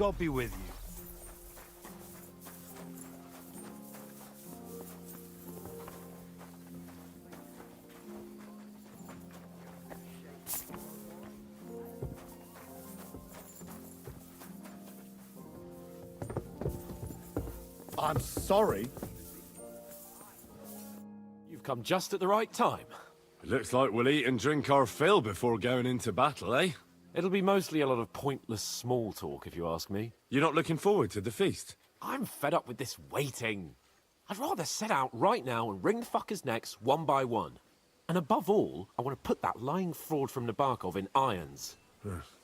God be with you. I'm sorry. You've come just at the right time. It looks like we'll eat and drink our fill before going into battle, eh? It'll be mostly a lot of pointless small talk, if you ask me. You're not looking forward to the feast? I'm fed up with this waiting. I'd rather set out right now and wring fuckers' necks one by one. And above all, I want to put that lying fraud from Nabokov in irons.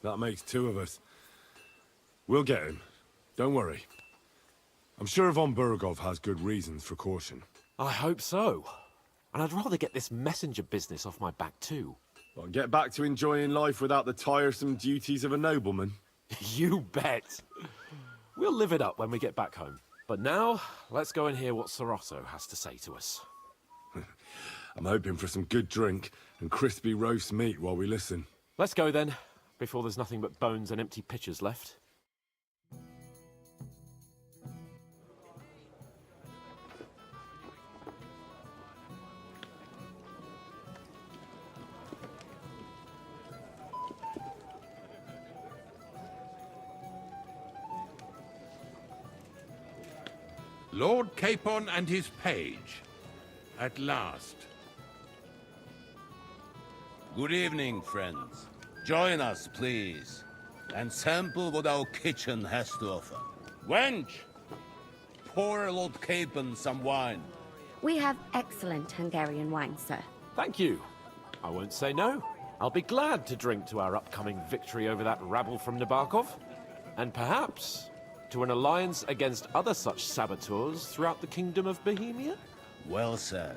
That makes two of us. We'll get him. Don't worry. I'm sure von Burgov has good reasons for caution. I hope so. And I'd rather get this messenger business off my back too. Well, get back to enjoying life without the tiresome duties of a nobleman. You bet. We'll live it up when we get back home. But now, let's go and hear what Sorotto has to say to us. I'm hoping for some good drink and crispy roast meat while we listen. Let's go then, before there's nothing but bones and empty pitchers left. Lord Capon and his page. At last. Good evening, friends. Join us, please, and sample what our kitchen has to offer. Wench! Pour Lord Capon some wine. We have excellent Hungarian wine, sir. Thank you. I won't say no. I'll be glad to drink to our upcoming victory over that rabble from Nabokov. And perhaps to an alliance against other such saboteurs throughout the Kingdom of Bohemia? Well said.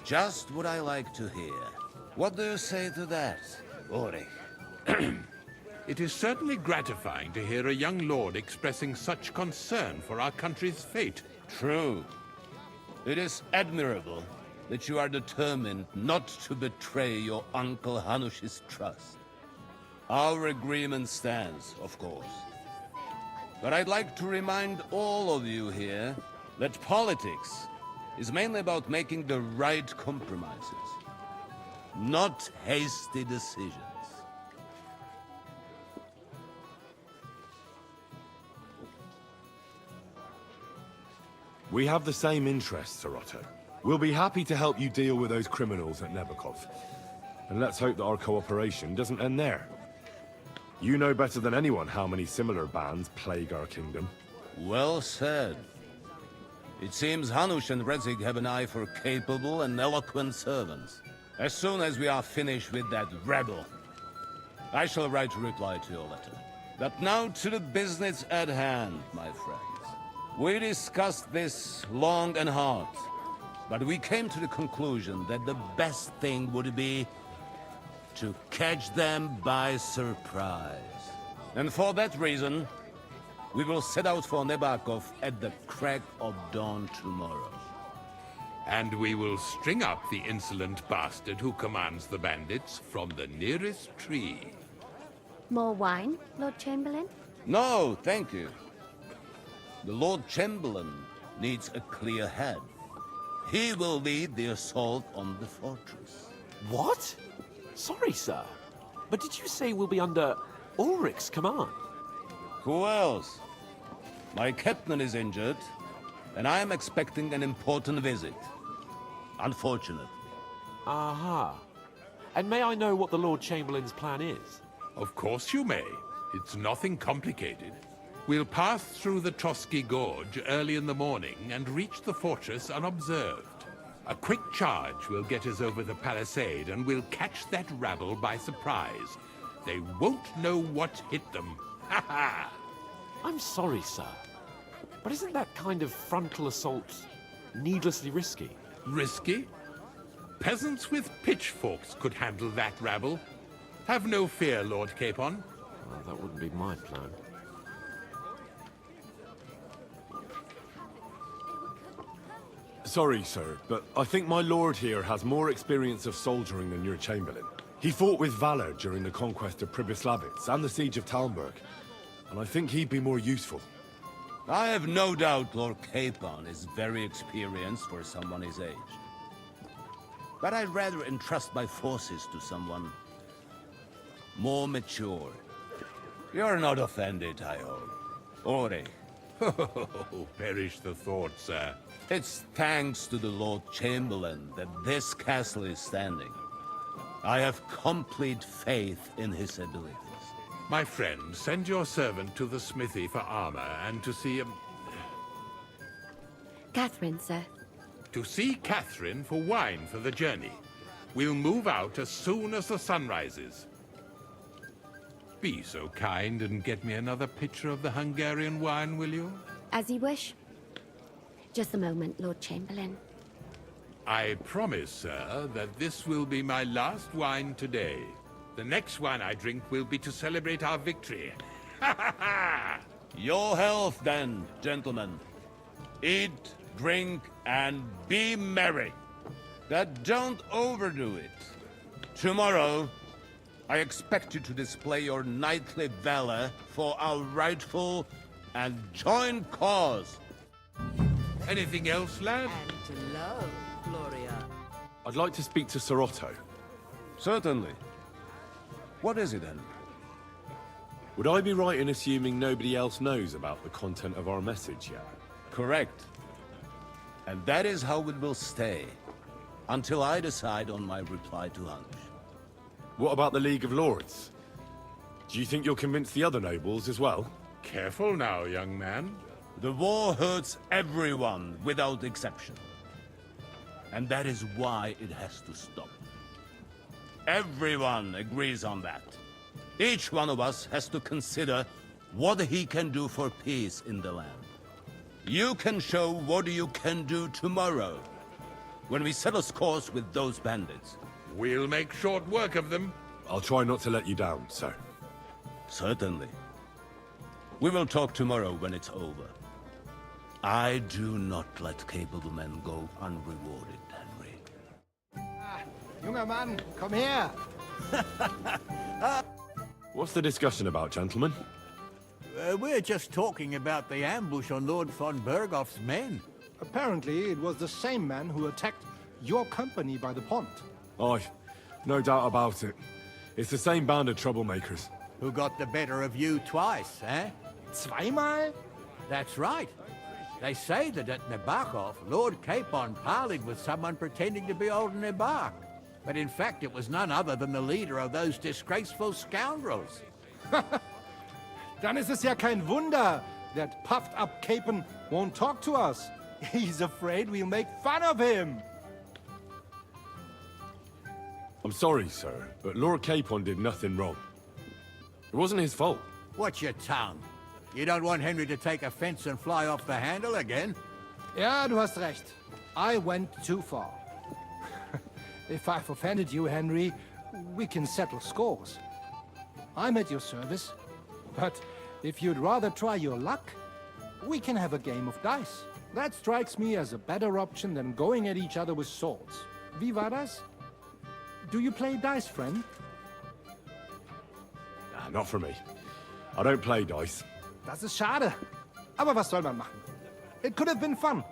Just what I like to hear. What do you say to that, Ulrich? It is certainly gratifying to hear a young lord expressing such concern for our country's fate. True. It is admirable that you are determined not to betray your Uncle Hanush's trust. Our agreement stands, of course. But I'd like to remind all of you here that politics is mainly about making the right compromises, not hasty decisions. We have the same interests, Sorotto. We'll be happy to help you deal with those criminals at Nabokov. And let's hope that our cooperation doesn't end there. You know better than anyone how many similar bands plague our kingdom. Well said. It seems Hanush and Rezig have an eye for capable and eloquent servants. As soon as we are finished with that rebel, I shall write a reply to your letter. But now to the business at hand, my friends. We discussed this long and hard, but we came to the conclusion that the best thing would be to catch them by surprise. And for that reason, we will set out for Nabokov at the crack of dawn tomorrow. And we will string up the insolent bastard who commands the bandits from the nearest tree. More wine, Lord Chamberlain? No, thank you. The Lord Chamberlain needs a clear head. He will lead the assault on the fortress. What? Sorry, sir. But did you say we'll be under Ulrich's command? Who else? My captain is injured, and I am expecting an important visit. Unfortunately. Aha. And may I know what the Lord Chamberlain's plan is? Of course you may. It's nothing complicated. We'll pass through the Trotsky Gorge early in the morning and reach the fortress unobserved. A quick charge will get us over the palisade, and we'll catch that rabble by surprise. They won't know what hit them. Ha ha! I'm sorry, sir. But isn't that kind of frontal assault needlessly risky? Risky? Peasants with pitchforks could handle that rabble. Have no fear, Lord Capon. Well, that wouldn't be my plan. Sorry, sir, but I think my lord here has more experience of soldiering than your Chamberlain. He fought with valor during the conquest of Pribyslavitz and the siege of Talmberg. and I think he'd be more useful. I have no doubt Lord Capon is very experienced for someone his age. But I'd rather entrust my forces to someone more mature. You're not offended, I hope. Ore, Oh, perish the thought, sir. it's thanks to the Lord Chamberlain that this castle is standing. I have complete faith in his abilities. My friend, send your servant to the smithy for armor and to see Catherine, sir. Catherine for wine for the journey. We'll move out as soon as the sun rises. Be so kind and get me another pitcher of the Hungarian wine, will you? As you wish. Just a moment, Lord Chamberlain. I promise, sir, that this will be my last wine today. The next wine I drink will be to celebrate our victory. Ha ha ha! Your health, then, gentlemen. Eat, drink, and be merry. But don't overdo it. Tomorrow, I expect you to display your knightly valor for our rightful and joint cause. Anything else, lad? And to love, Gloria. I'd like to speak to Sir Otto. Certainly. What is it, then? Would I be right in assuming nobody else knows about the content of our message yet? Correct. And that is how it will stay, until I decide on my reply to Hanush. What about the League of Lords? Do you think you'll convince the other nobles as well? Careful now, young man. The war hurts everyone, without exception. And that is why it has to stop. Everyone agrees on that. Each one of us has to consider what he can do for peace in the land. You can show what you can do tomorrow, when we settle scores with those bandits. We'll make short work of them. I'll try not to let you down, sir. Certainly. We will talk tomorrow when it's over. I do not let capable men go unrewarded, Henry. Junger Mann, komm her! What's the discussion about, gentlemen? We're just talking about the ambush on Lord von Bergoff's men. Apparently, it was the same man who attacked your company by the pond. Aye, no doubt about it. It's the same band of troublemakers. Who got the better of you twice, eh? Zweimal? That's right. They say that at Nabokov, Lord Capon parleyed with someone pretending to be old Nabark. But in fact, it was none other than the leader of those disgraceful scoundrels. Dann ist es ja kein Wunder that puffed-up Capon won't talk to us. He's afraid we'll make fun of him. I'm sorry, sir, but Lord Capon did nothing wrong. It wasn't his fault. Watch your tongue. You don't want Henry to take offense and fly off the handle again. Ja, du hast recht. I went too far. If I've offended you, Henry, we can settle scores. I'm at your service. But if you'd rather try your luck, we can have a game of dice. That strikes me as a better option than going at each other with swords. Wie war das? Do you play dice, friend? Nah, not for me. I don't play dice. Das ist schade. Aber was soll man machen? It could have been fun.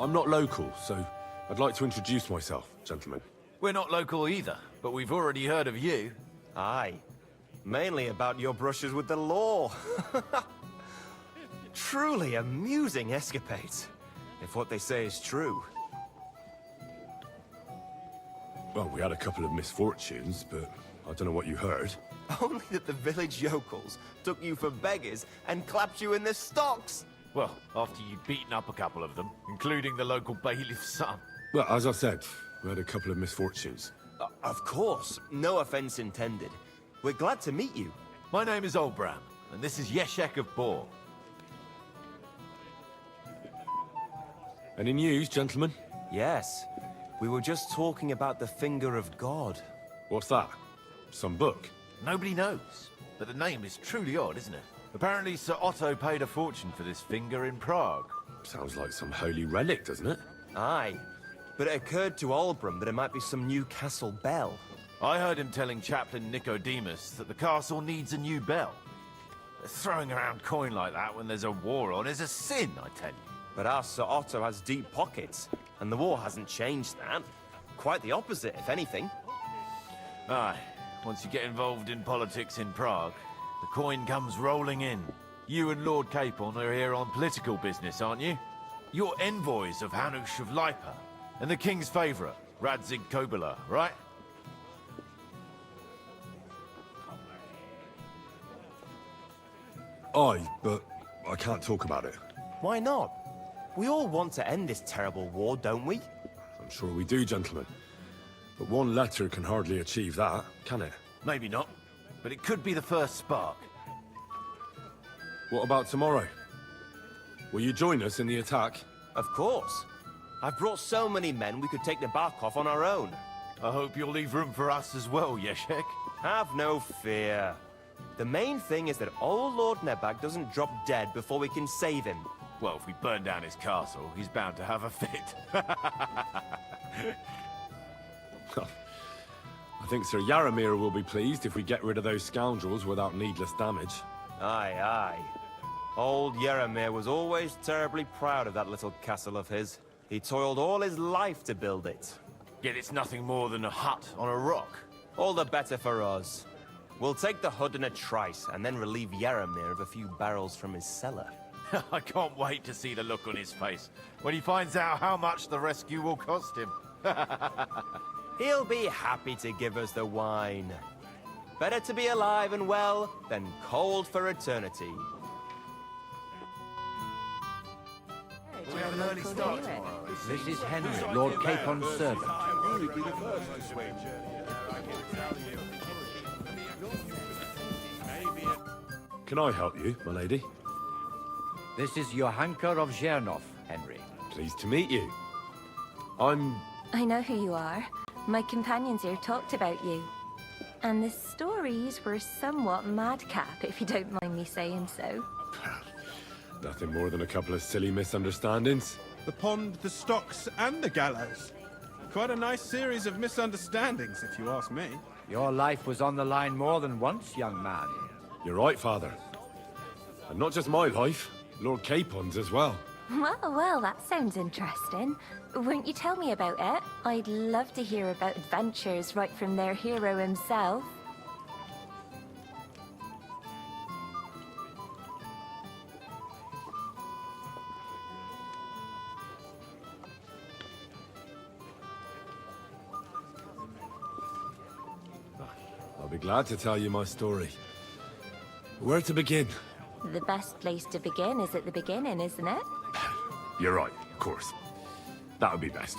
I'm not local, so I'd like to introduce myself, gentlemen. We're not local either, but we've already heard of you. Aye. Mainly about your brushes with the law. Truly amusing escapades, if what they say is true. Well, we had a couple of misfortunes, but I don't know what you heard. Only that the village yokels took you for beggars and clapped you in the stocks. Well, after you'd beaten up a couple of them, including the local bailiff's son. Well, as I said, we had a couple of misfortunes. Of course, no offense intended. We're glad to meet you. My name is Olbram, and this is Yeshek of Bor. Any news, gentlemen? Yes. We were just talking about the Finger of God. What's that? Some book? Nobody knows, but the name is truly odd, isn't it? Apparently Sir Otto paid a fortune for this finger in Prague. Sounds like some holy relic, doesn't it? Aye. But it occurred to Albram that it might be some new castle bell. I heard him telling Chaplain Nicodemus that the castle needs a new bell. Throwing around coin like that when there's a war on is a sin, I tell you. But our Sir Otto has deep pockets, and the war hasn't changed that. Quite the opposite, if anything. Aye, once you get involved in politics in Prague, the coin comes rolling in. You and Lord Capon are here on political business, aren't you? You're envoys of Hanush of Lipa, and the king's favourite, Radzig Kobyla, right? Aye, but I can't talk about it. Why not? We all want to end this terrible war, don't we? I'm sure we do, gentlemen. But one letter can hardly achieve that, can it? Maybe not, but it could be the first spark. What about tomorrow? Will you join us in the attack? Of course. I've brought so many men we could take the Barkov on our own. I hope you'll leave room for us as well, Yeshek. Have no fear. The main thing is that old Lord Nebag doesn't drop dead before we can save him. Well, if we burn down his castle, he's bound to have a fit. I think Sir Yaramir will be pleased if we get rid of those scoundrels without needless damage. Aye, aye. Old Yaramir was always terribly proud of that little castle of his. He toiled all his life to build it. Yet it's nothing more than a hut on a rock. All the better for us. We'll take the hood in a trice, and then relieve Yaramir of a few barrels from his cellar. I can't wait to see the look on his face when he finds out how much the rescue will cost him. He'll be happy to give us the wine. Better to be alive and well than cold for eternity. We have an early start tomorrow. This is Henry, Lord Capon's servant. Can I help you, my lady? This is Johanka of Zhernov, Henry. Pleased to meet you. I know who you are. My companions here talked about you. And the stories were somewhat madcap, if you don't mind me saying so. Nothing more than a couple of silly misunderstandings. The pond, the stocks, and the gallows. Quite a nice series of misunderstandings, if you ask me. Your life was on the line more than once, young man. You're right, Father. And not just my life, Lord Capon's as well. Well, that sounds interesting. Won't you tell me about it? I'd love to hear about adventures right from their hero himself. I'll be glad to tell you my story. Where to begin? The best place to begin is at the beginning, isn't it? You're right, of course. That would be best.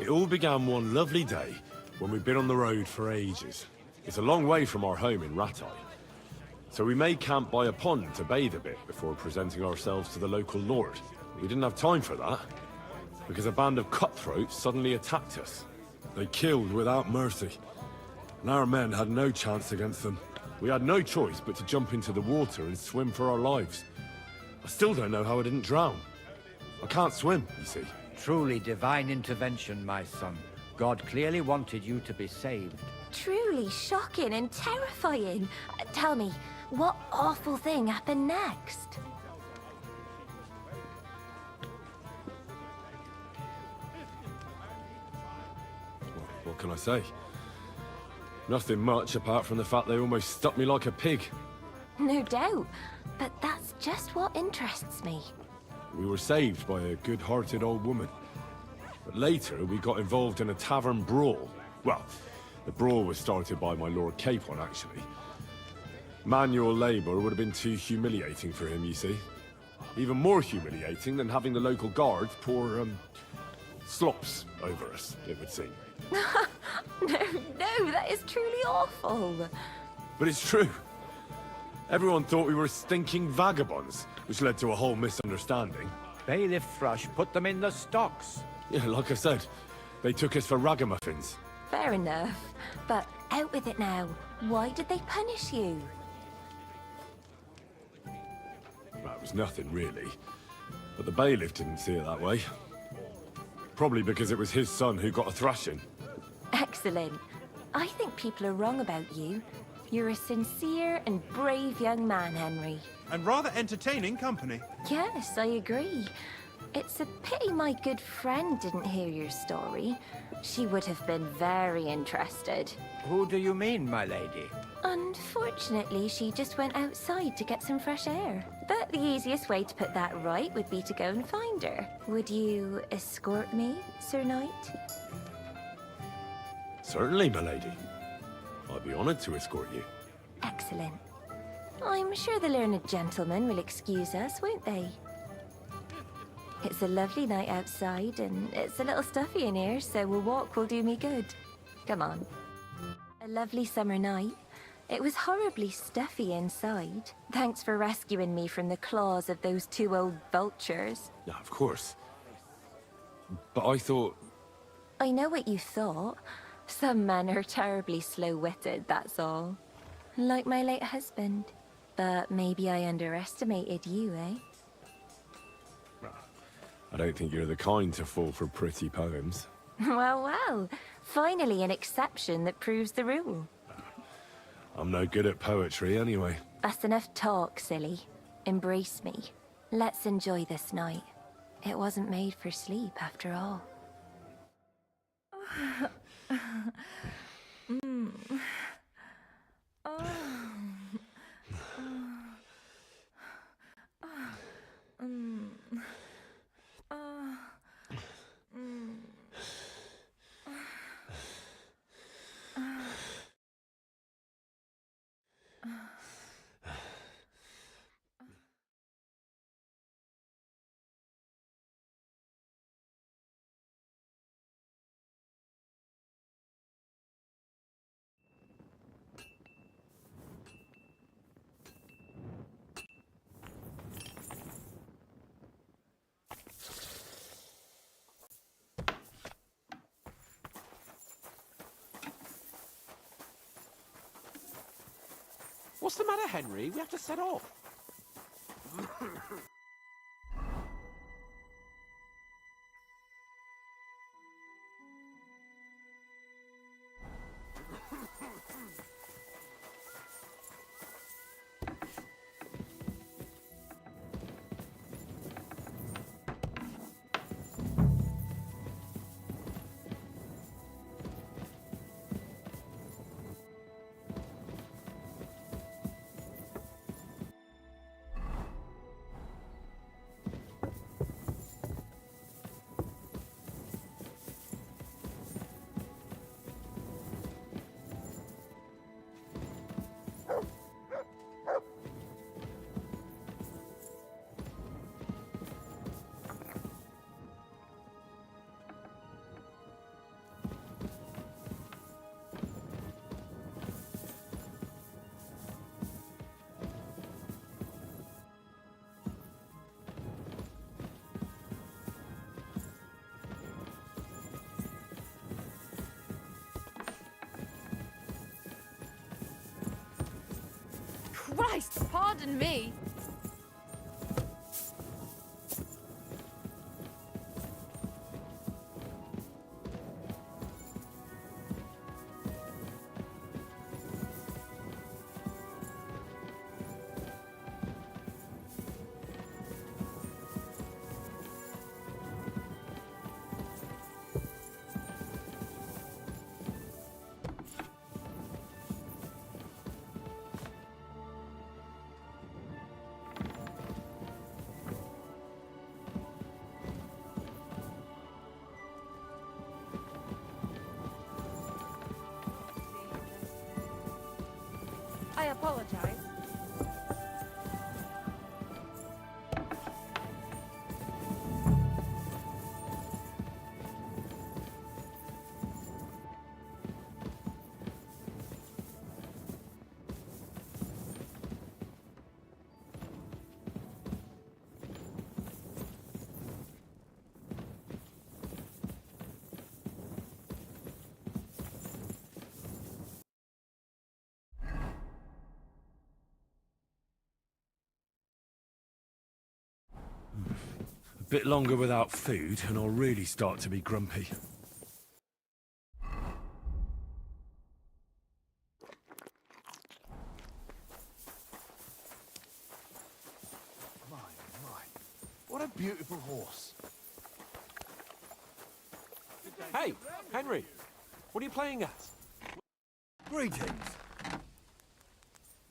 It all began one lovely day when we'd been on the road for ages. It's a long way from our home in Ratai. So we made camp by a pond to bathe a bit before presenting ourselves to the local lord. We didn't have time for that, because a band of cutthroats suddenly attacked us. They killed without mercy, and our men had no chance against them. We had no choice but to jump into the water and swim for our lives. I still don't know how I didn't drown. I can't swim, you see. Truly divine intervention, my son. God clearly wanted you to be saved. Truly shocking and terrifying. Tell me, what awful thing happened next? What can I say? Nothing much apart from the fact they almost stuck me like a pig. No doubt, but that's just what interests me. We were saved by a good-hearted old woman. But later, we got involved in a tavern brawl. Well, the brawl was started by my Lord Capon, actually. Manual labor would have been too humiliating for him, you see. Even more humiliating than having the local guards pour, slops over us, it would seem. No, that is truly awful. But it's true. Everyone thought we were stinking vagabonds, which led to a whole misunderstanding. Bailiff Thrush put them in the stocks. Yeah, like I said, they took us for ragamuffins. Fair enough. But out with it now. Why did they punish you? That was nothing, really. But the bailiff didn't see it that way. Probably because it was his son who got a thrashing. Excellent. I think people are wrong about you. You're a sincere and brave young man, Henry. And rather entertaining company. Yes, I agree. It's a pity my good friend didn't hear your story. She would have been very interested. Who do you mean, my lady? Unfortunately, she just went outside to get some fresh air. But the easiest way to put that right would be to go and find her. Would you escort me, Sir Knight? Certainly, my lady. I'd be honored to escort you. Excellent. I'm sure the learned gentlemen will excuse us, won't they? It's a lovely night outside, and it's a little stuffy in here, so a walk will do me good. Come on. A lovely summer night. It was horribly stuffy inside. Thanks for rescuing me from the claws of those two old vultures. Yeah, of course. But I thought... I know what you thought. Some men are terribly slow-witted, that's all. Like my late husband. But maybe I underestimated you, eh? I don't think you're the kind to fall for pretty poems. Well. Finally an exception that proves the rule. I'm no good at poetry anyway. That's enough talk, silly. Embrace me. Let's enjoy this night. It wasn't made for sleep, after all. What's the matter, Henry? We have to set off. Christ, pardon me. I apologize. Bit longer without food, and I'll really start to be grumpy. My. What a beautiful horse. Hey, Henry, what are you playing at? Greetings.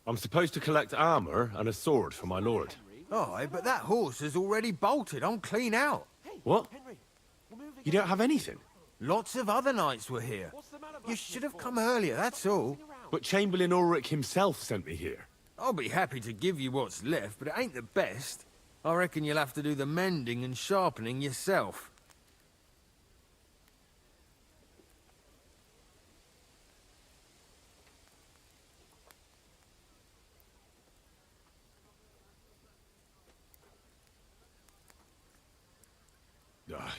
I'm supposed to collect armor and a sword for my lord. Aye, but that horse is already bolted. I'm clean out. What? You don't have anything? Lots of other knights were here. You should have come earlier, that's all. But Chamberlain Ulrich himself sent me here. I'll be happy to give you what's left, but it ain't the best. I reckon you'll have to do the mending and sharpening yourself.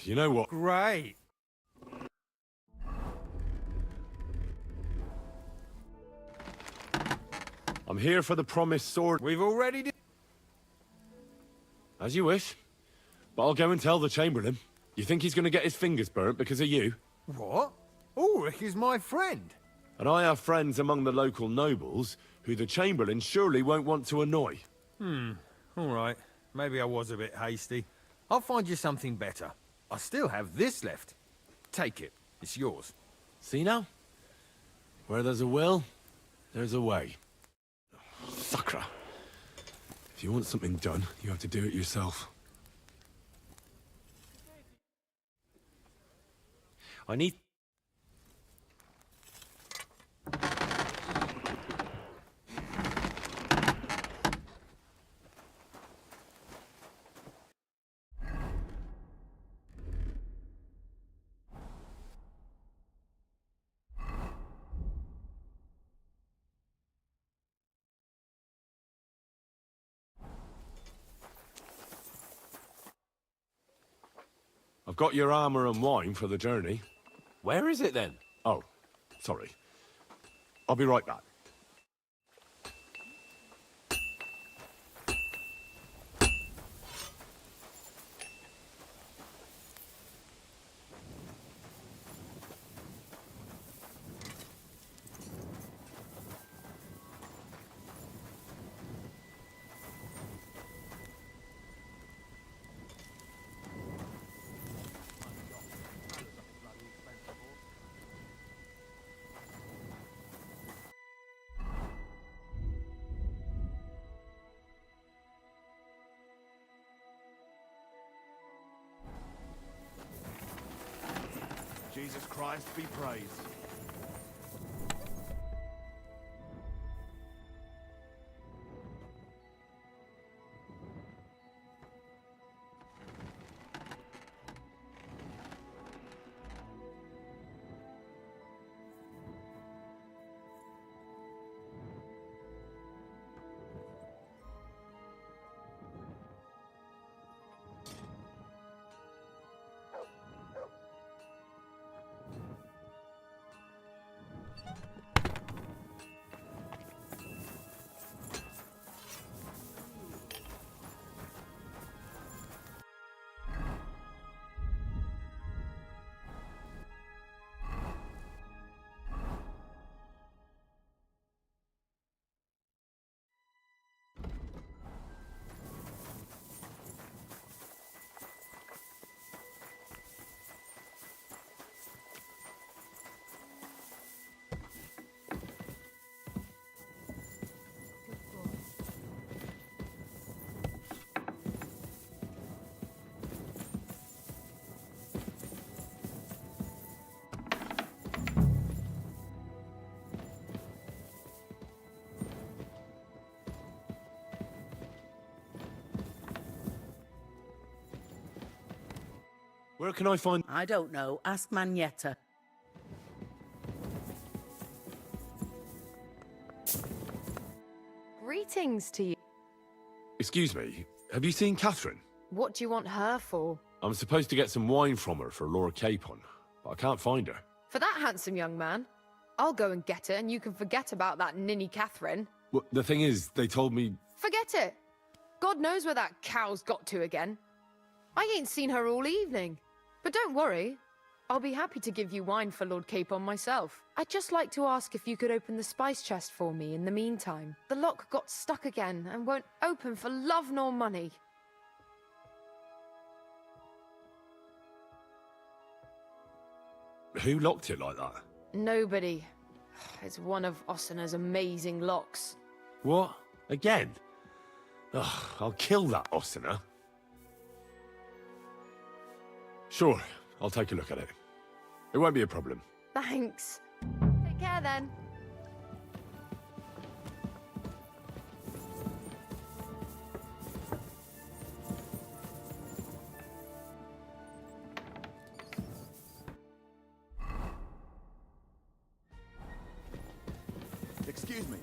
You know what? Great. I'm here for the promised sword. We've already As you wish. But I'll go and tell the Chamberlain. You think he's going to get his fingers burnt because of you? What? Ulrich is my friend. And I have friends among the local nobles who the Chamberlain surely won't want to annoy. All right. Maybe I was a bit hasty. I'll find you something better. I still have this left. Take it. It's yours. See now? Where there's a will, there's a way. Sucker. If you want something done, you have to do it yourself. I need... I've got your armor and wine for the journey. Where is it then? Oh, sorry. I'll be right back. Jesus Christ be praised. Where can I find... I don't know. Ask Magnetta. Greetings to you. Excuse me, have you seen Catherine? What do you want her for? I'm supposed to get some wine from her for Lord Capon, but I can't find her. For that handsome young man? I'll go and get it, and you can forget about that ninny Catherine. Well, the thing is, they told me... Forget it! God knows where that cow's got to again. I ain't seen her all evening. But don't worry. I'll be happy to give you wine for Lord Capon myself. I'd just like to ask if you could open the spice chest for me in the meantime. The lock got stuck again and won't open for love nor money. Who locked it like that? Nobody. It's one of Ossina's amazing locks. What? Again? Ugh, I'll kill that Ossina. Sure, I'll take a look at it. It won't be a problem. Thanks. Take care then. Excuse me.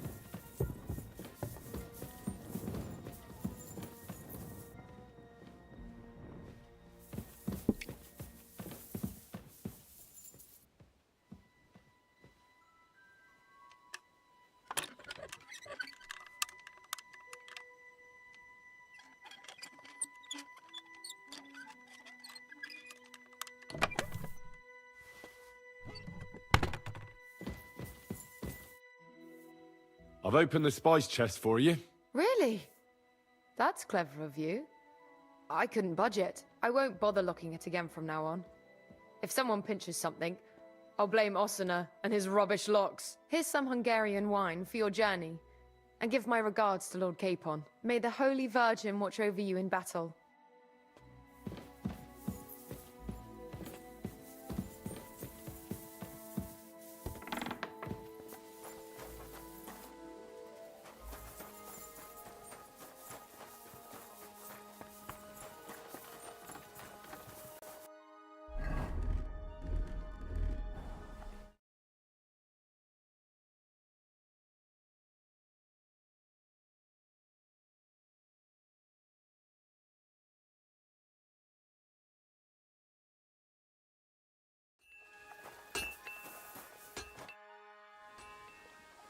I've opened the spice chest for you. Really? That's clever of you. I couldn't budget. I won't bother locking it again from now on. If someone pinches something, I'll blame Ossina and his rubbish locks. Here's some Hungarian wine for your journey. And give my regards to Lord Capon. May the Holy Virgin watch over you in battle.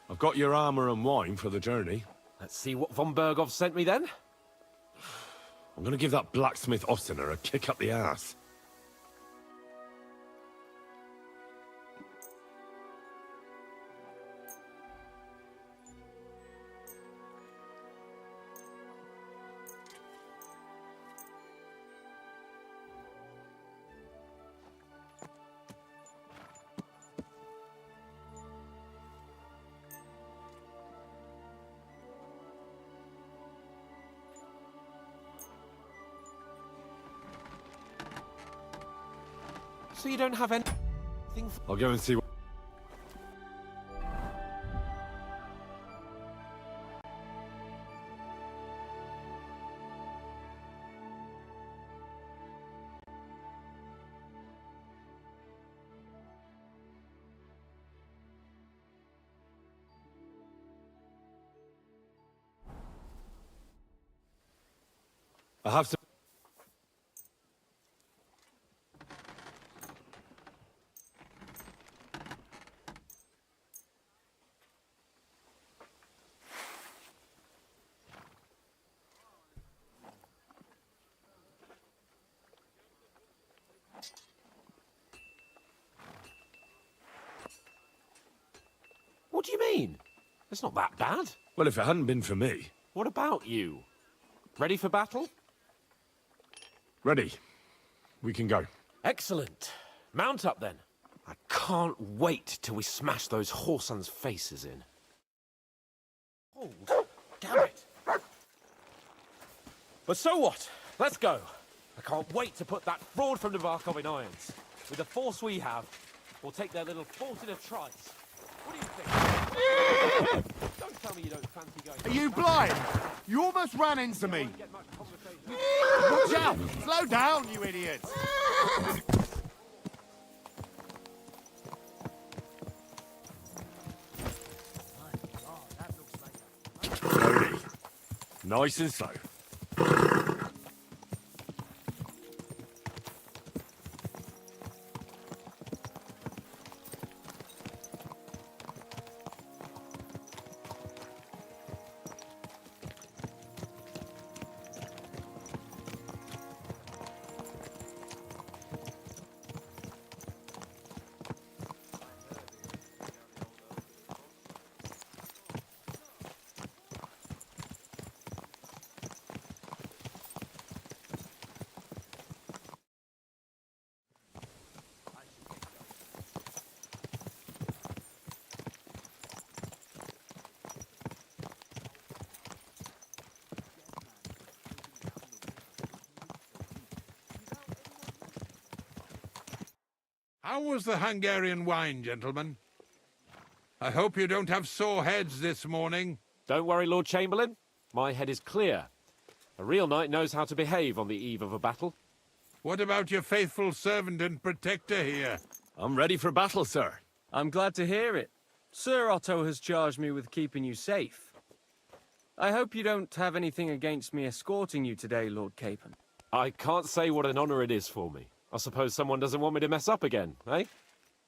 I've got your armor and wine for the journey. Let's see what von Bergov sent me then. I'm gonna give that blacksmith Ossina a kick up the ass. So you don't have anything... I'll go and see what... I have some... What do you mean? It's not that bad. Well, if it hadn't been for me... What about you? Ready for battle? Ready. We can go. Excellent. Mount up then. I can't wait till we smash those whoresons' faces in. Hold. Damn it. But so what? Let's go. I can't wait to put that fraud from Navarkov in irons. With the force we have, we'll take their little fort in a trice. What do you think? Don't tell me you don't fancy going... Are you blind? You almost ran into me. Watch out! Slow down, you idiots! Slowly. Nice and slow. How was the Hungarian wine, gentlemen? I hope you don't have sore heads this morning. Don't worry, Lord Chamberlain. My head is clear. A real knight knows how to behave on the eve of a battle. What about your faithful servant and protector here? I'm ready for battle, sir. I'm glad to hear it. Sir Otto has charged me with keeping you safe. I hope you don't have anything against me escorting you today, Lord Capon. I can't say what an honor it is for me. I suppose someone doesn't want me to mess up again, eh?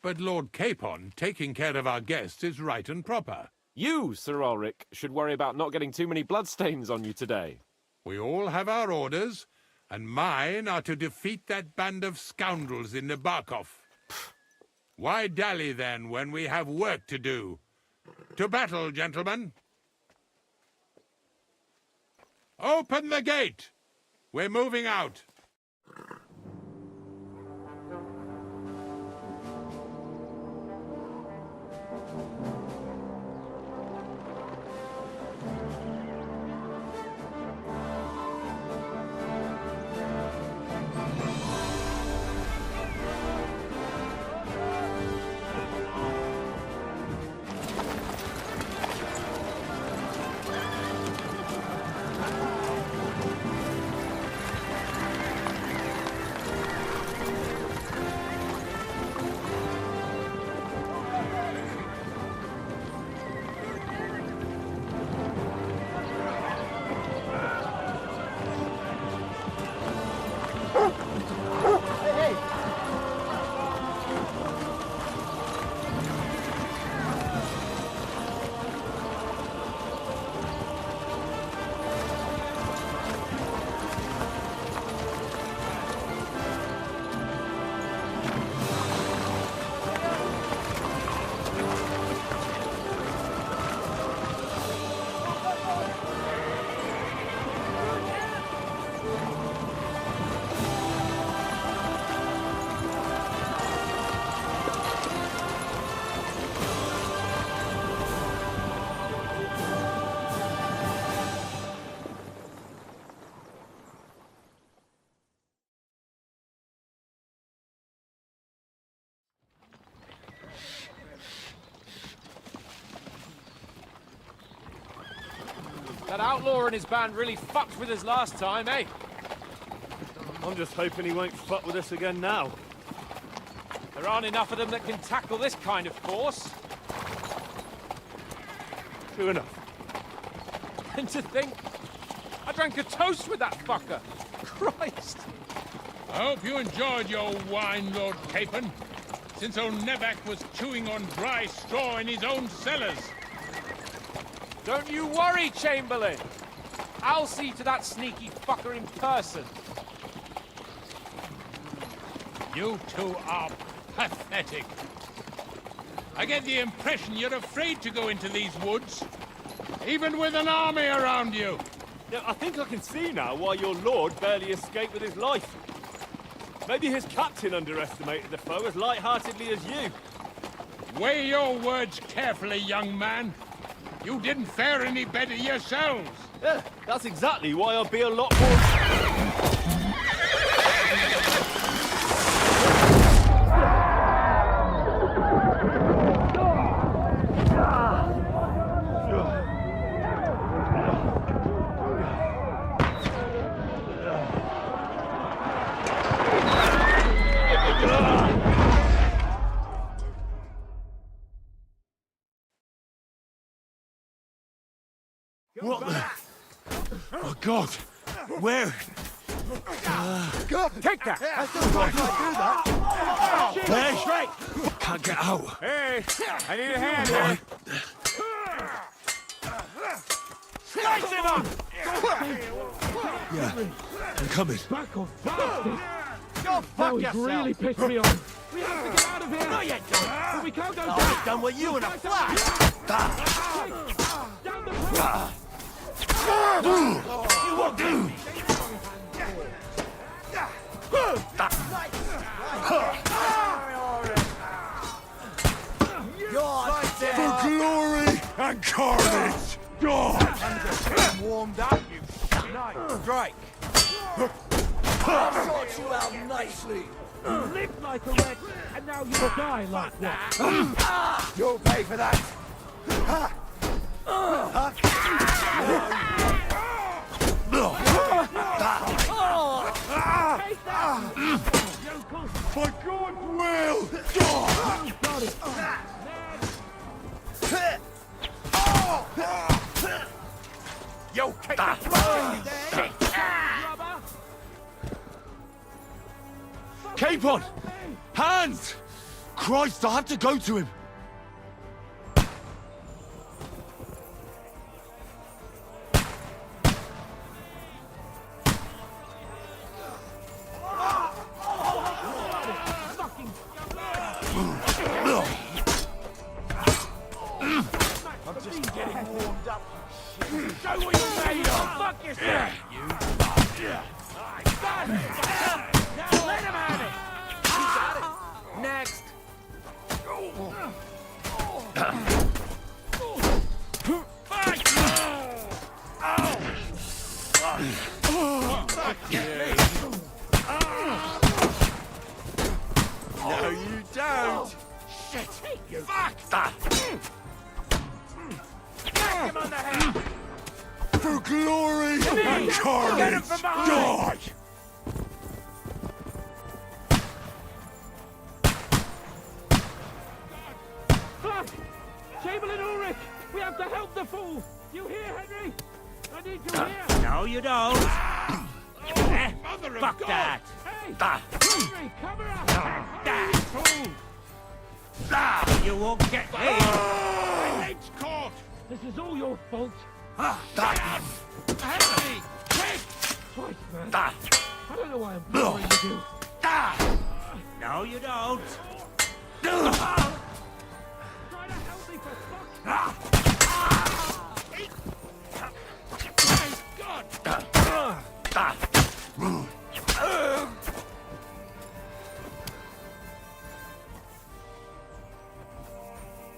But Lord Capon, taking care of our guests is right and proper. You, Sir Ulrich, should worry about not getting too many bloodstains on you today. We all have our orders, and mine are to defeat that band of scoundrels in Nebakov. Why dally, then, when we have work to do? To battle, gentlemen! Open the gate! We're moving out. That outlaw and his band really fucked with us last time, eh? I'm just hoping he won't fuck with us again now. There aren't enough of them that can tackle this kind of force. True enough. And to think, I drank a toast with that fucker. Christ! I hope you enjoyed your wine, Lord Capon, since old Nevak was chewing on dry straw in his own cellars. Don't you worry, Chamberlain. I'll see to that sneaky fucker in person. You two are pathetic. I get the impression you're afraid to go into these woods, even with an army around you. Yeah, I think I can see now why your lord barely escaped with his life. Maybe his captain underestimated the foe as light-heartedly as you. Weigh your words carefully, young man. You didn't fare any better yourselves. Yeah, that's exactly why I'll be a lot more... What the... Oh, God! Where? Take that! Hey! Can't get out. Hey! I need a hand here! Slice him up! Yeah, I'm coming. Go fuck yourself! really pissed me off. We have to get out of here! Not yet, but we can't go I'll be done with you in a flash! You won't get me! For glory and carnage! God! Warmed up, you nice strike. I'll sort you out nicely. Live like a red... And now you die like that. You'll pay for that. For good will! Yo, kick the floor, you Capon! Hands! Christ, I had to go to him! I'm just getting warmed up. Show what you're made of! Fuck yourself! Now let him have it! You got it! Next! No, you don't! Shit! You fuck! Smack him on the head! For glory and carnage, get him from behind! die! Fuck! Chamberlain Ulrich! We have to help the fool! You hear, Henry? I need you here! No, you don't! Fuck that! Hey! Henry, cover up! That fool! You won't get me! My leg's caught! This is all your fault! Henry! Quick! Twice, man! I don't know why I'm bothering you. No, you don't! Try to help me for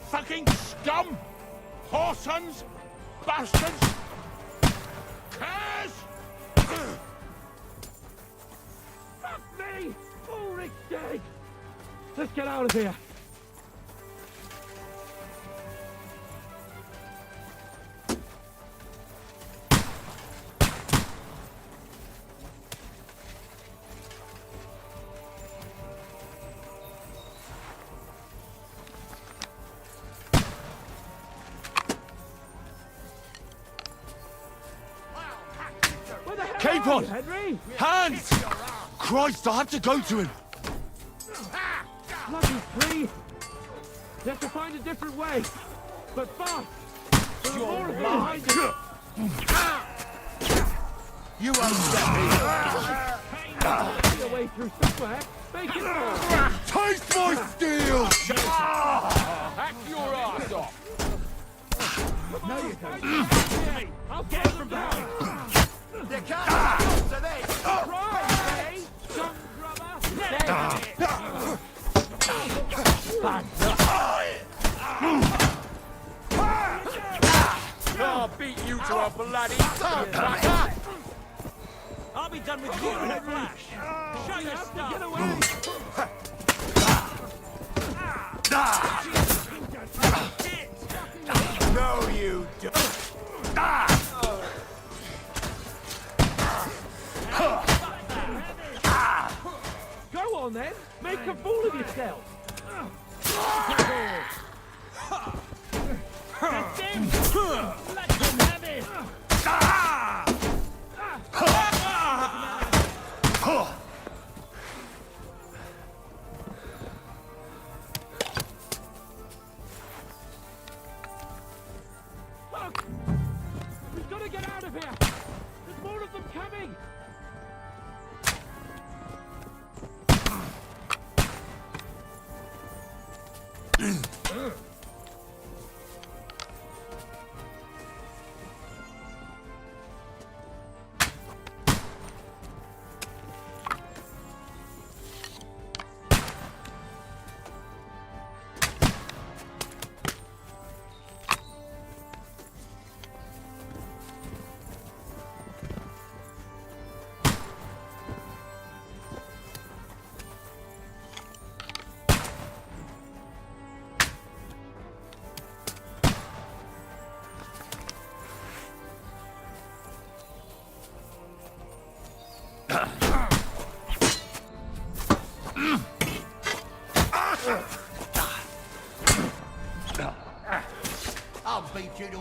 fucking scum! Whoresons! Bastards! Curs! Fuck me! Ulrich's dead! Let's get out of here! Capon! Henry! Hands! Christ, I had to go to him! Bloody tree! You have to find a different way! But fast! There are more of them behind you! You upset me! Find a way through somewhere! Make it fast! Taste my steel! Hack your ass off! No, you don't. I'll get it from behind! You can't come to this! Try, eh? Some rubber! I'll beat you to a bloody pulp! I'll be done with you in a flash! Shut your stuff! Get away! No, you don't! Go on then! Make a fool of yourself! That's him! Let him have it! Fuck! We've got to get out of here! There's more of them coming!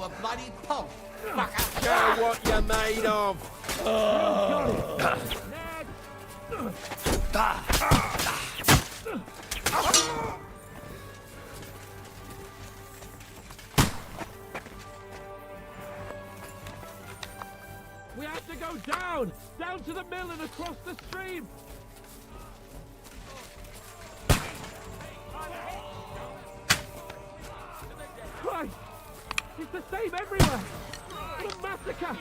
a bloody pulp. Fucker. Show what you're made of. We have to go down! Down to the mill and across the stream! Christ! It's the same everywhere! What a massacre!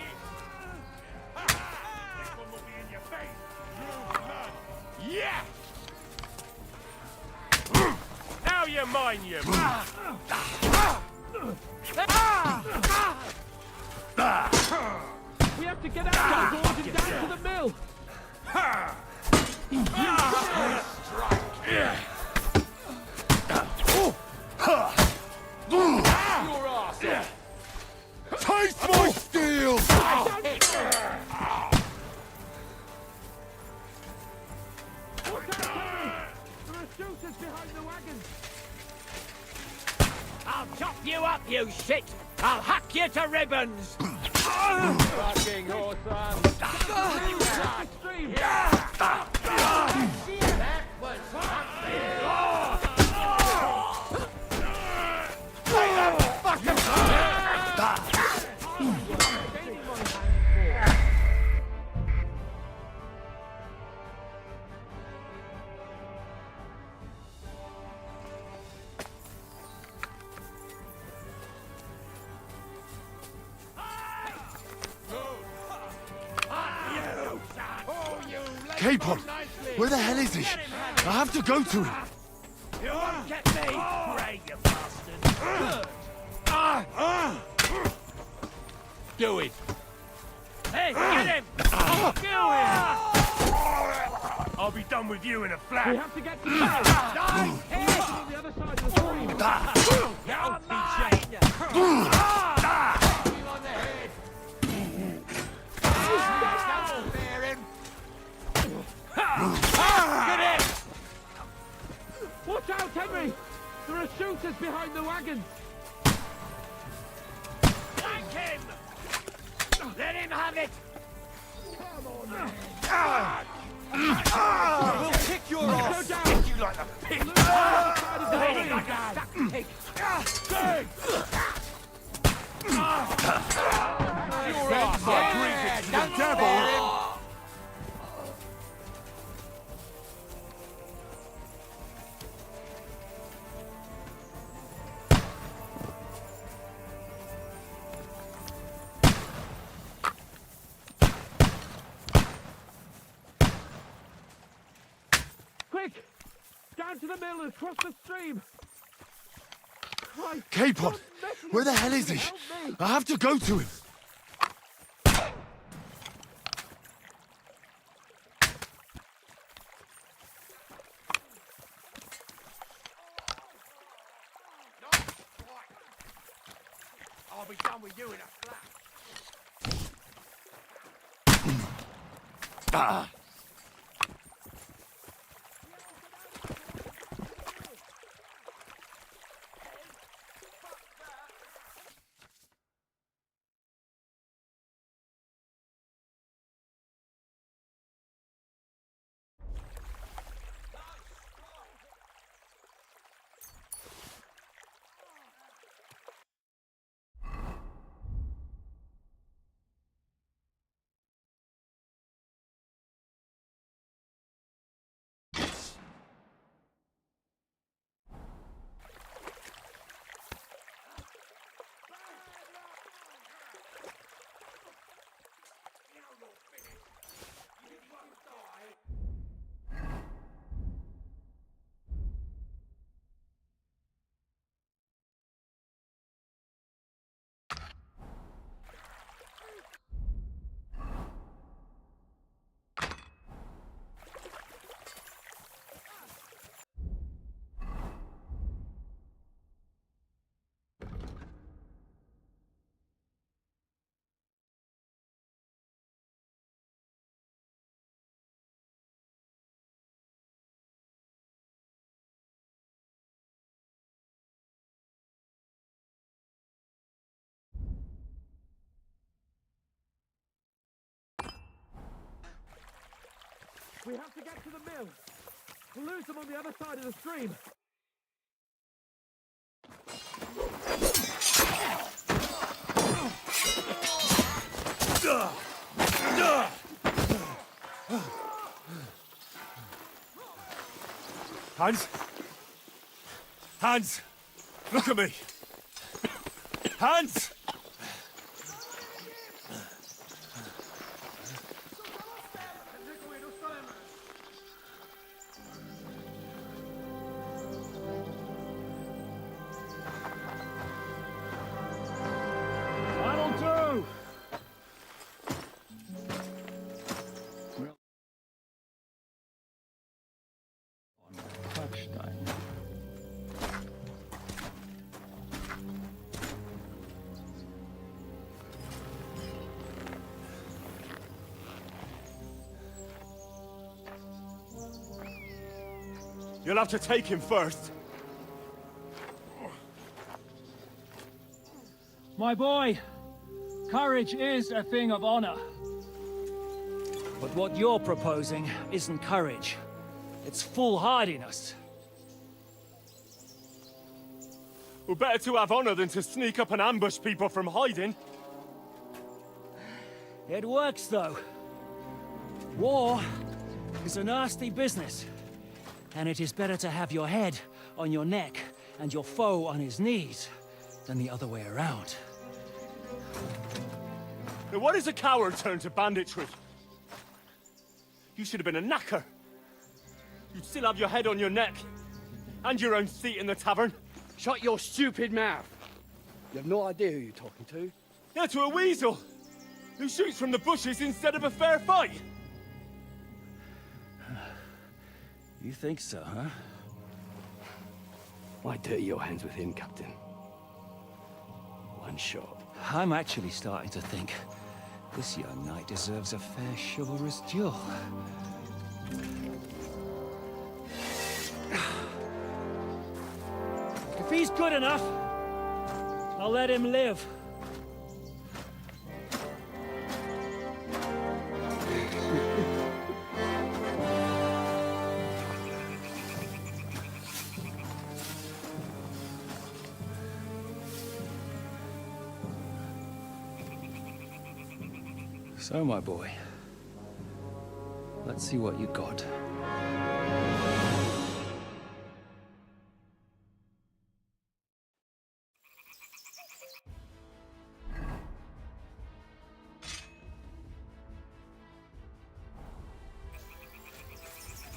This one will be in your face! Yeah! Now you're mine, you! We have to get out of the gorge and down to the mill! Your ass off! Taste my steel! There are shooters behind the wagon! I'll chop you up, you shit! I'll hack you to ribbons! Fucking horse ass! That was Capon! Where the hell is he? I have to go to him! You won't get me! Great, you bastard! Do it. Hey, get him! Kill him! I'll be done with you in a flash! We have to get to the mill! On the other side of the stream! You're mine! Get him! Watch out, Henry! There are shooters behind the wagon! Flank him! Let him have it! We'll kick your ass! Go down! Kick you like a pig! Hit him like a stuck pig! Your ass! Yeah, don't spare him. Quick! Down to the mill and across the stream! Christ, Capon! stop messing Where the with hell me. is he? Help me. I have to go to him! I'll be done with you in a flash! Ah! We have to get to the mill. We'll lose them on the other side of the stream. Hans? Hans! Look at me! Hans! That'll do! You'll have to take him first. My boy, courage is a thing of honor. But what you're proposing isn't courage. It's foolhardiness. Well, better to have honor than to sneak up and ambush people from hiding. It works, though. War is a nasty business. And it is better to have your head on your neck and your foe on his knees than the other way around. Now, what is a coward turn to banditry? You should have been a knacker. You'd still have your head on your neck. And your own seat in the tavern. Shut your stupid mouth. You have no idea who you're talking to. Yeah, to a weasel. Who shoots from the bushes instead of a fair fight. You think so, huh? Why dirty your hands with him, Captain? One shot. I'm actually starting to think this young knight deserves a fair chivalrous duel. If he's good enough, I'll let him live. So, my boy, let's see what you got.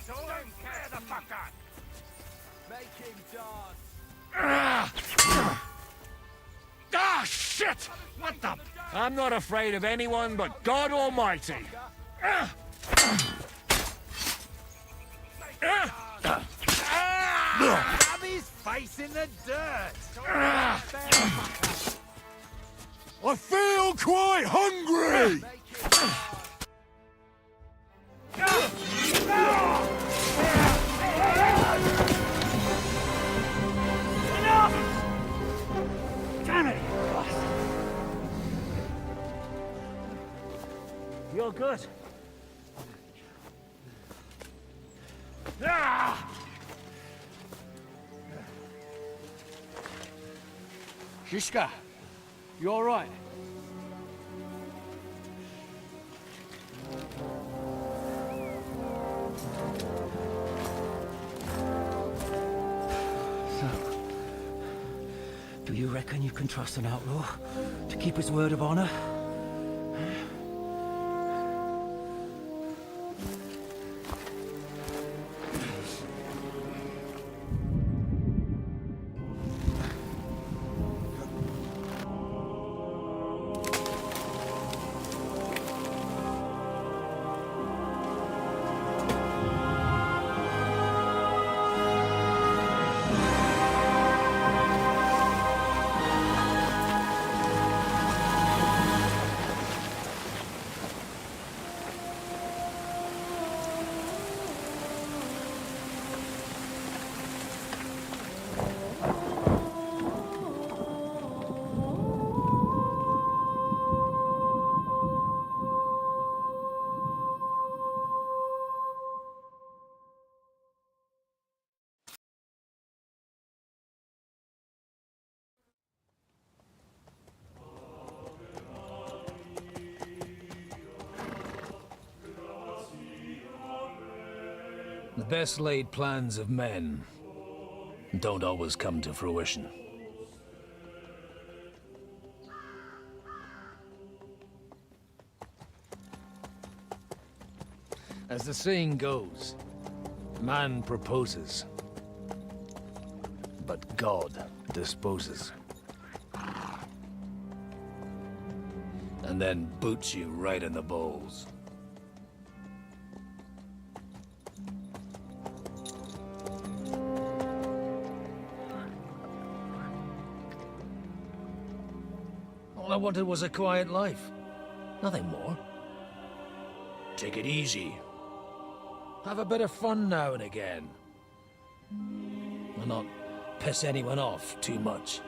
Don't scare the fucker! Make him dance! Ah, shit! What the? I'm not afraid of anyone but God Almighty. Rub his face in the dirt! I feel quite hungry! Enough! Damn it! You're good. Shishka, you all right? So, do you reckon you can trust an outlaw to keep his word of honor? The best laid plans of men don't always come to fruition. As the saying goes, man proposes, but God disposes. And then boots you right in the balls. All I wanted was a quiet life. Nothing more. Take it easy. Have a bit of fun now and again. And not piss anyone off too much.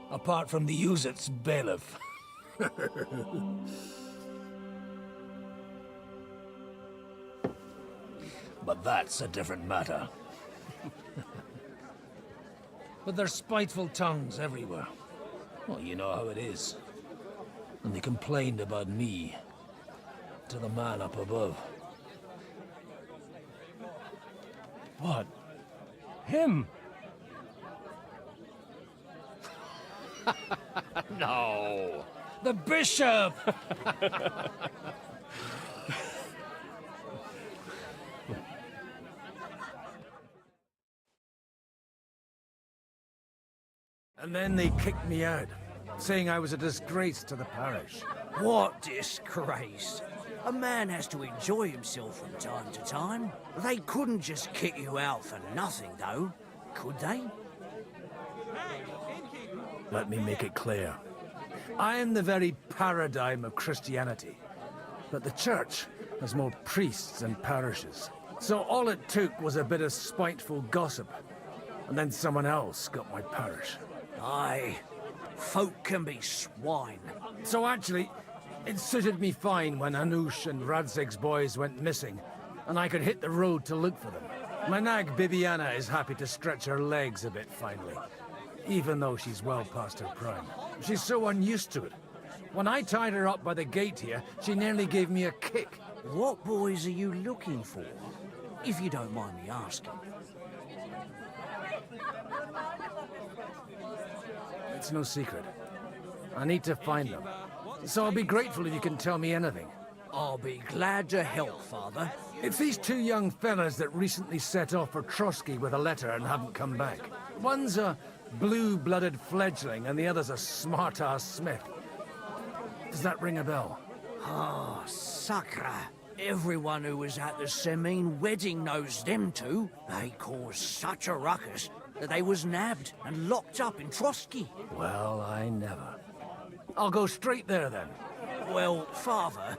Apart from the Uzit's bailiff. But that's a different matter. But there's spiteful tongues everywhere. Well, you know how it is. And they complained about me to the man up above. What? Him? No! The bishop! And then they kicked me out, saying I was a disgrace to the parish. What disgrace? A man has to enjoy himself from time to time. They couldn't just kick you out for nothing, though, could they? Let me make it clear. I am the very paradigm of Christianity. But the church has more priests than parishes. So all it took was a bit of spiteful gossip. And then someone else got my parish. Aye, folk can be swine. So actually, it suited me fine when Anush and Radzig's boys went missing, and I could hit the road to look for them. My nag Bibiana is happy to stretch her legs a bit finally, even though she's well past her prime. She's so unused to it. When I tied her up by the gate here, she nearly gave me a kick. What boys are you looking for, if you don't mind me asking? It's no secret. I need to find them. So I'll be grateful if you can tell me anything. I'll be glad to help, Father. It's these two young fellas that recently set off for Trotsky with a letter and haven't come back. One's a blue-blooded fledgling and the other's a smart-ass smith. Does that ring a bell? Ah, Sakra. Everyone who was at the Semine wedding knows them two. They caused such a ruckus that they was nabbed and locked up in Trotsky. Well, I never. I'll go straight there, then. Well, Father,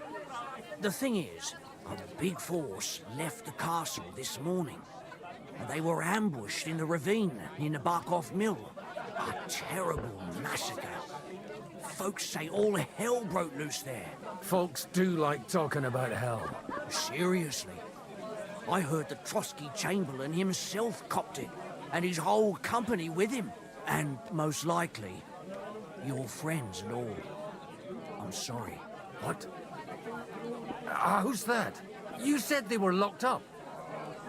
the thing is, a big force left the castle this morning. And they were ambushed in the ravine near the Barkov Mill. A terrible massacre. Folks say all hell broke loose there. Folks do like talking about hell. Seriously. I heard the Trotsky Chamberlain himself copped it, and his whole company with him. And most likely, your friends and all. I'm sorry. What? Who's that? You said they were locked up.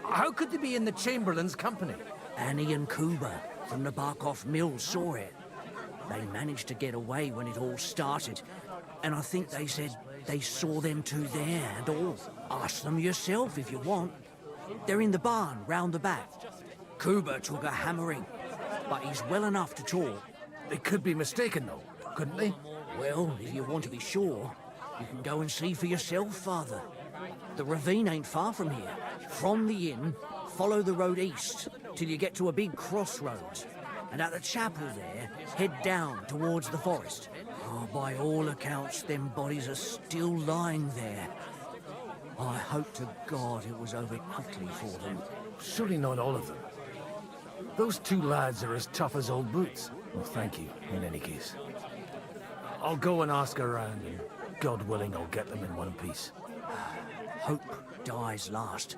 How could they be in the Chamberlain's company? Annie and Kuba from the Barkov Mill saw it. They managed to get away when it all started, and I think they said they saw them two there and all. Ask them yourself if you want. They're in the barn round the back. Kuba took a hammering, but he's well enough to talk. They could be mistaken, though, couldn't they? Well, if you want to be sure, you can go and see for yourself, Father. The ravine ain't far from here. From the inn, follow the road east till you get to a big crossroads. And at the chapel there, head down towards the forest. Oh, by all accounts, them bodies are still lying there. I hope to God it was over quickly for them. Surely not all of them. Those two lads are as tough as old boots. Well, thank you, in any case. I'll go and ask around, and God willing, I'll get them in one piece. Hope dies last.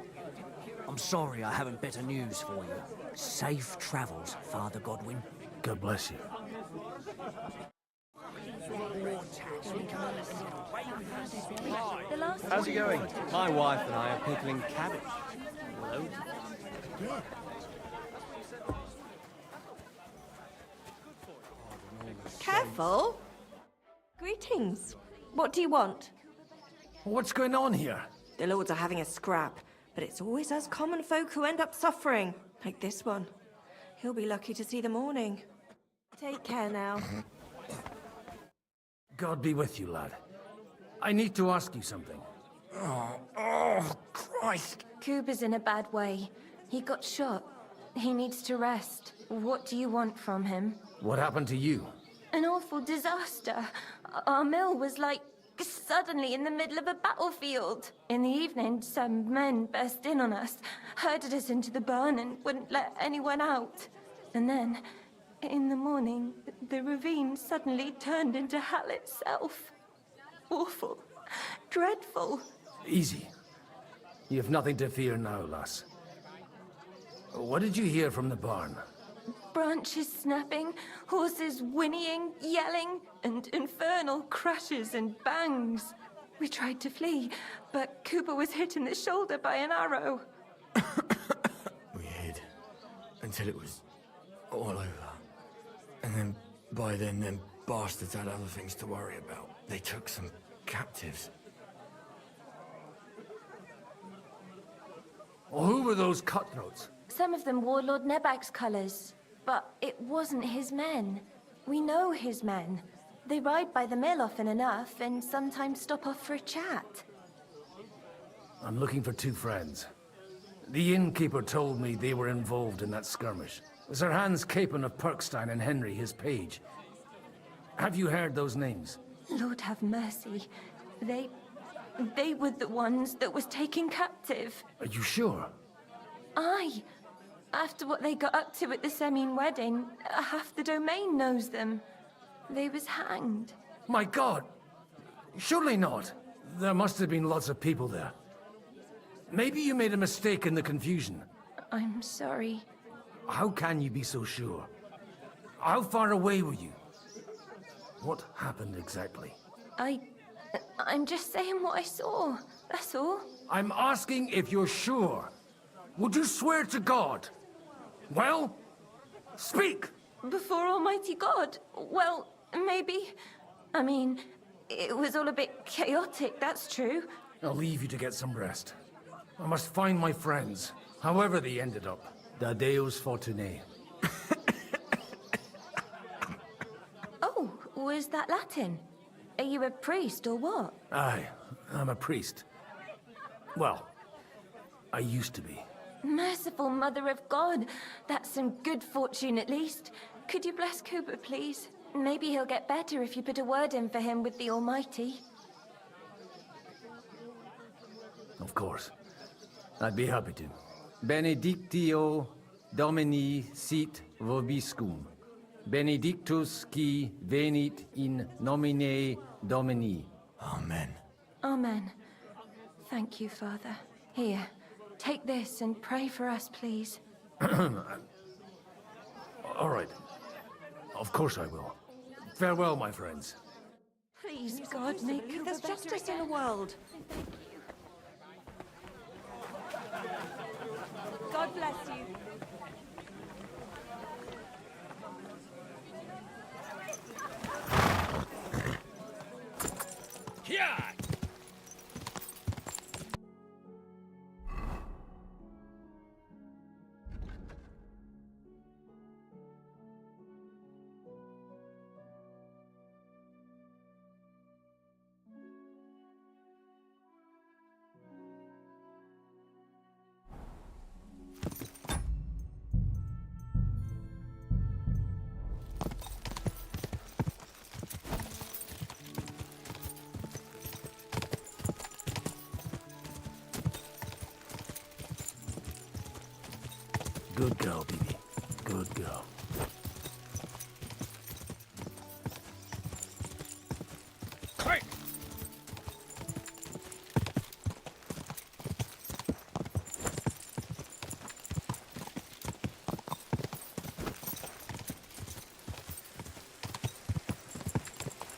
I'm sorry I haven't better news for you. Safe travels, Father Godwin. God bless you. The last How's it going? My wife and I are pickling cabbage. Hello? Careful. Greetings. What do you want? What's going on here? The lords are having a scrap, but it's always us common folk who end up suffering, like this one. He'll be lucky to see the morning. Take care now. God be with you, lad. I need to ask you something. Oh, Christ. Cooper's in a bad way. He got shot. He needs to rest. What do you want from him? What happened to you? An awful disaster. Our mill was like suddenly in the middle of a battlefield. In the evening, some men burst in on us, herded us into the barn and wouldn't let anyone out. And then, in the morning, the ravine suddenly turned into hell itself. Awful. Dreadful. Easy. You have nothing to fear now, lass. What did you hear from the barn? Branches snapping, horses whinnying, yelling, and infernal crashes and bangs. We tried to flee, but Cooper was hit in the shoulder by an arrow. We hid until it was all over. And then, by then, them bastards had other things to worry about. They took some captives. Well, who were those cutthroats? Some of them wore Lord Nebag's colours, but it wasn't his men. We know his men. They ride by the mill often enough and sometimes stop off for a chat. I'm looking for two friends. The innkeeper told me they were involved in that skirmish. Sir Hans Capon of Perkstein and Henry, his page. Have you heard those names? Lord have mercy. They were the ones that was taken captive. Are you sure? Aye. After what they got up to at the Semine wedding, half the domain knows them. They was hanged. My God! Surely not. There must have been lots of people there. Maybe you made a mistake in the confusion. I'm sorry. How can you be so sure? How far away were you? What happened exactly? I'm just saying what I saw. That's all. I'm asking if you're sure. Would you swear to God? Well, speak! Before Almighty God? Well, maybe. I mean, it was all a bit chaotic, that's true. I'll leave you to get some rest. I must find my friends, however they ended up. Da Deus Fortunae. Oh, was that Latin? Are you a priest or what? Aye, I'm a priest. Well, I used to be. Merciful Mother of God. That's some good fortune at least. Could you bless Cooper, please? Maybe he'll get better if you put a word in for him with the Almighty. Of course. I'd be happy to. Benedictio Domini sit vobiscum. Benedictus qui venit in nomine Domini. Amen. Amen. Thank you, Father. Here, take this and pray for us, please. All right. Of course I will. Farewell, my friends. Please, God, make there's justice in the world. God bless you. Yeah! Good girl, Bibi. Good girl. Quick!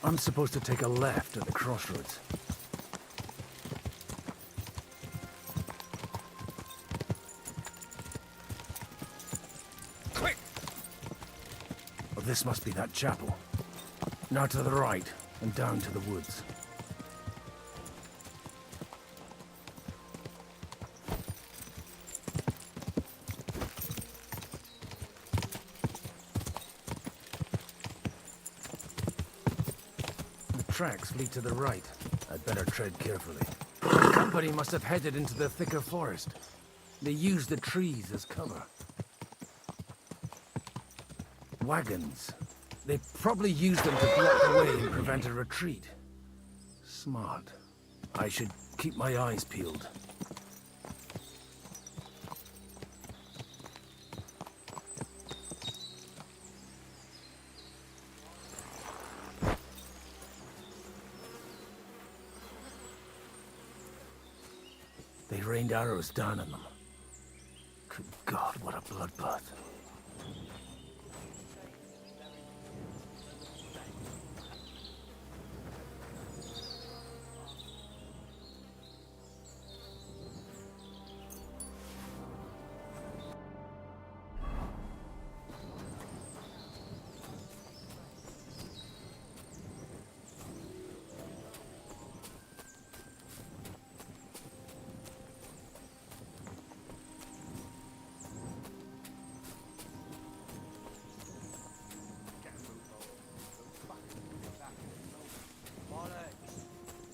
I'm I'm supposed to take a left at the crossroads. Quick! Oh, this must be that chapel. Now to the right, and down to the woods. The tracks lead to the right. I'd better tread carefully. The company must have headed into the thicker forest. They used the trees as cover. Wagons. They probably used them to block the way and prevent a retreat. Smart. I should keep my eyes peeled. They rained arrows down on them. Good God, what a bloodbath.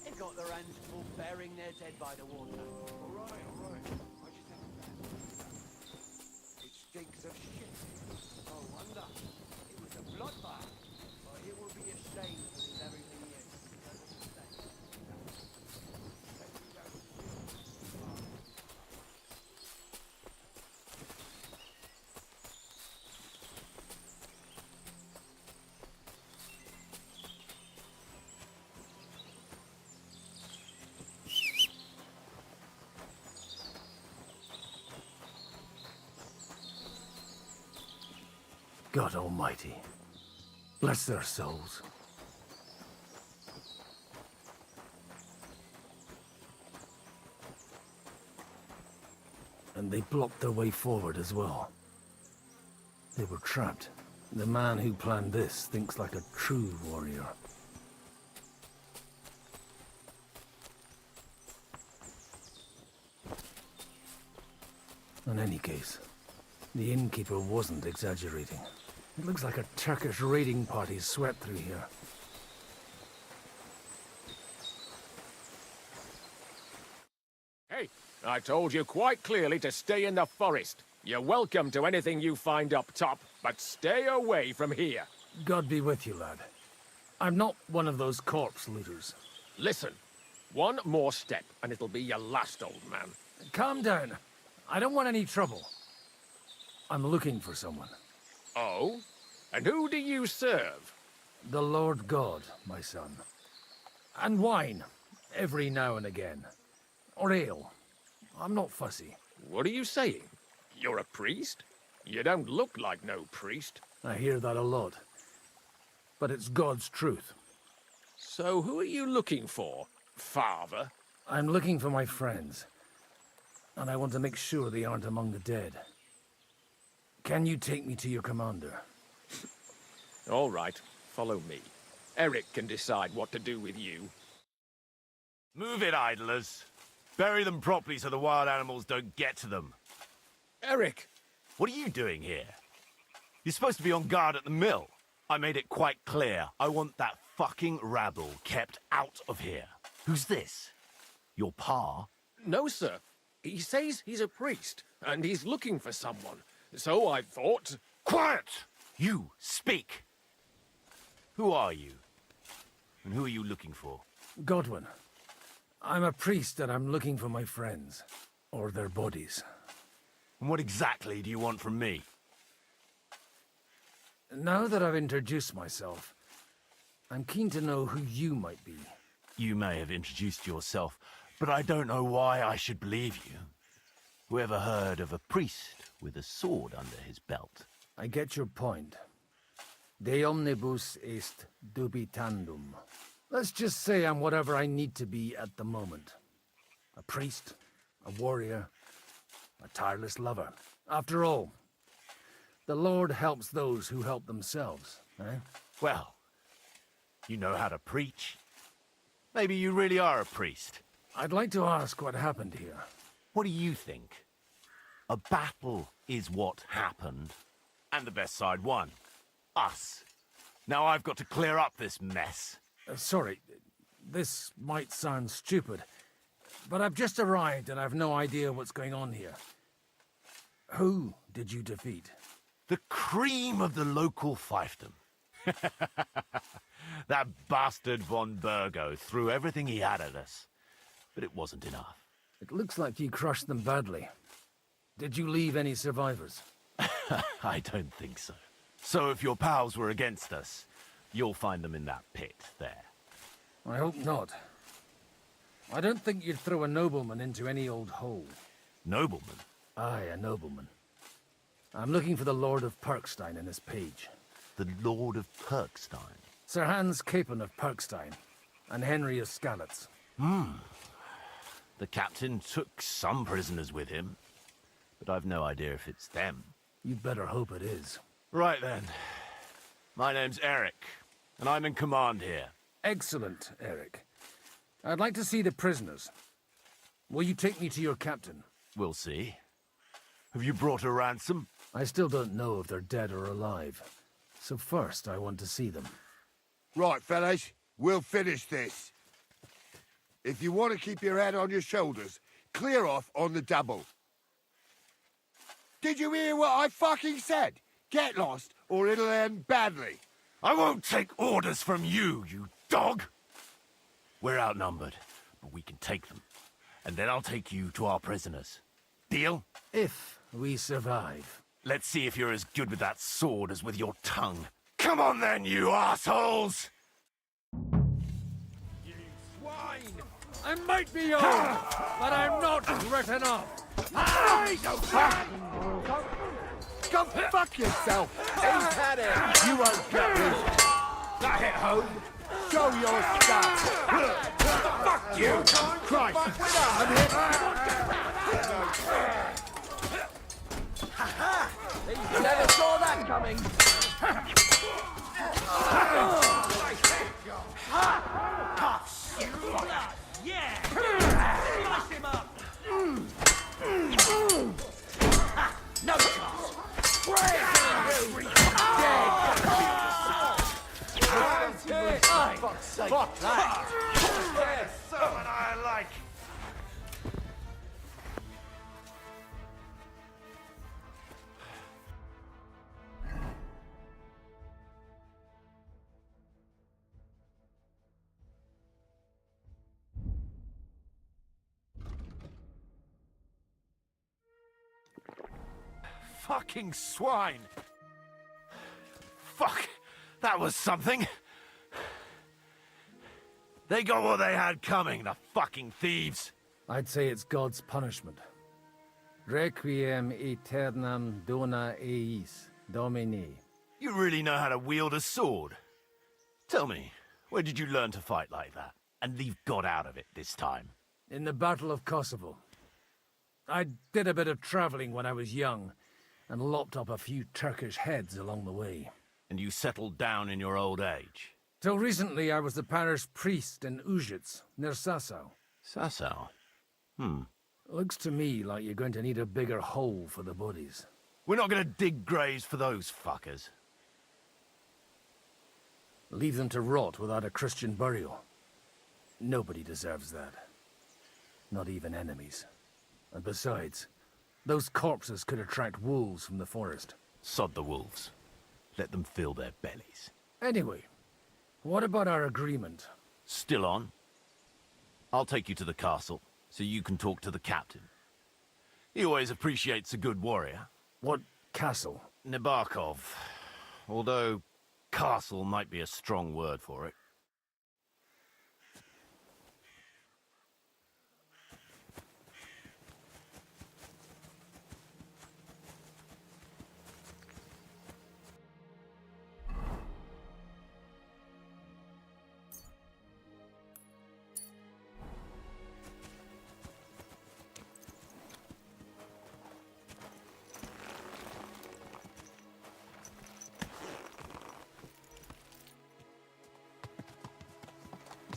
They've got their hands full burying their dead by the water. All right, all right. I just think that it stinks of shit. No wonder. It was a bloodbath. But it will be a shame to leave everything here. God Almighty. Bless their souls. And they blocked their way forward as well. They were trapped. The man who planned this thinks like a true warrior. In any case, the innkeeper wasn't exaggerating. It looks like a Turkish raiding party swept through here. Hey, I told you quite clearly to stay in the forest. You're welcome to anything you find up top, but stay away from here. God be with you, lad. I'm not one of those corpse looters. Listen, one more step and it'll be your last, old man. Calm down. I don't want any trouble. I'm looking for someone. Oh? And who do you serve? The Lord God, my son. And wine, every now and again. Or ale. I'm not fussy. What are you saying? You're a priest? You don't look like no priest. I hear that a lot. But it's God's truth. So who are you looking for, father? I'm looking for my friends. And I want to make sure they aren't among the dead. Can you take me to your commander? All right, follow me. Eric can decide what to do with you. Move it, idlers. Bury them properly so the wild animals don't get to them. Eric! What are you doing here? You're supposed to be on guard at the mill. I made it quite clear. I want that fucking rabble kept out of here. Who's this? Your pa? No, sir. He says he's a priest, and he's looking for someone. So I thought... Quiet! You, speak! Who are you? And who are you looking for? Godwin. I'm a priest and I'm looking for my friends. Or their bodies. And what exactly do you want from me? Now that I've introduced myself, I'm keen to know who you might be. You may have introduced yourself, but I don't know why I should believe you. Whoever heard of a priest with a sword under his belt? I get your point. De omnibus est dubitandum. Let's just say I'm whatever I need to be at the moment. A priest, a warrior, a tireless lover. After all, the Lord helps those who help themselves, eh? Well, you know how to preach. Maybe you really are a priest. I'd like to ask what happened here. What do you think? A battle is what happened, and the best side won. Us. Now I've got to clear up this mess. Sorry, this might sound stupid, but I've just arrived and I've no idea what's going on here. Who did you defeat? The cream of the local fiefdom. That bastard von Burgo threw everything he had at us, but it wasn't enough. It looks like you crushed them badly. Did you leave any survivors? I don't think so. So if your pals were against us, you'll find them in that pit there. I hope not. I don't think you'd throw a nobleman into any old hole. Nobleman? Aye, a nobleman. I'm looking for the Lord of Perkstein in this page. The Lord of Perkstein? Sir Hans Capon of Perkstein, and Henry of Skalitz. The captain took some prisoners with him, but I've no idea if it's them. You'd better hope it is. Right then. My name's Eric, and I'm in command here. Excellent, Eric. I'd like to see the prisoners. Will you take me to your captain? We'll see. Have you brought a ransom? I still don't know if they're dead or alive. So first, I want to see them. Right, fellas. We'll finish this. If you want to keep your head on your shoulders, clear off on the double. Did you hear what I fucking said? Get lost, or it'll end badly. I won't take orders from you, you dog! We're outnumbered, but we can take them. And then I'll take you to our prisoners. Deal? If we survive. Let's see if you're as good with that sword as with your tongue. Come on then, you assholes! You swine! I might be old, but I'm not written off. Go fuck yourself! He's had it! You won't get this! That hit home! Show your stuff! Fuck you! Christ! I'm You never saw that coming! Yeah! Slice him up! No chance! Fuck that! Yes, someone I like! Fucking swine! Fuck! That was something! They got what they had coming, the fucking thieves! I'd say it's God's punishment. Requiem aeternam dona eis, Domini. You really know how to wield a sword? Tell me, where did you learn to fight like that? And leave God out of it this time? In the Battle of Kosovo. I did a bit of traveling when I was young, and lopped up a few Turkish heads along the way. And you settled down in your old age? Till recently, I was the parish priest in Ujits, near Sasau. Sasau? Looks to me like you're going to need a bigger hole for the bodies. We're not going to dig graves for those fuckers. Leave them to rot without a Christian burial. Nobody deserves that. Not even enemies. And besides, those corpses could attract wolves from the forest. Sod the wolves. Let them fill their bellies. Anyway, what about our agreement? Still on? I'll take you to the castle, so you can talk to the captain. He always appreciates a good warrior. What castle? Nabokov. Although, castle might be a strong word for it.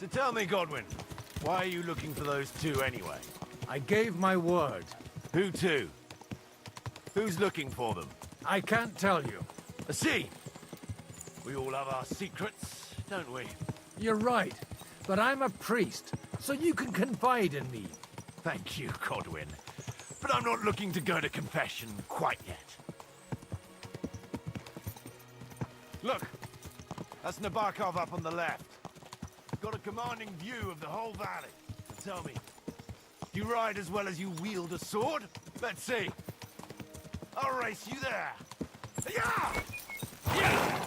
So tell me, Godwin, why are you looking for those two anyway? I gave my word. Who to? Who's looking for them? I can't tell you. I see. We all have our secrets, don't we? You're right, but I'm a priest, so you can confide in me. Thank you, Godwin. But I'm not looking to go to confession quite yet. Look, that's Nabokov up on the left. Got a commanding view of the whole valley. So tell me, do you ride as well as you wield a sword? Let's see. I'll race you there. Yeah! Yeah!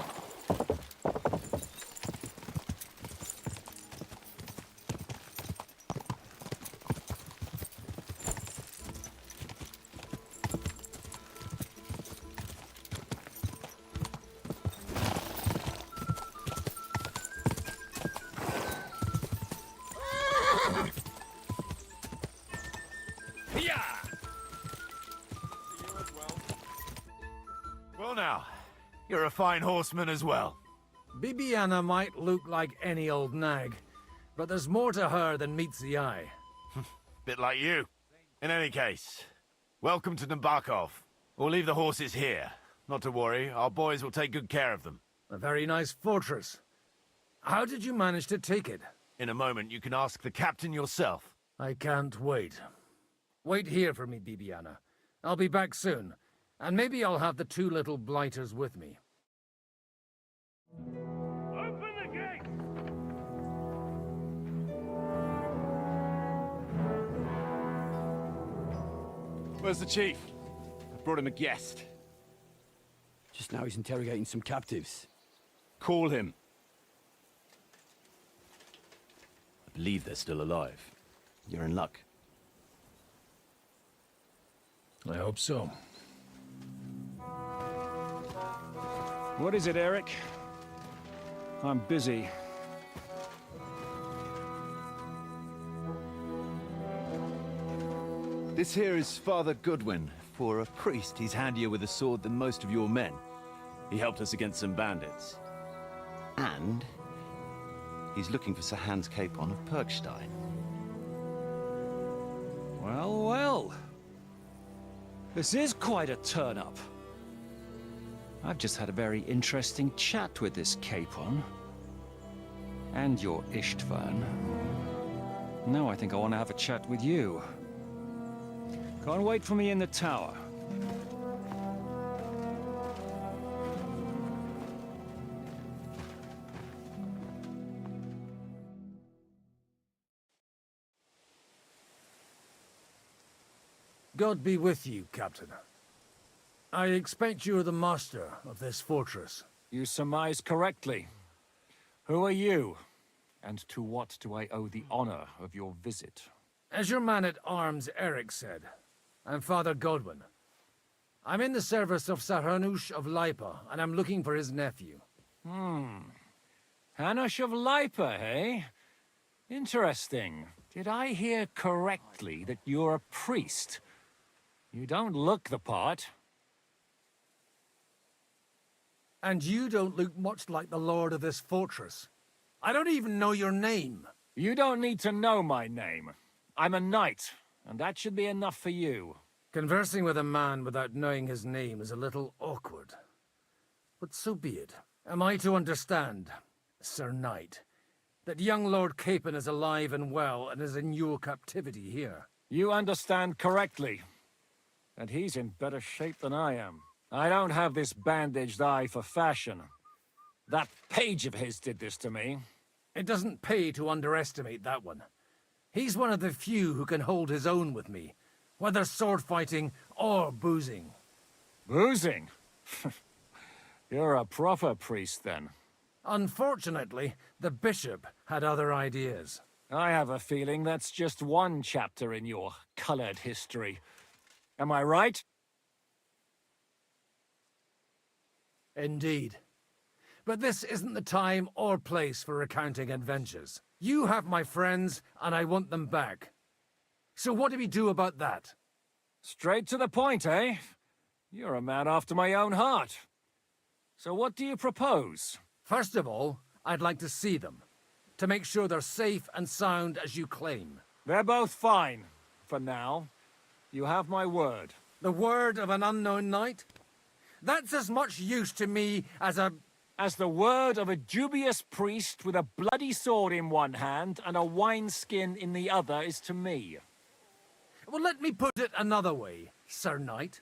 Well now, you're a fine horseman as well. Bibiana might look like any old nag, but there's more to her than meets the eye. Bit like you. In any case, welcome to Nabokov. We'll leave the horses here. Not to worry, our boys will take good care of them. A very nice fortress. How did you manage to take it? In a moment, you can ask the captain yourself. I can't wait. Wait here for me, Bibiana. I'll be back soon, and maybe I'll have the two little blighters with me. Open the gate! Where's the chief? I brought him a guest. Just now he's interrogating some captives. Call him. I believe they're still alive. You're in luck. I hope so. What is it, Eric? I'm busy. This here is Father Goodwin. For a priest, he's handier with a sword than most of your men. He helped us against some bandits. And he's looking for Sir Hans Capon of Perkstein. Well, well. This is quite a turn-up. I've just had a very interesting chat with this Capon. And your Ishtvan. Now I think I want to have a chat with you. Can't wait for me in the tower. God be with you, Captain. I expect you're the master of this fortress. You surmise correctly. Who are you? And to what do I owe the honor of your visit? As your man-at-arms Eric said, I'm Father Godwin. I'm in the service of Sir Hanush of Lipa, and I'm looking for his nephew. Hanush of Lipa, eh? Interesting. Did I hear correctly that you're a priest? You don't look the part. And you don't look much like the lord of this fortress. I don't even know your name. You don't need to know my name. I'm a knight, and that should be enough for you. Conversing with a man without knowing his name is a little awkward. But so be it. Am I to understand, Sir Knight, that young Lord Capon is alive and well and is in your captivity here? You understand correctly. And he's in better shape than I am. I don't have this bandaged eye for fashion. That page of his did this to me. It doesn't pay to underestimate that one. He's one of the few who can hold his own with me, whether sword fighting or boozing. Boozing? You're a proper priest, then. Unfortunately, the bishop had other ideas. I have a feeling that's just one chapter in your colored history. Am I right? Indeed. But this isn't the time or place for recounting adventures. You have my friends, and I want them back. So what do we do about that? Straight to the point, eh? You're a man after my own heart. So what do you propose? First of all, I'd like to see them. to make sure they're safe and sound as you claim. They're both fine, for now. You have my word. The word of an unknown knight? That's as much use to me as the word of a dubious priest with a bloody sword in one hand and a wineskin in the other is to me. Well, let me put it another way, Sir Knight.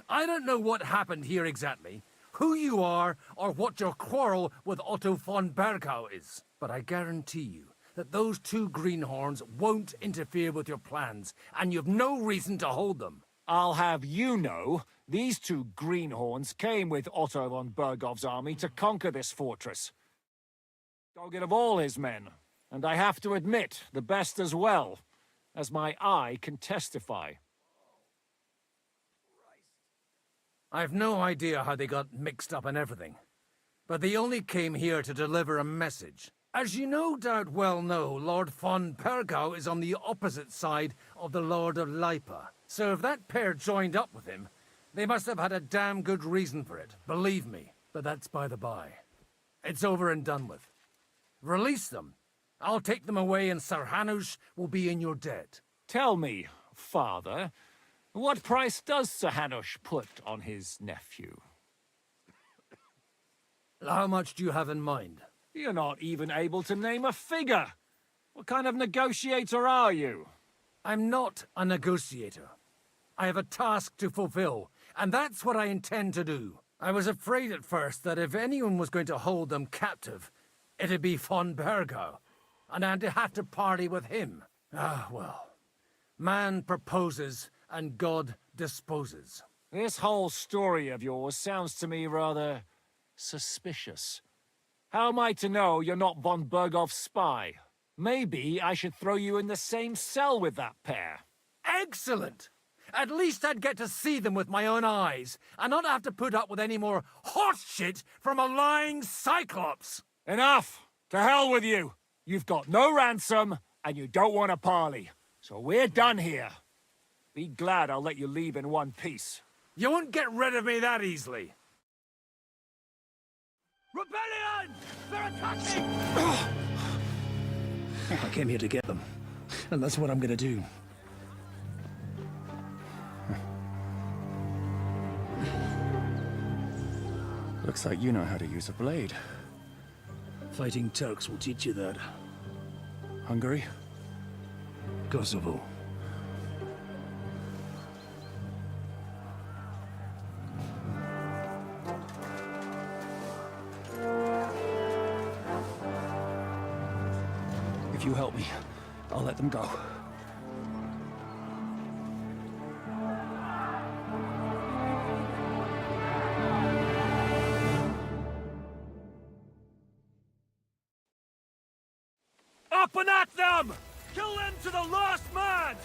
I don't know what happened here exactly, who you are, or what your quarrel with Otto von Bergau is. But I guarantee you that those two greenhorns won't interfere with your plans, and you've no reason to hold them. I'll have you know, these two greenhorns came with Otto von Bergau's army to conquer this fortress. Target of all his men, and I have to admit, the best as well, as my eye can testify. I've no idea how they got mixed up in everything, but they only came here to deliver a message. As you no doubt well know, Lord von Bergau is on the opposite side of the Lord of Lipa. So if that pair joined up with him, they must have had a damn good reason for it, believe me. But that's by the by. It's over and done with. Release them. I'll take them away and Sir Hanush will be in your debt. Tell me, Father, what price does Sir Hanush put on his nephew? How much do you have in mind? You're not even able to name a figure. What kind of negotiator are you? I'm not a negotiator. I have a task to fulfill, and that's what I intend to do. I was afraid at first that if anyone was going to hold them captive, it'd be von Bergau, and I'd have to parley with him. Ah, well. Man proposes, and God disposes. This whole story of yours sounds to me rather suspicious. How am I to know you're not von Bergau's spy? Maybe I should throw you in the same cell with that pair. Excellent! At least I'd get to see them with my own eyes, and not have to put up with any more horse shit from a lying cyclops! Enough! To hell with you! You've got no ransom, and you don't want to parley. So we're done here. Be glad I'll let you leave in one piece. You won't get rid of me that easily. Rebellion! They're attacking! I came here to get them, and that's what I'm gonna do. Looks like you know how to use a blade. Fighting Turks will teach you that. Hungary? Kosovo. If you help me, I'll let them go. Up and at them! Kill them to the last man!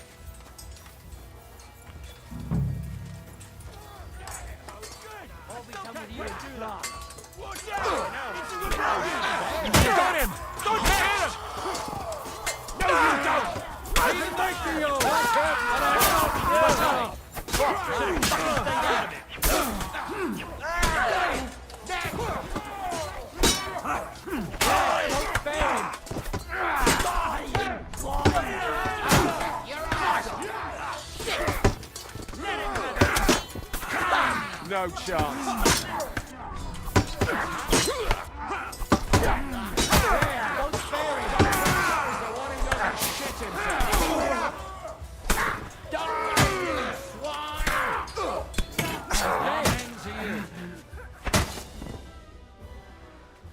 Watch out! You got him! Don't hit him! No, you don't! I can make the old No chance.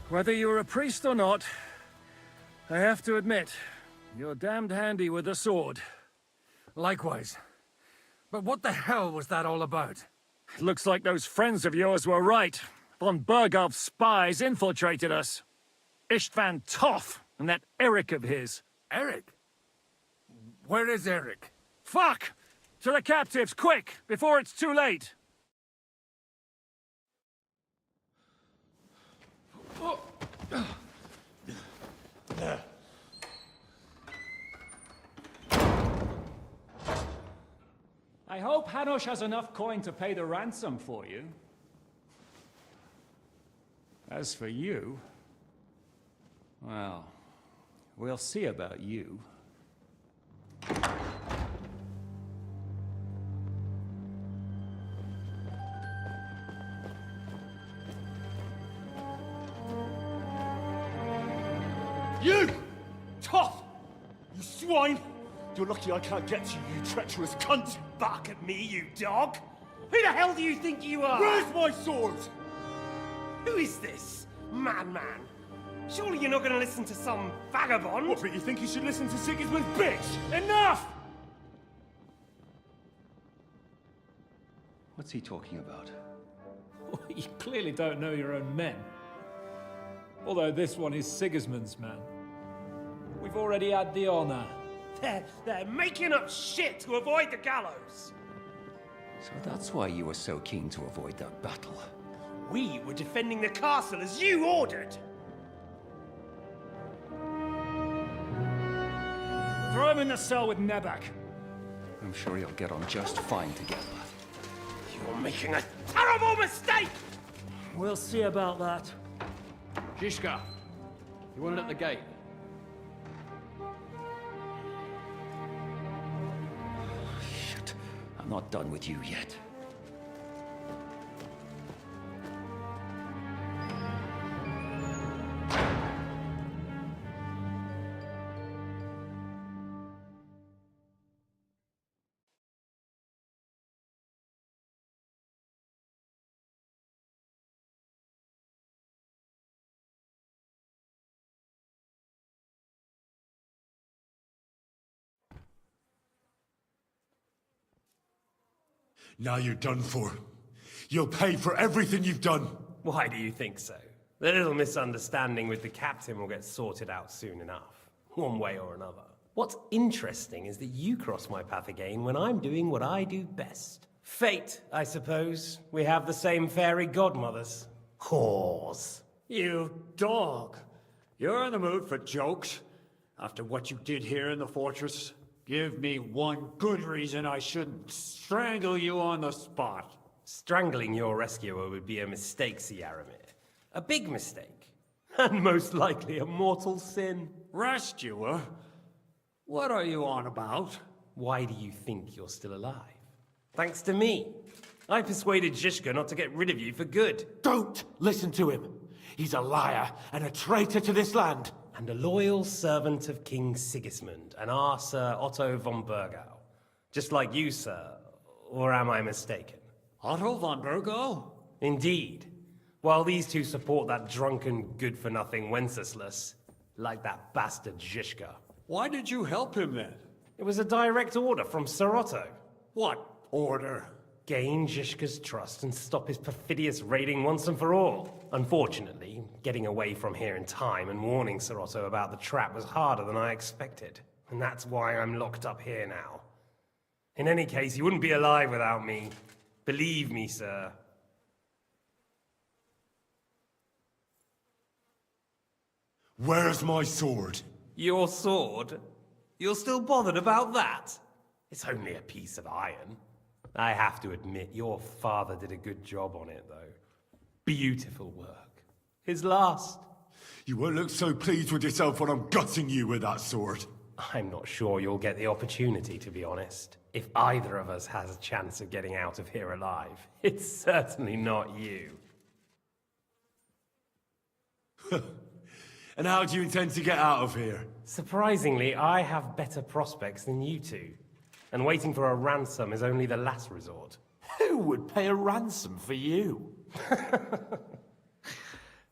Whether you're a priest or not, I have to admit, you're damned handy with a sword. Likewise. But what the hell was that all about? It looks like those friends of yours were right. Von Bergau's spies infiltrated us. Istvan Toth and that Eric of his. Eric? Where is Eric? Fuck! To the captives, quick, before it's too late! I hope Hanush has enough coin to pay the ransom for you. As for you, well, We'll see about you. You! Tough! You swine! You're lucky I can't get to you, you treacherous cunt! Back at me, you dog! Who the hell do you think you are? Where's my sword? Who is this? Man. Surely you're not gonna listen to some vagabond? What, but you think you should listen to Sigismund's bitch? Enough! What's he talking about? You clearly don't know your own men. Although this one is Sigismund's man. We've already had the honor. They're making up shit to avoid the gallows! So that's why you were so keen to avoid that battle. We were defending the castle as you ordered! Throw him in the cell with Nebak. I'm sure you'll get on just fine together. You're making a terrible mistake! We'll see about that. Zizka, you want it at the gate? Shit, I'm not done with you yet. Now you're done for. You'll pay for everything you've done. Why do you think so? The little misunderstanding with the captain will get sorted out soon enough, one way or another. What's interesting is that you cross my path again when I'm doing what I do best. Fate, I suppose. We have the same fairy godmothers. Whores. You dog. You're in the mood for jokes? After what you did here in the fortress? Give me one good reason I shouldn't strangle you on the spot. Strangling your rescuer would be a mistake, Yaramir. A big mistake. And most likely a mortal sin. Rescuer? What are you on about? Why do you think you're still alive? Thanks to me. I persuaded Zizka not to get rid of you for good. Don't listen to him. He's a liar and a traitor to this land. And a loyal servant of King Sigismund and our Sir Otto von Burgau. Just like you, sir. Or am I mistaken? Otto von Burgau? Indeed. While these two support that drunken, good-for-nothing Wenceslas, like that bastard Zizka. Why did you help him then? It was a direct order from Sir Otto. What order? Gain Zizka's trust and stop his perfidious raiding once and for all. Unfortunately, getting away from here in time and warning Sir Otto about the trap was harder than I expected. And that's why I'm locked up here now. In any case, you wouldn't be alive without me. Believe me, sir. Where's my sword? Your sword? You're still bothered about that? It's only a piece of iron. I have to admit, your father did a good job on it, though. Beautiful work. His last. You won't look so pleased with yourself when I'm gutting you with that sword. I'm not sure you'll get the opportunity, to be honest. If either of us has a chance of getting out of here alive, it's certainly not you. And how do you intend to get out of here? Surprisingly, I have better prospects than you two. And waiting for a ransom is only the last resort. Who would pay a ransom for you?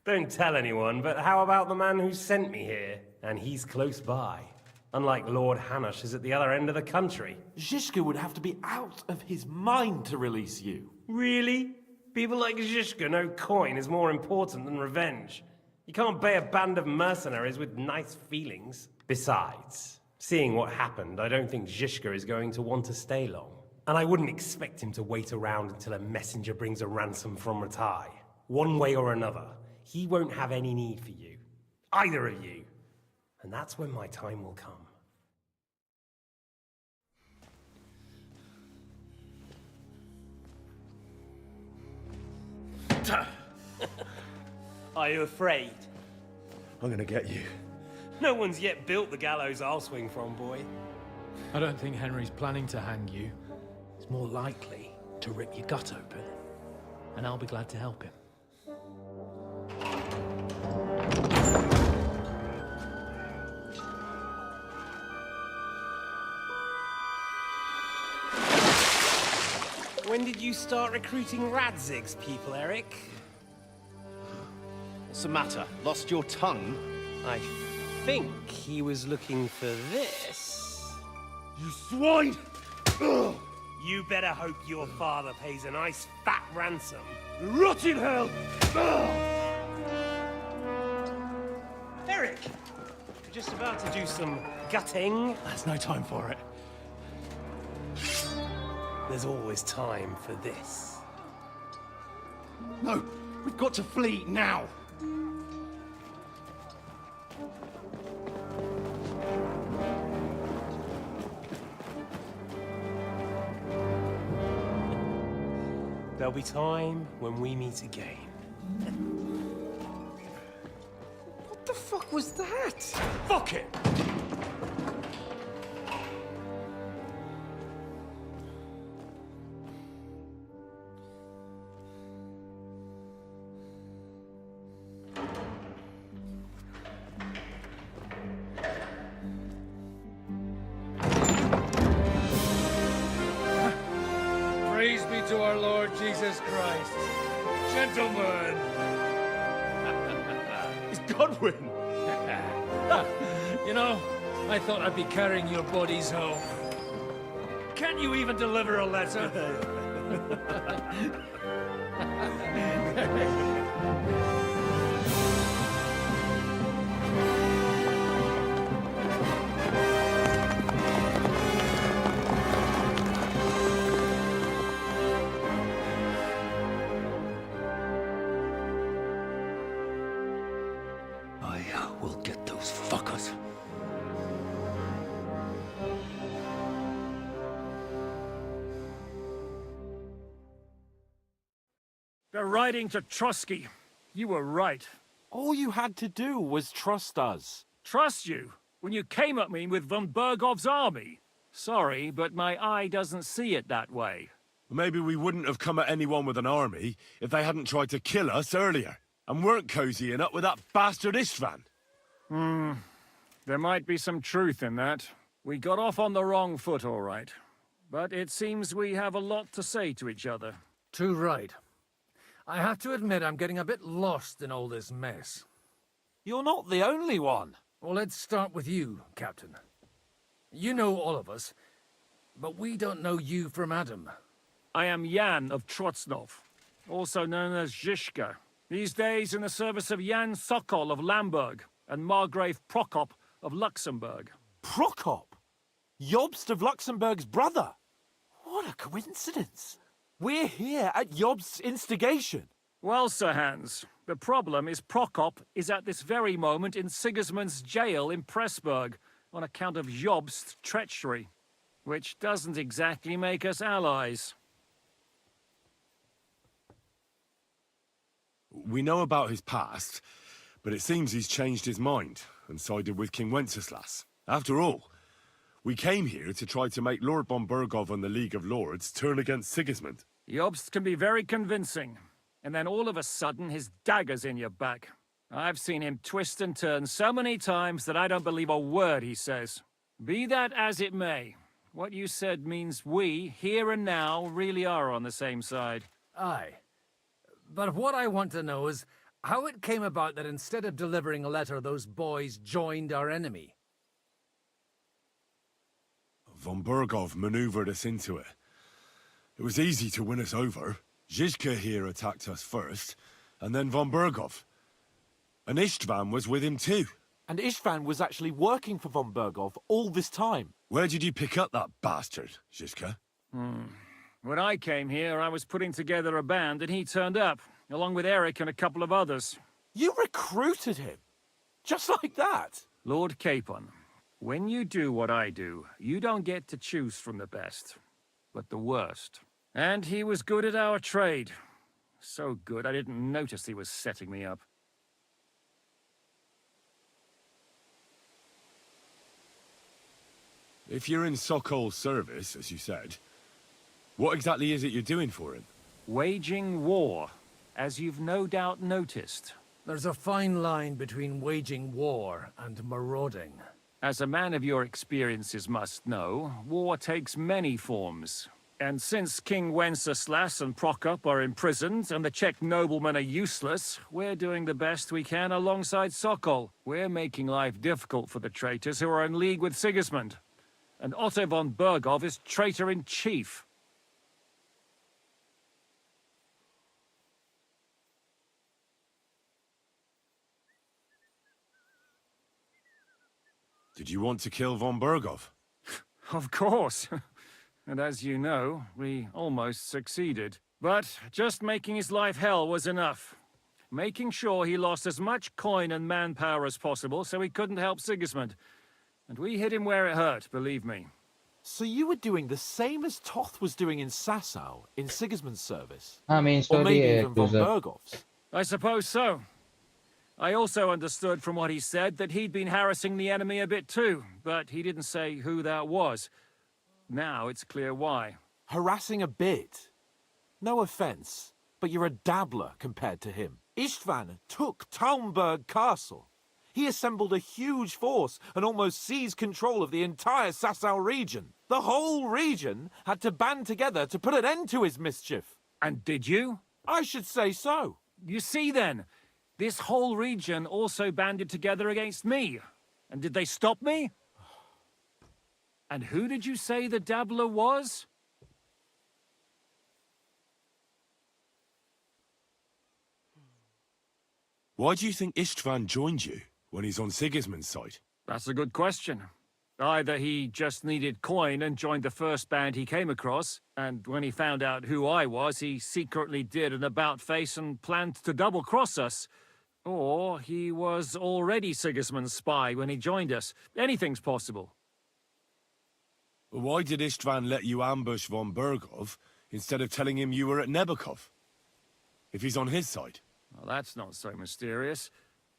Don't tell anyone, but how about the man who sent me here? And he's close by. Unlike Lord Hanush is at the other end of the country. Zizka would have to be out of his mind to release you. Really? People like Zizka know coin is more important than revenge. You can't pay a band of mercenaries with nice feelings. Besides, seeing what happened, I don't think Zizka is going to want to stay long. And I wouldn't expect him to wait around until a messenger brings a ransom from Ratai. One way or another, he won't have any need for you. Either of you. And that's when my time will come. Are you afraid? I'm gonna get you. No one's yet built the gallows I'll swing from, boy. I don't think Henry's planning to hang you. He's more likely to rip your gut open. And I'll be glad to help him. When did you start recruiting Radzig's people, Eric? What's the matter? Lost your tongue? I think he was looking for this. You swine! Ugh. You better hope your father pays a nice fat ransom. Rot in hell! Ugh. Eric! You're just about to do some gutting. There's no time for it. There's always time for this. No, we've got to flee now. There'll be time when we meet again. What the fuck was that? Fuck it! Praise be to our Lord Jesus Christ. Gentlemen! It's Godwin! You know, I thought I'd be carrying your bodies home. Can't you even deliver a letter? I will get those fuckers. They're riding to Trotsky. You were right. All you had to do was trust us. Trust you? When you came at me with von Bergov's army? Sorry, but my eye doesn't see it that way. Maybe we wouldn't have come at anyone with an army if they hadn't tried to kill us earlier, and weren't cozying up with that bastard Istvan. There might be some truth in that. We got off on the wrong foot, all right. But it seems we have a lot to say to each other. Too right. I have to admit I'm getting a bit lost in all this mess. You're not the only one. Well, let's start with you, Captain. You know all of us, but we don't know you from Adam. I am Jan of Trotsnov, also known as Zizka. These days in the service of Jan Sokol of Lamberg and Margrave Prokop of Luxembourg. Prokop? Jobst of Luxembourg's brother? What a coincidence. We're here at Jobst's instigation. Well, Sir Hans, the problem is Prokop is at this very moment in Sigismund's jail in Pressburg on account of Jobst's treachery, which doesn't exactly make us allies. We know about his past, but it seems he's changed his mind and sided with King Wenceslas. After all, we came here to try to make Lord von Bergov and the League of Lords turn against Sigismund. Jobst can be very convincing, and then all of a sudden his dagger's in your back. I've seen him twist and turn so many times that I don't believe a word he says. Be that as it may, what you said means we, here and now, really are on the same side. Aye. But what I want to know is how it came about that instead of delivering a letter, those boys joined our enemy. Von Bergov maneuvered us into it. It was easy to win us over. Zizka here attacked us first, and then von Bergov. And Istvan was with him too. And Istvan was actually working for von Bergov all this time. Where did you pick up that bastard, Zizka? When I came here, I was putting together a band, and he turned up, along with Eric and a couple of others. You recruited him? Just like that? Lord Capon, when you do what I do, you don't get to choose from the best, but the worst. And he was good at our trade. So good, I didn't notice he was setting me up. If you're in Sokol's service, as you said, what exactly is it you're doing for him? Waging war, as you've no doubt noticed. There's a fine line between waging war and marauding. As a man of your experiences must know, war takes many forms. And since King Wenceslas and Prokop are imprisoned and the Czech noblemen are useless, we're doing the best we can alongside Sokol. We're making life difficult for the traitors who are in league with Sigismund. And Otto von Bergov is traitor-in-chief. Did you want to kill von Bergov? Of course. And as you know, we almost succeeded. But just making his life hell was enough. Making sure he lost as much coin and manpower as possible so he couldn't help Sigismund. And we hit him where it hurt, believe me. So you were doing the same as Toth was doing in Sasau, in Sigismund's service? I mean, or maybe sorry, even von Bergov's? I suppose so. I also understood from what he said that he'd been harassing the enemy a bit too, but he didn't say who that was. Now it's clear why. Harassing a bit? No offense, but you're a dabbler compared to him. Istvan took Talmberg Castle. He assembled a huge force and almost seized control of the entire Sasau region. The whole region had to band together to put an end to his mischief. And did you? I should say so. You see then, this whole region also banded together against me. And did they stop me? And who did you say the dabbler was? Why do you think Istvan joined you when he's on Sigismund's side? That's a good question. Either he just needed coin and joined the first band he came across, and when he found out who I was, he secretly did an about-face and planned to double-cross us. Or he was already Sigismund's spy when he joined us. Anything's possible. Why did Istvan let you ambush von Bergov instead of telling him you were at Nebakov? If he's on his side. Well, that's not so mysterious.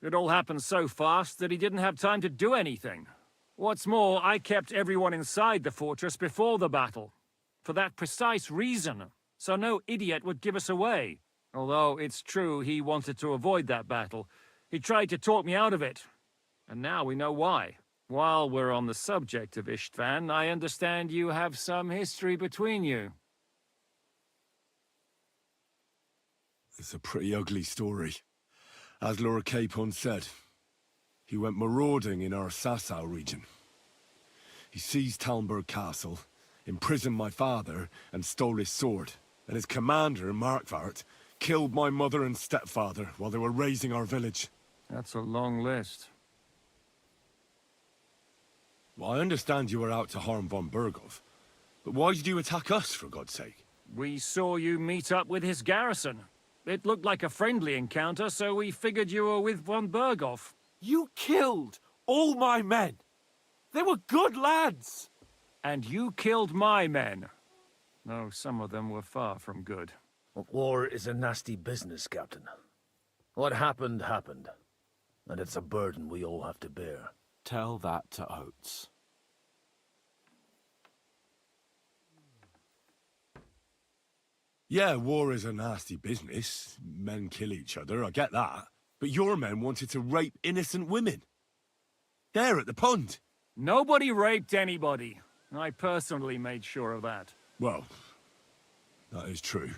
It all happened so fast that he didn't have time to do anything. What's more, I kept everyone inside the fortress before the battle. For that precise reason. So no idiot would give us away. Although it's true he wanted to avoid that battle. He tried to talk me out of it. And now we know why. While we're on the subject of Istvan, I understand you have some history between you. It's a pretty ugly story. As Lord Capon said, he went marauding in our Sasau region. He seized Talmberg Castle, imprisoned my father, and stole his sword. And his commander, Markvart, killed my mother and stepfather while they were raising our village. That's a long list. Well, I understand you were out to harm von Bergov, but why did you attack us, for God's sake? We saw you meet up with his garrison. It looked like a friendly encounter, so we figured you were with von Bergov. You killed all my men! They were good lads! And you killed my men. Though some of them were far from good. War is a nasty business, Captain. What happened, happened. And it's a burden we all have to bear. Tell that to Oates. Yeah, war is a nasty business. Men kill each other, I get that. But your men wanted to rape innocent women. There at the pond. Nobody raped anybody. I personally made sure of that. Well, that is true.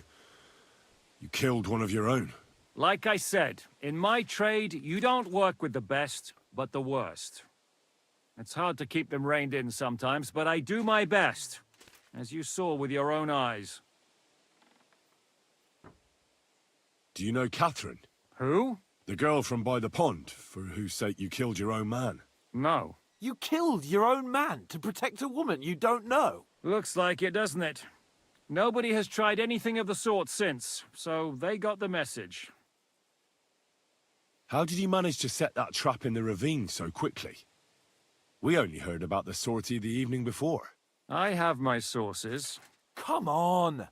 You killed one of your own. Like I said, in my trade, you don't work with the best, but the worst. It's hard to keep them reined in sometimes, but I do my best, as you saw with your own eyes. Do you know Catherine? Who? The girl from by the pond, for whose sake you killed your own man. No. You killed your own man to protect a woman you don't know? Looks like it, doesn't it? Nobody has tried anything of the sort since, so they got the message. How did you manage to set that trap in the ravine so quickly? We only heard about the sortie the evening before. I have my sources. Come on!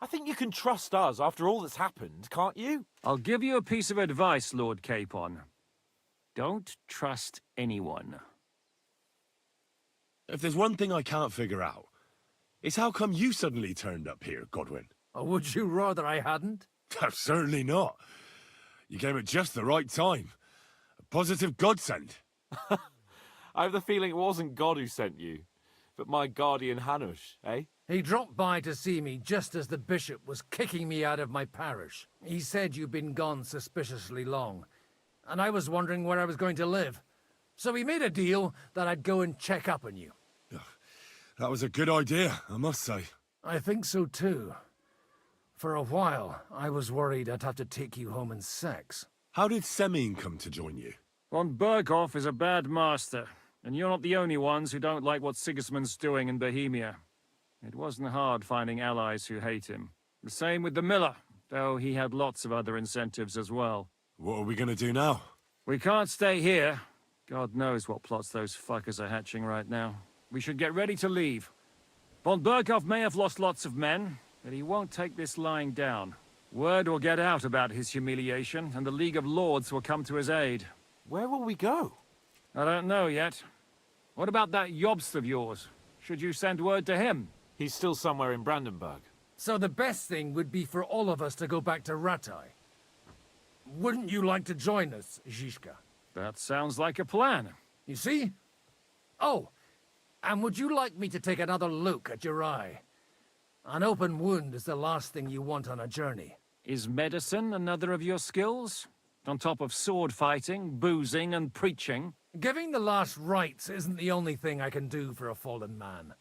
I think you can trust us after all that's happened, can't you? I'll give you a piece of advice, Lord Capon. Don't trust anyone. If there's one thing I can't figure out, it's how come you suddenly turned up here, Godwin? Or would you rather I hadn't? Certainly not. You came at just the right time. A positive godsend. I have the feeling it wasn't God who sent you, but my guardian Hanush, eh? He dropped by to see me just as the bishop was kicking me out of my parish. He said you'd been gone suspiciously long, and I was wondering where I was going to live. So we made a deal that I'd go and check up on you. That was a good idea, I must say. I think so too. For a while, I was worried I'd have to take you home in sex. How did Semine come to join you? Von Berghoff is a bad master, and you're not the only ones who don't like what Sigismund's doing in Bohemia. It wasn't hard finding allies who hate him. The same with the miller, though he had lots of other incentives as well. What are we gonna do now? We can't stay here. God knows what plots those fuckers are hatching right now. We should get ready to leave. Von Berghoff may have lost lots of men, but he won't take this lying down. Word will get out about his humiliation, and the League of Lords will come to his aid. Where will we go? I don't know yet. What about that Jobst of yours? Should you send word to him? He's still somewhere in Brandenburg. So the best thing would be for all of us to go back to Ratai. Wouldn't you like to join us, Zizka? That sounds like a plan. You see? Oh, and would you like me to take another look at your eye? An open wound is the last thing you want on a journey. Is medicine another of your skills? On top of sword fighting, boozing, and preaching? Giving the last rites isn't the only thing I can do for a fallen man.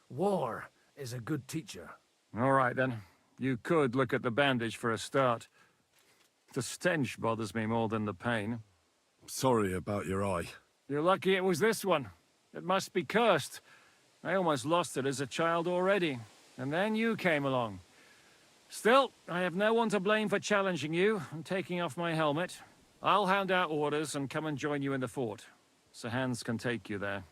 War is a good teacher. All right, then. You could look at the bandage for a start. The stench bothers me more than the pain. Sorry about your eye. You're lucky it was this one. It must be cursed. I almost lost it as a child already. And then you came along. Still, I have no one to blame for challenging you and taking off my helmet. I'll hand out orders and come and join you in the fort. Sir Hans can take you there.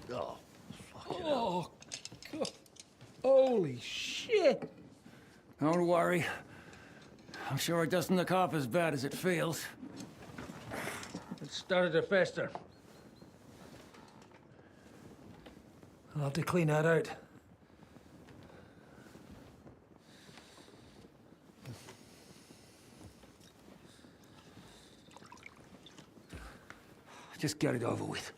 Oh, oh, God. Holy shit! Don't worry. I'm sure it doesn't look half as bad as it feels. It started to fester. I'll have to clean that out. Just get it over with.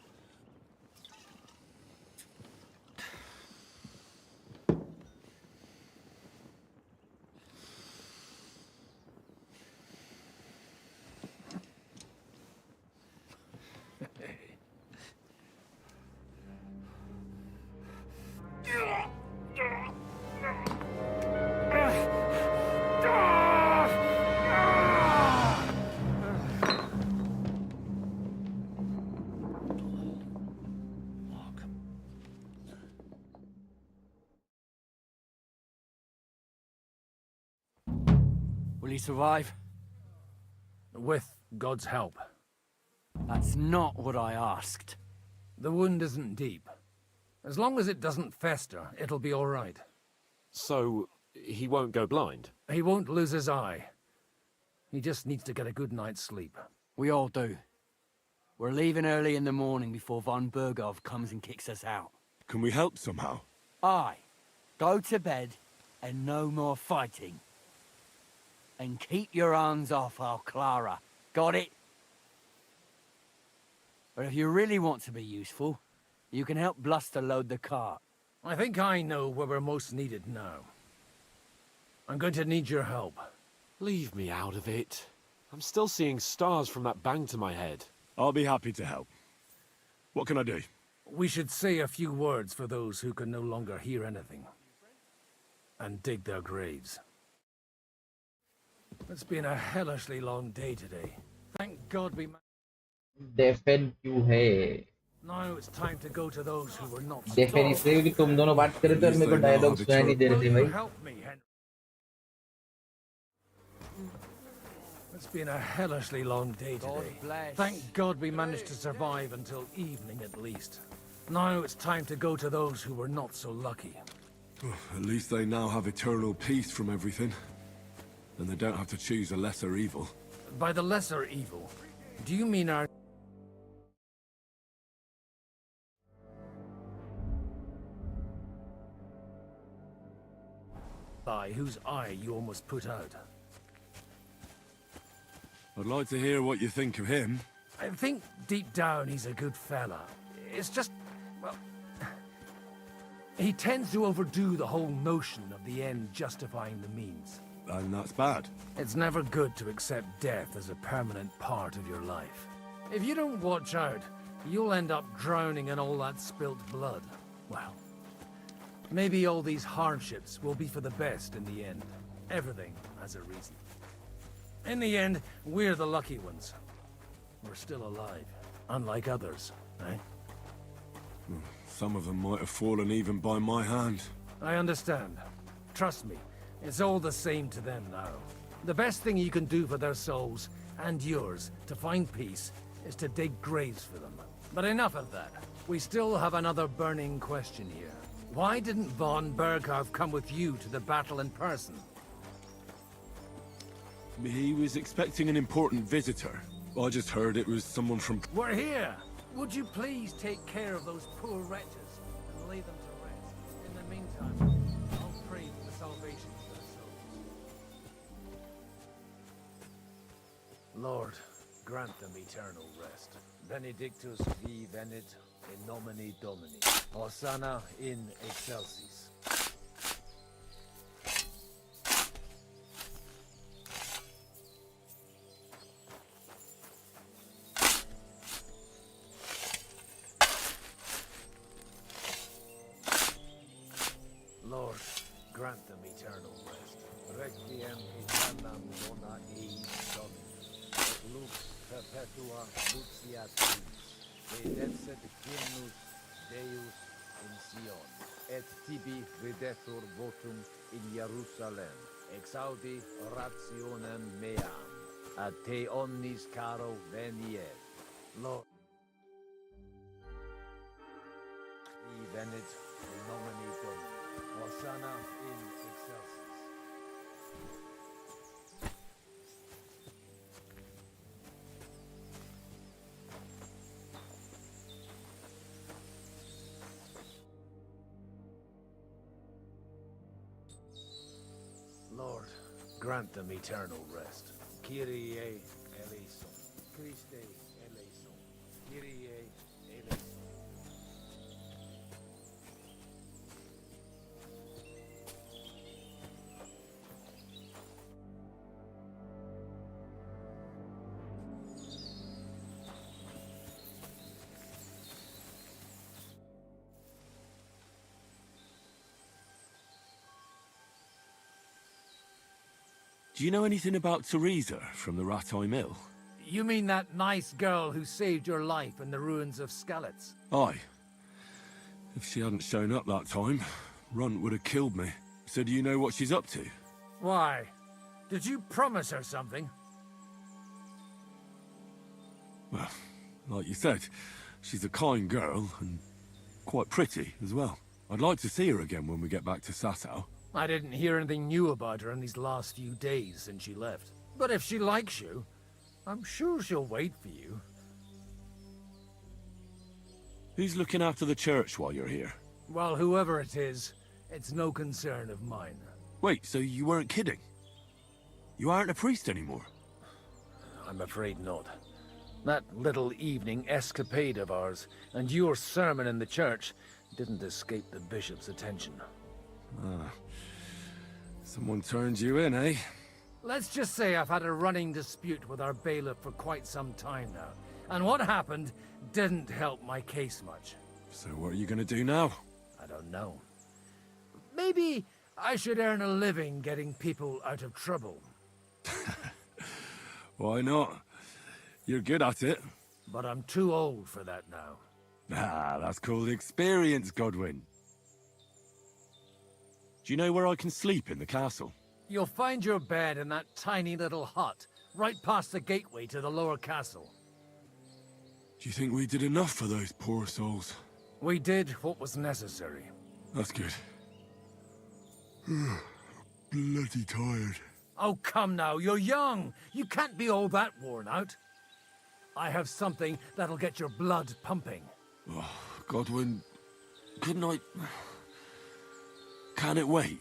Will he survive? With God's help. That's not what I asked. The wound isn't deep. As long as it doesn't fester, it'll be all right. So, he won't go blind? He won't lose his eye. He just needs to get a good night's sleep. We all do. We're leaving early in the morning before von Berghoff comes and kicks us out. Can we help somehow? Aye. Go to bed and no more fighting. And keep your hands off our Clara. Got it? But if you really want to be useful, you can help Bluster load the cart. I think I know where we're most needed now. I'm going to need your help. Leave me out of it. I'm still seeing stars from that bang to my head. I'll be happy to help. What can I do? We should say a few words for those who can no longer hear anything. And dig their graves. It's been a hellishly long day today. Thank God we... डेफिन क्यों है? Now it's time to go to those who were not... डेफिन इसलिए कि तुम दोनों बात कर रहे थे और मेरे को डायलॉग सुनाई नहीं दे रहे थे भाई. Help me, Henry. It's been a hellishly long day today. Thank God we managed to survive until evening at least. Now it's time to go to those who were not so lucky. At least they now have eternal peace from everything. And they don't have to choose a lesser evil. By the lesser evil, do you mean our... By whose eye you almost put out? I'd like to hear what you think of him. I think deep down he's a good fella. It's just, well... He tends to overdo the whole notion of the end justifying the means. And that's bad. It's never good to accept death as a permanent part of your life. If you don't watch out, you'll end up drowning in all that spilt blood. Well, maybe all these hardships will be for the best in the end. Everything has a reason. In the end, we're the lucky ones. We're still alive, unlike others, eh? Some of them might have fallen even by my hand. I understand. Trust me, it's all the same to them now. The best thing you can do for their souls, and yours, to find peace, is to dig graves for them. But enough of that. We still have another burning question here. Why didn't von Berghoff come with you to the battle in person? He was expecting an important visitor. I just heard it was someone from... We're here! Would you please take care of those poor wretches and lay them to rest? In the meantime, I'll pray for the salvation of their souls. Lord, grant them eternal rest. Benedictus vi venit in nomine Domini. Hosanna in excelsis. Lord, grant them eternal rest. Requiem aeternam dona eis Domini. Et lux perpetua luxiat tuis. Redexet Genus Deus in Sion. Et tibi videtur votum in Jerusalem. Exaudi rationem meam. Ad te omnis caro veniet. Lord. Venit in nomine Domini. Hosanna in excelsis. Lord, grant them eternal rest. Kyrie eleison. Christe eleison. Kyrie eleison. Do you know anything about Teresa from the Rattay Mill? You mean that nice girl who saved your life in the ruins of Skalitz? Aye. If she hadn't shown up that time, Runt would have killed me. So do you know what she's up to? Why? Did you promise her something? Well, like you said, she's a kind girl, and quite pretty as well. I'd like to see her again when we get back to Sasau. I didn't hear anything new about her in these last few days since she left. But if she likes you, I'm sure she'll wait for you. Who's looking after the church while you're here? Well, whoever it is, it's no concern of mine. Wait, so you weren't kidding? You aren't a priest anymore? I'm afraid not. That little evening escapade of ours, and your sermon in the church, didn't escape the bishop's attention. Ah. Someone turned you in, eh? Let's just say I've had a running dispute with our bailiff for quite some time now. And what happened didn't help my case much. So what are you gonna do now? I don't know. Maybe I should earn a living getting people out of trouble. Why not? You're good at it. But I'm too old for that now. Ah, that's called experience, Godwin. Do you know where I can sleep in the castle? You'll find your bed in that tiny little hut, right past the gateway to the lower castle. Do you think we did enough for those poor souls? We did what was necessary. That's good. Bloody tired. Oh, come now, you're young. You can't be all that worn out. I have something that'll get your blood pumping. Oh, Godwin, couldn't I... Can it wait?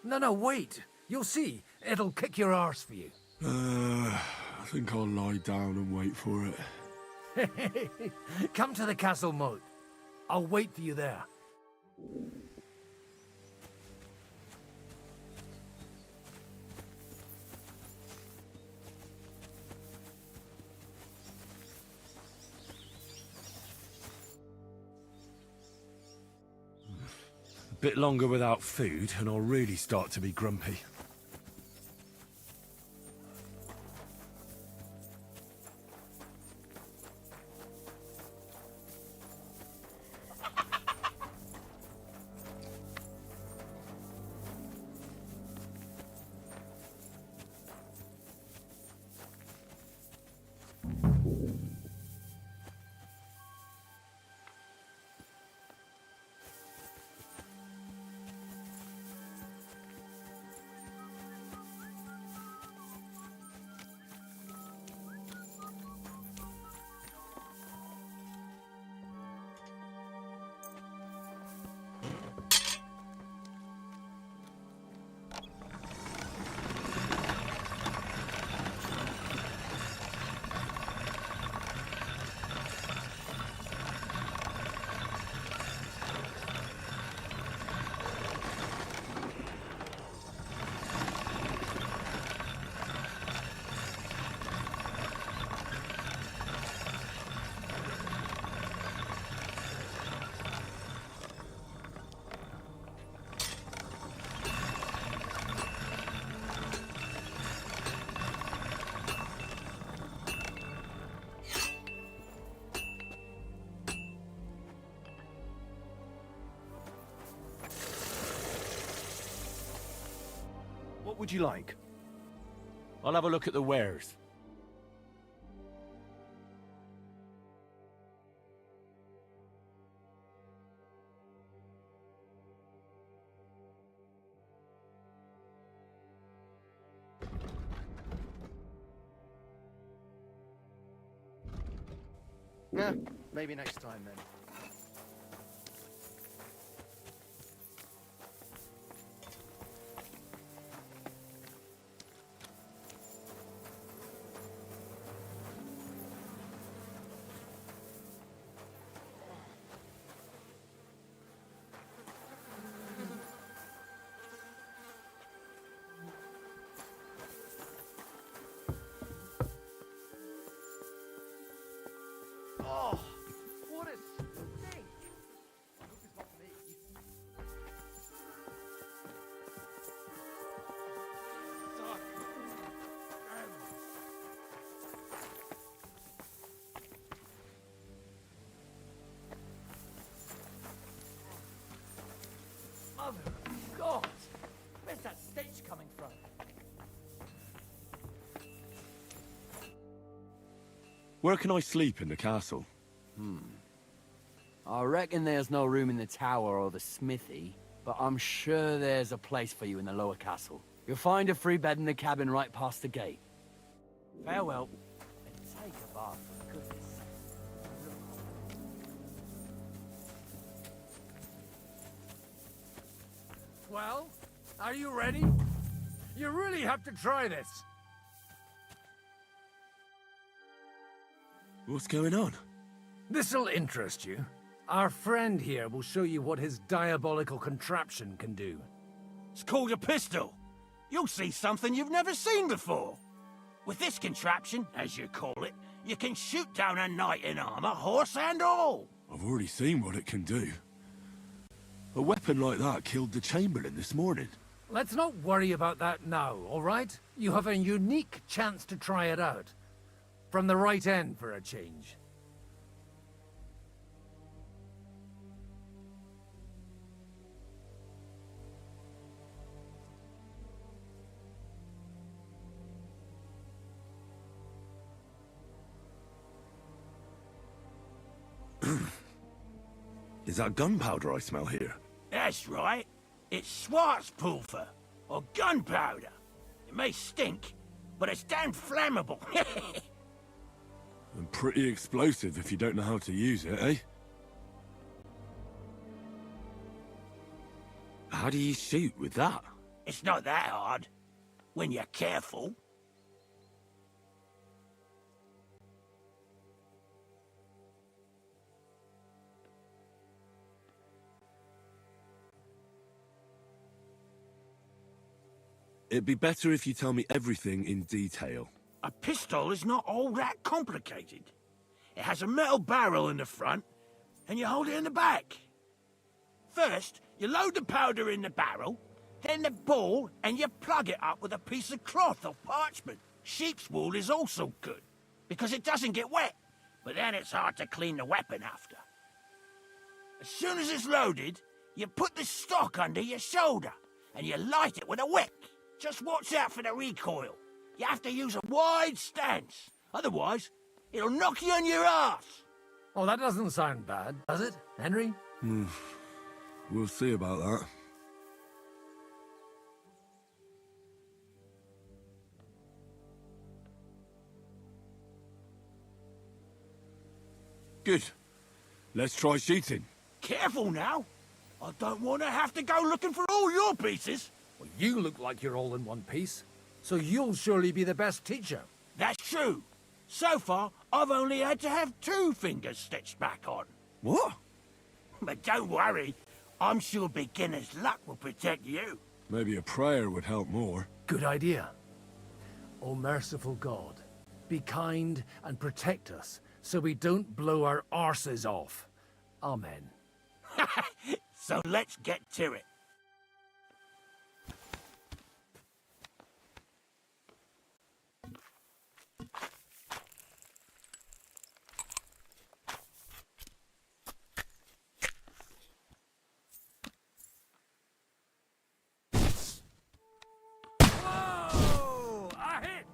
No, wait. You'll see. It'll kick your arse for you. I think I'll lie down and wait for it. Come to the castle moat. I'll wait for you there. A bit longer without food, and I'll really start to be grumpy. What would you like? I'll have a look at the wares. Yeah, maybe next time then. Oh, what a stink! I hope it's not me. Mother of God! Where's that stench coming from? Where can I sleep in the castle? I reckon there's no room in the tower or the smithy, but I'm sure there's a place for you in the lower castle. You'll find a free bed in the cabin right past the gate. Farewell, and take a bath, for goodness sake. Well, are you ready? You really have to try this. What's going on? This'll interest you. Our friend here will show you what his diabolical contraption can do. It's called a pistol. You'll see something you've never seen before. With this contraption, as you call it, you can shoot down a knight in armor, horse and all. I've already seen what it can do. A weapon like that killed the Chamberlain this morning. Let's not worry about that now, all right? You have a unique chance to try it out. From the right end for a change. Is that gunpowder I smell here? That's right. It's Schwarzpulver, or gunpowder. It may stink, but it's damn flammable. And pretty explosive if you don't know how to use it, eh? How do you shoot with that? It's not that hard, when you're careful. It'd be better if you tell me everything in detail. A pistol is not all that complicated. It has a metal barrel in the front, and you hold it in the back. First, you load the powder in the barrel, then the ball, and you plug it up with a piece of cloth or parchment. Sheep's wool is also good, because it doesn't get wet, but then it's hard to clean the weapon after. As soon as it's loaded, you put the stock under your shoulder, and you light it with a wick. Just watch out for the recoil. You have to use a wide stance, otherwise it'll knock you on your ass. Oh, that doesn't sound bad, does it, Henry? We'll see about that. Good. Let's try shooting. Careful now. I don't want to have to go looking for all your pieces. Well, you look like you're all in one piece, so you'll surely be the best teacher. That's true. So far, I've only had to have 2 fingers stitched back on. What? But don't worry. I'm sure beginner's luck will protect you. Maybe a prayer would help more. Good idea. O merciful God, be kind and protect us so we don't blow our arses off. Amen. So let's get to it. Whoa! A hit!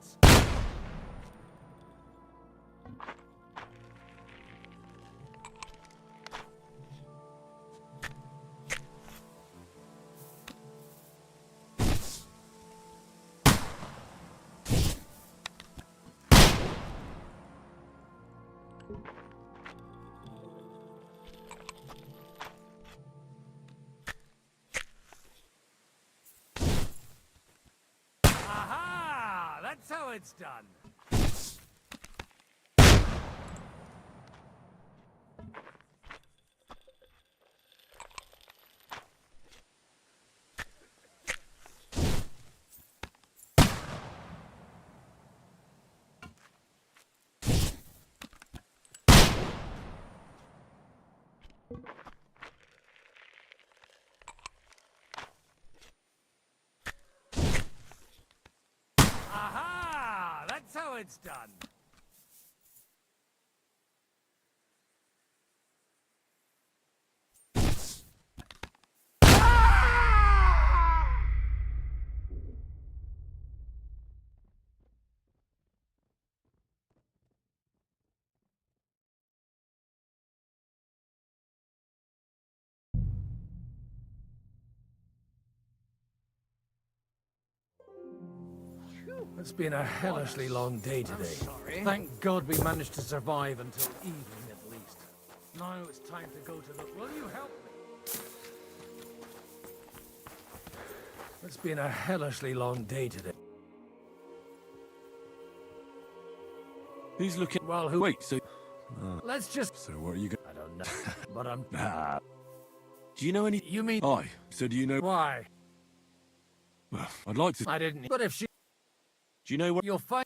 Aha! That's how it's done. Aha! That's how it's done. It's been a hellishly long day today. Thank God we managed to survive until evening at least. Now it's time to go to the... Will you help me? It's been a hellishly long day today. Who's looking? Well, who... Wait, so... Let's just... So what are you going... I don't know, but I'm... Nah. Do you know any... You mean... Aye. So do you know... Why? Well, I'd like to... I didn't... But if she... Do you know what... You'll find...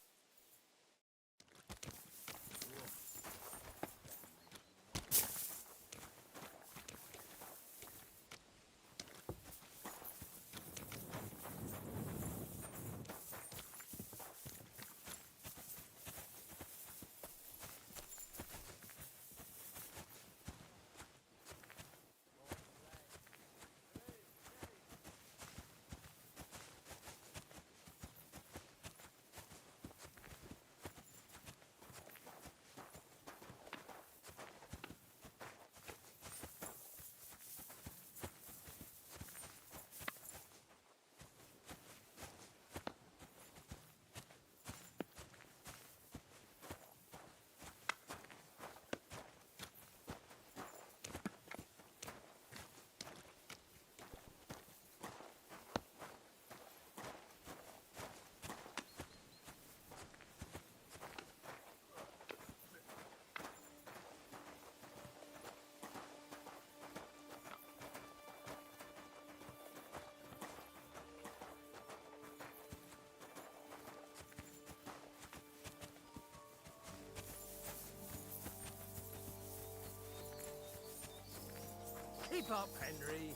Keep up, Henry.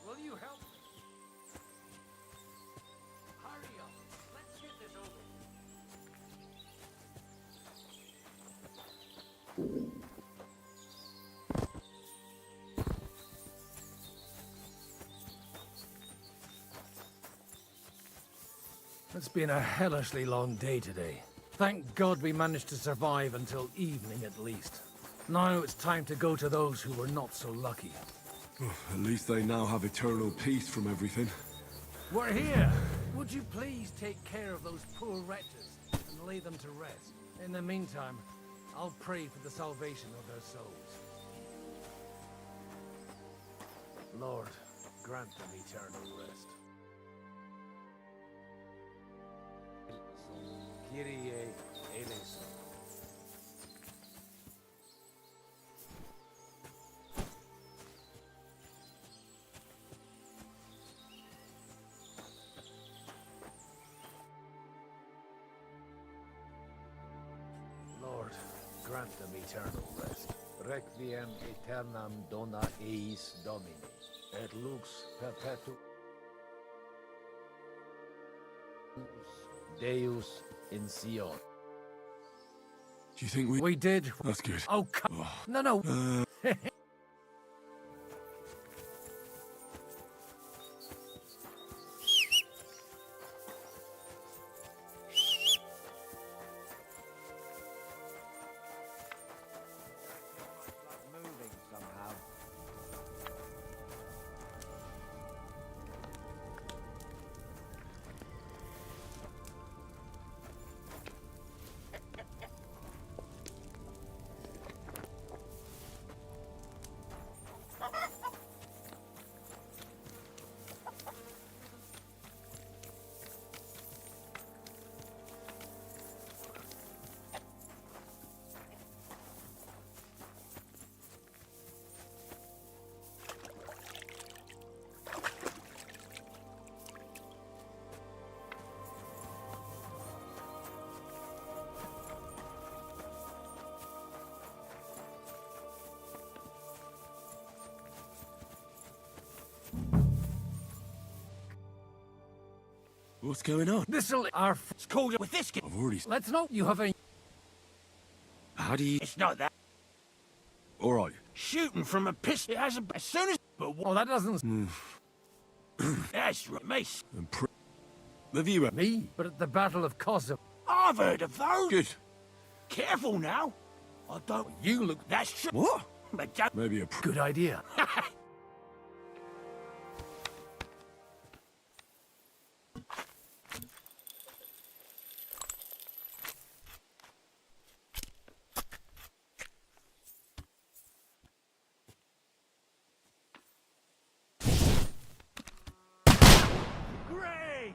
Will you help me? Hurry up. Let's get this over. It's been a hellishly long day today. Thank God we managed to survive until evening at least. Now it's time to go to those who were not so lucky. At least they now have eternal peace from everything. We're here! Would you please take care of those poor wretches and lay them to rest? In the meantime, I'll pray for the salvation of their souls. Lord, grant them eternal rest. Kyrie eleison. Lord, grant them eternal rest. Requiem aeternam dona eis Domini, et lux perpetuus Deus in Sion. Do you think we... We did. That's good. Oh, come... No. Moving somehow. What's going on? This'll... Our... It's called with this. I've already... Let's know you have a... How do you... It's not that. Alright. Shooting from a pistol. It has a... As soon as... But Oh, that doesn't... That's right, mace. Have you... Me? But at the Battle of Kosovo... I've heard of those. Good. Careful now. I don't... You look... That's true. What? But don't... Maybe a... Good idea. Great!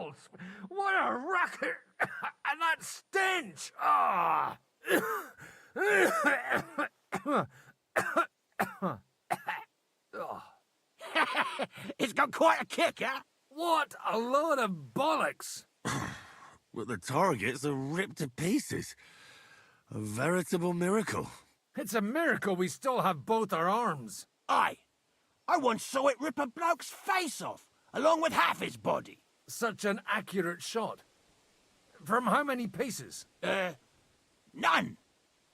walls! What a racket! And that stench! Ah! It's got quite a kick, huh? What a load of bollocks! But the targets are ripped to pieces. A veritable miracle. It's a miracle we still have both our arms. Aye. I once saw it rip a bloke's face off, along with half his body. Such an accurate shot. From how many paces? None.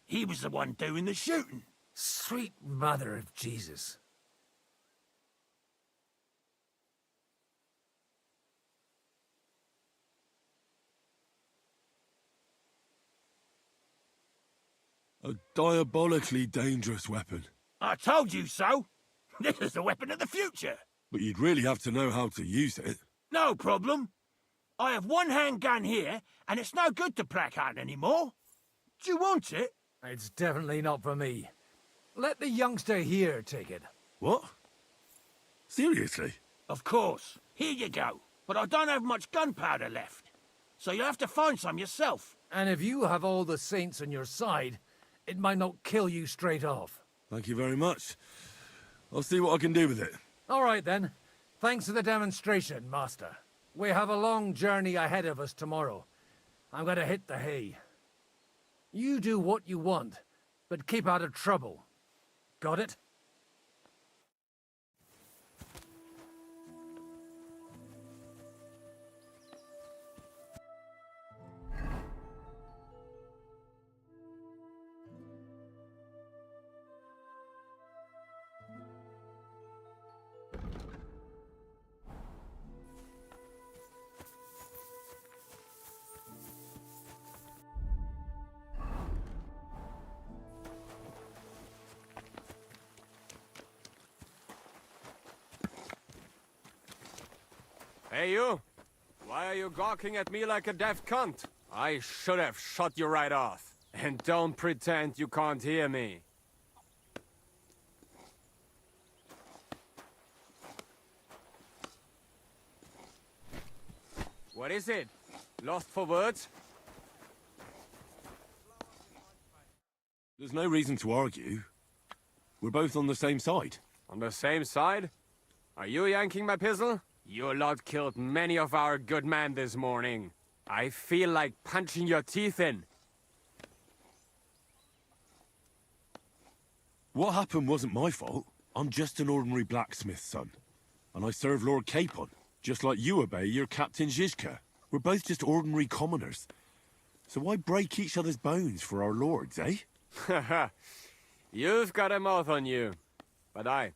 He was the one doing the shooting. Sweet mother of Jesus. A diabolically dangerous weapon. I told you so. This is the weapon of the future. But you'd really have to know how to use it. No problem. I have one handgun here, and it's no good to placard anymore. Do you want it? It's definitely not for me. Let the youngster here take it. What? Seriously? Of course. Here you go. But I don't have much gunpowder left. So you'll have to find some yourself. And if you have all the saints on your side, it might not kill you straight off. Thank you very much. I'll see what I can do with it. All right, then. Thanks for the demonstration, Master. We have a long journey ahead of us tomorrow. I'm going to hit the hay. You do what you want, but keep out of trouble. Got it? Hey, you! Why are you gawking at me like a deaf cunt? I should have shot you right off. And don't pretend you can't hear me. What is it? Lost for words? There's no reason to argue. We're both on the same side. On the same side? Are you yanking my pistol? Your lot killed many of our good men this morning. I feel like punching your teeth in. What happened wasn't my fault. I'm just an ordinary blacksmith's son. And I serve Lord Capon, just like you obey your Captain Zizka. We're both just ordinary commoners. So why break each other's bones for our lords, eh? Haha. You've got a mouth on you. But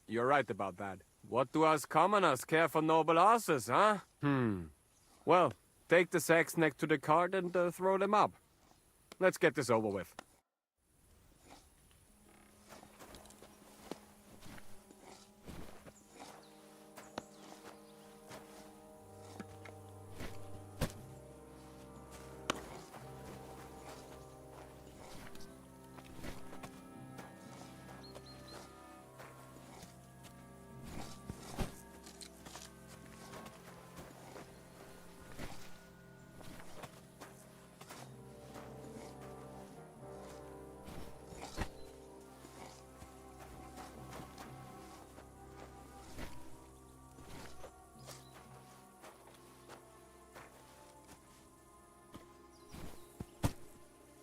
you're right about that. What do us commoners care for noble horses, huh? Well, take the sacks next to the cart and throw them up. Let's get this over with.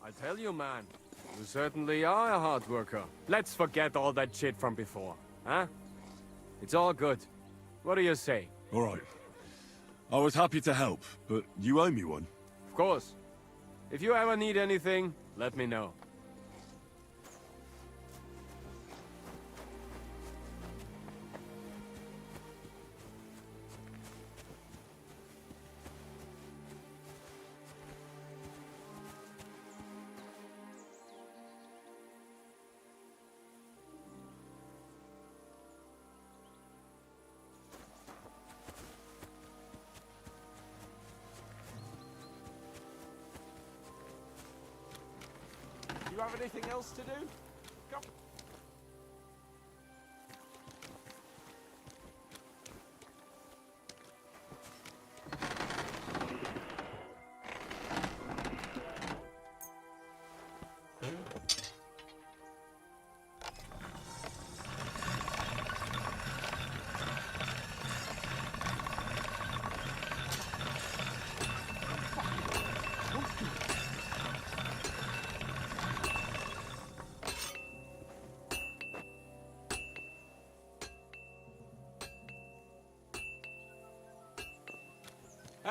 I tell you, man, you certainly are a hard worker. Let's forget all that shit from before, huh? It's all good. What do you say? All right. I was happy to help, but you owe me one. Of course. If you ever need anything, let me know. Do you have anything else to do? Come.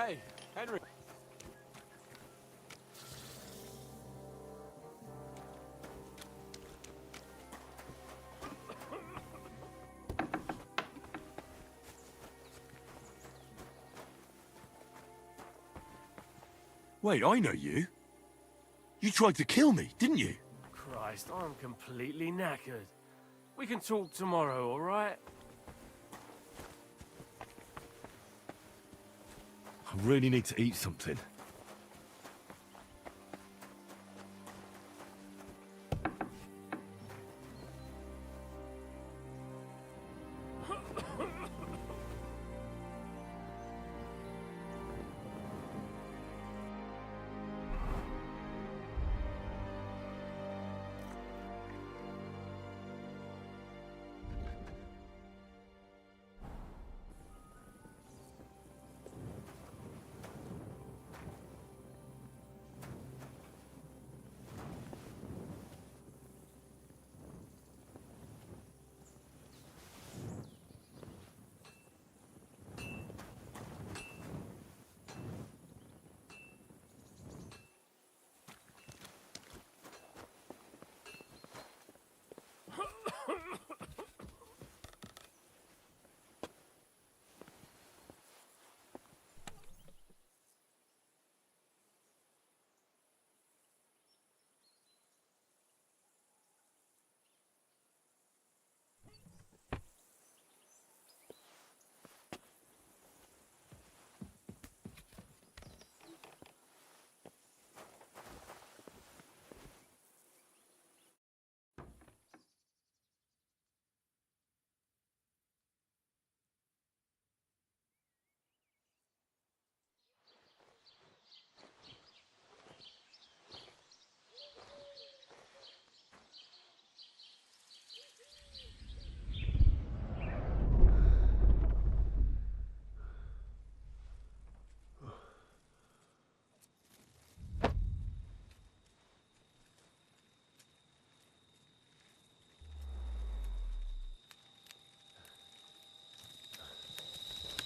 Hey, Henry. Wait, I know you. You tried to kill me, didn't you? Christ, I'm completely knackered. We can talk tomorrow, all right? I really need to eat something.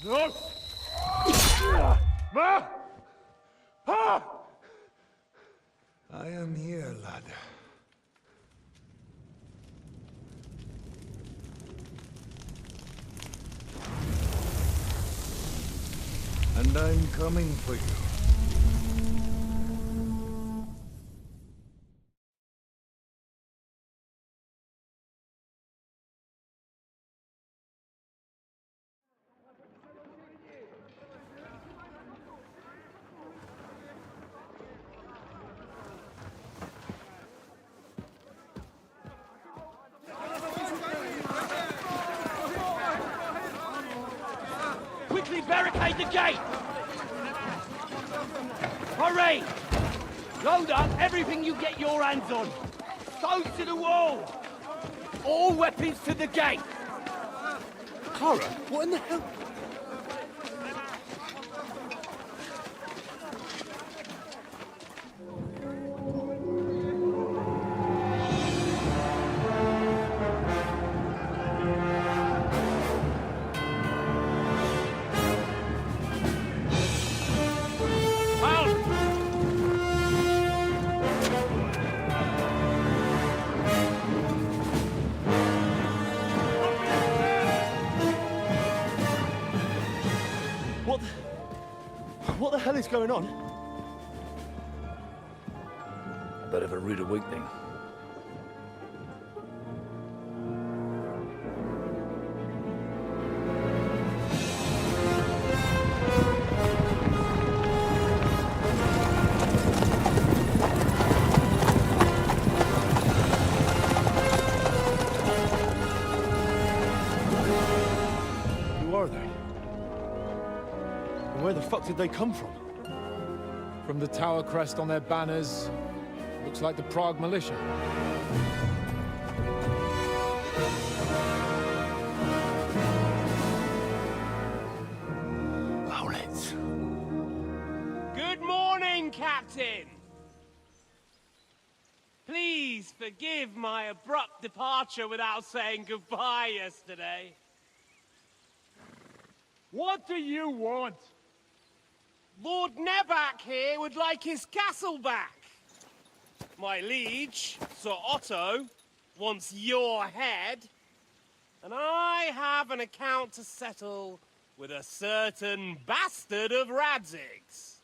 No! Ma! Ah! I am here, lad. And I'm coming for you. Quickly barricade the gate! Hurry! Load up everything you get your hands on. Stones to the wall! All weapons to the gate! Clara, what in the hell? What the hell is going on? A bit of a rude awakening. Who are they? And where the fuck did they come from? From the tower crest on their banners, looks like the Prague militia. Owlets. Good morning, Captain! Please forgive my abrupt departure without saying goodbye yesterday. What do you want? Lord Neback here would like his castle back. My liege, Sir Otto, wants your head. And I have an account to settle with a certain bastard of Radzig's.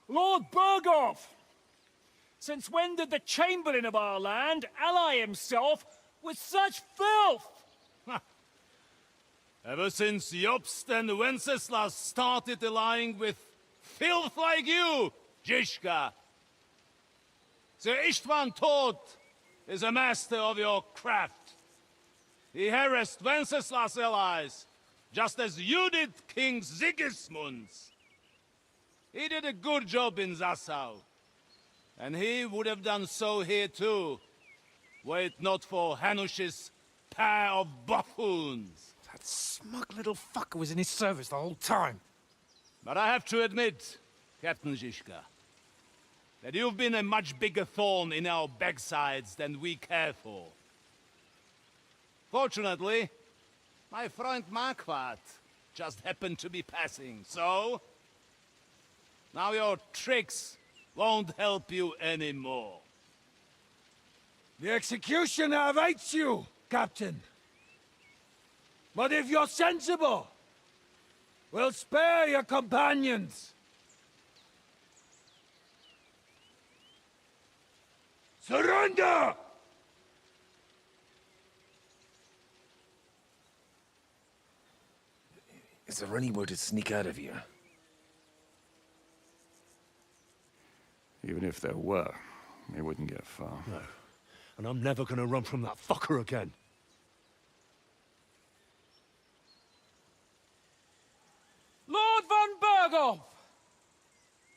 Lord Berghoff! Since when did the Chamberlain of our land ally himself with such filth? Ever since Jobst and Wenceslas started allying with filth like you, Zizka. Sir Istvan Tod is a master of your craft. He harassed Wenceslas' allies, just as you did King Sigismund's. He did a good job in Zassau, and he would have done so here too, were it not for Hanush's pair of buffoons. That smug little fucker was in his service the whole time. But I have to admit, Captain Zizka, that you've been a much bigger thorn in our backsides than we care for. Fortunately, my friend Marquardt just happened to be passing, so... now your tricks won't help you anymore. The executioner awaits you, Captain. But if you're sensible, we'll spare your companions. Surrender! Is there any way to sneak out of here? Even if there were, it wouldn't get far. No. And I'm never gonna run from that fucker again. Lord von Berghoff!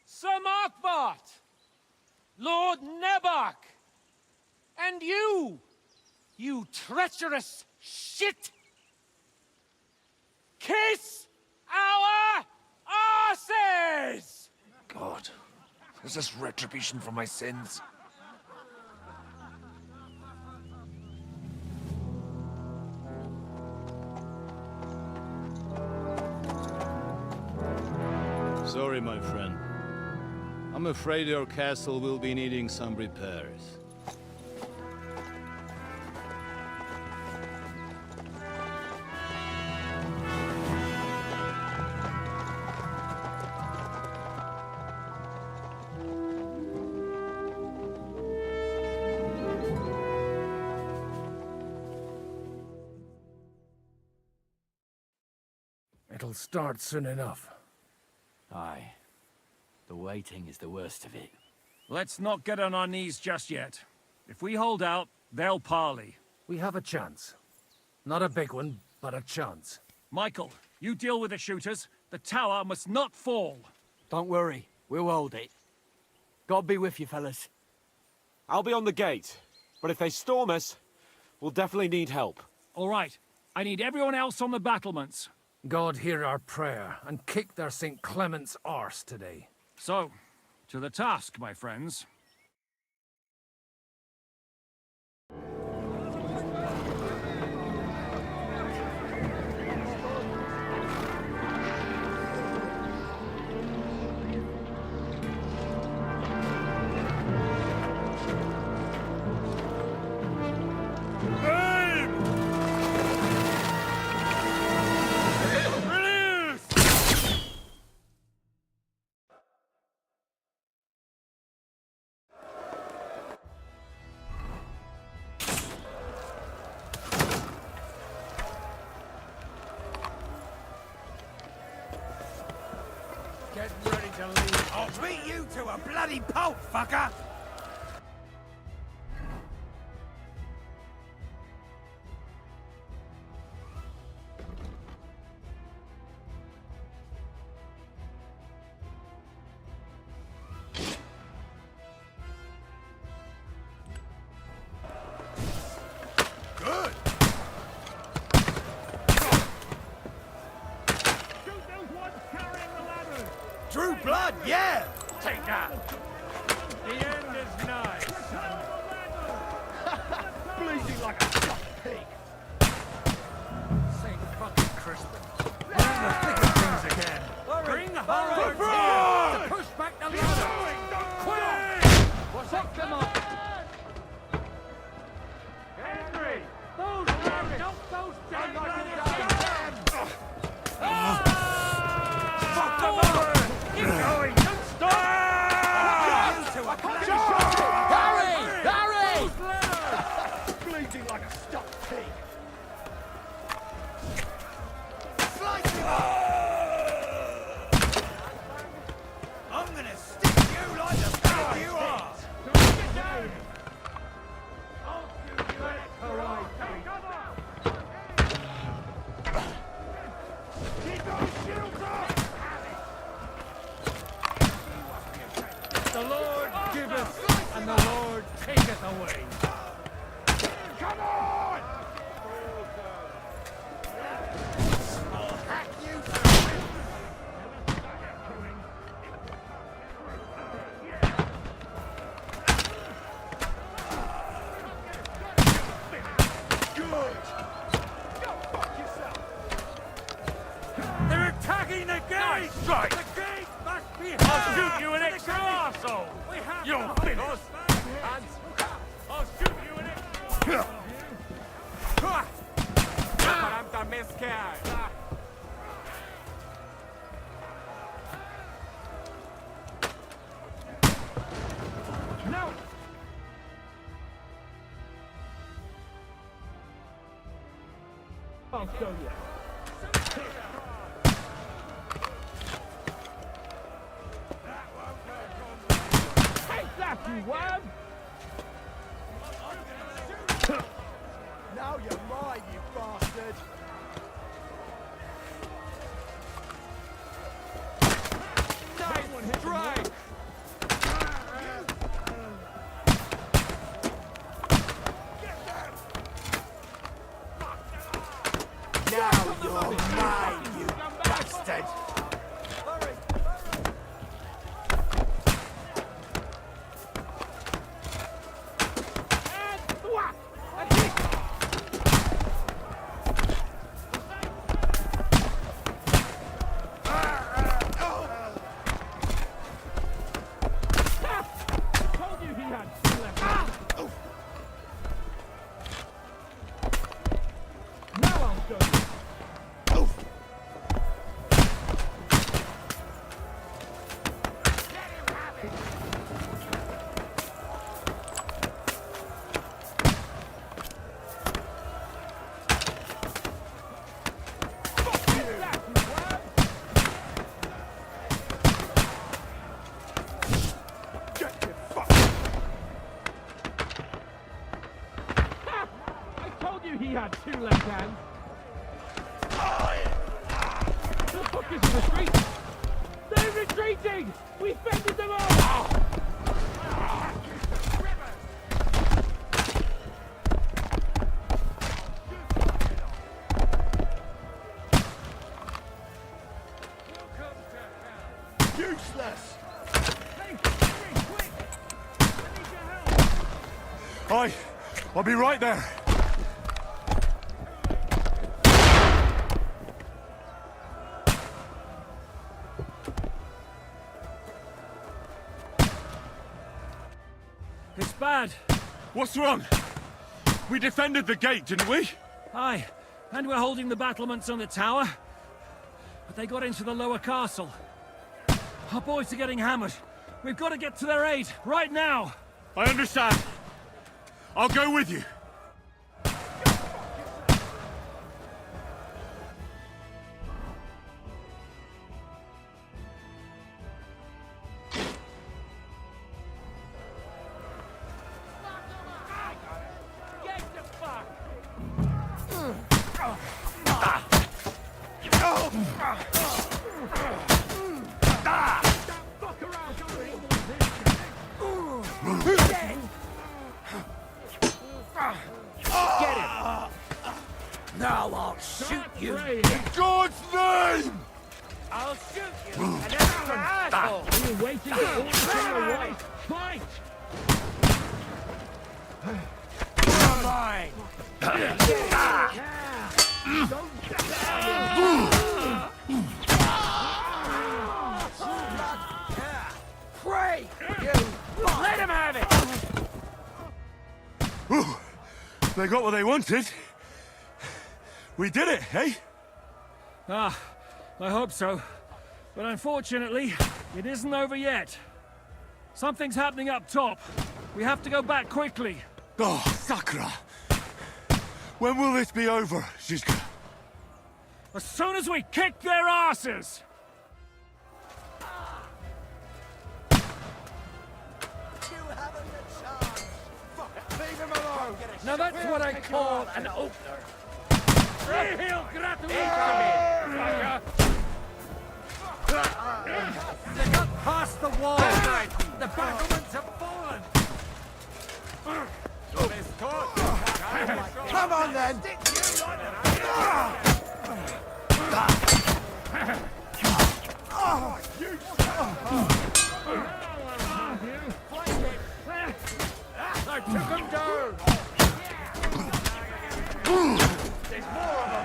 Sir Markbart! Lord Neback! And you! You treacherous shit! Kiss our asses! God, is this retribution for my sins? Sorry, my friend. I'm afraid your castle will be needing some repairs. It'll start soon enough. Aye. The waiting is the worst of it. Let's not get on our knees just yet. If we hold out, they'll parley. We have a chance. Not a big one, but a chance. Michael, you deal with the shooters. The tower must not fall. Don't worry. We'll hold it. God be with you, fellas. I'll be on the gate. But if they storm us, we'll definitely need help. All right. I need everyone else on the battlements. God hear our prayer, and kick their St. Clement's arse today. So, to the task, my friends. Getting ready to leave. I'll beat you to a bloody pulp, fucker! Good! True blood, yeah! Take that! The end is nigh, son. Bleeding like a stuffed pig. St. fucking Crispin. in the thick of things again. Bring the Forward, here! to push back the ladder. Quick! What's up, come on? Henry! Those men! Dump those dead fuck them over! Keep going! Don't stop! You two are Harry! Harry! bleeding like a stuffed pig! I'm gonna stick you like the pig you are! Get down! I'll shoot you at it! All right, come on! Keep those shields up! The Lord giveth, and the Lord taketh away. Come on! I'll hack you They're attacking the gate! Nice strike! The gate must be held! I'll shoot you an extra arsehole! You're finished! I'll shoot you an extra... No! I'll show you. Take that, you wab! Now you're mine, you bastard! Nice strike! Now you're mine, you bastard! Told you he had two left hands. Now I'll show you. I told you he had two left hands. The fuck is retreat? They're retreating! We fended them off! Useless! I'll be right there. It's bad. What's wrong? We defended the gate, didn't we? Aye, and we're holding the battlements on the tower. But they got into the lower castle. Our boys are getting hammered. We've got to get to their aid, right now! I understand. I'll go with you. Now I'll shoot you. In God's name! I'll shoot you, an extra asshole! Are you waiting for all the away? Fight! You're mine! They got what they wanted. We did it, eh? Ah, I hope so. But unfortunately, it isn't over yet. Something's happening up top. We have to go back quickly. Oh, Sakra! When will this be over, Zizka? As soon as we kick their asses! Leave him alone! Now that's what I call an opener. Nihil gratuitamente, fucker! They got past the wall! The battlements have fallen! Come on then! I took him down! There's more of them!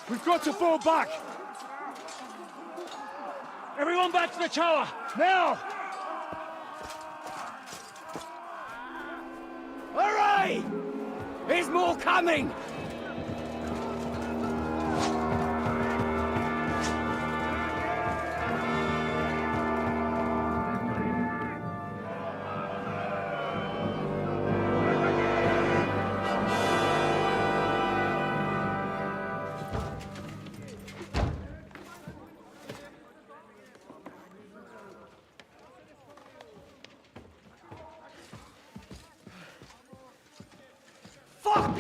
We've got to fall back! Everyone back to the tower! Now! Hurry! There's more coming! Fuck!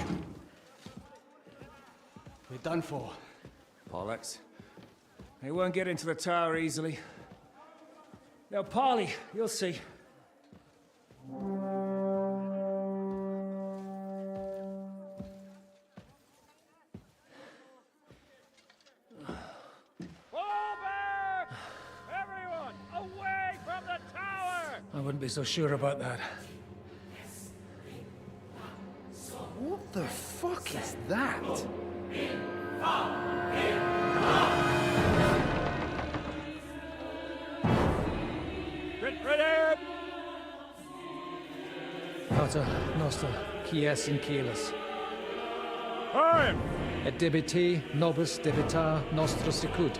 We're done for. Bollocks. They won't get into the tower easily. Now, Parley, you'll see. I wouldn't be so sure about that. What the fuck is that? Get ready! Pater noster, quies in caelus. Time! Et debiti nobis debitar nostros sicut.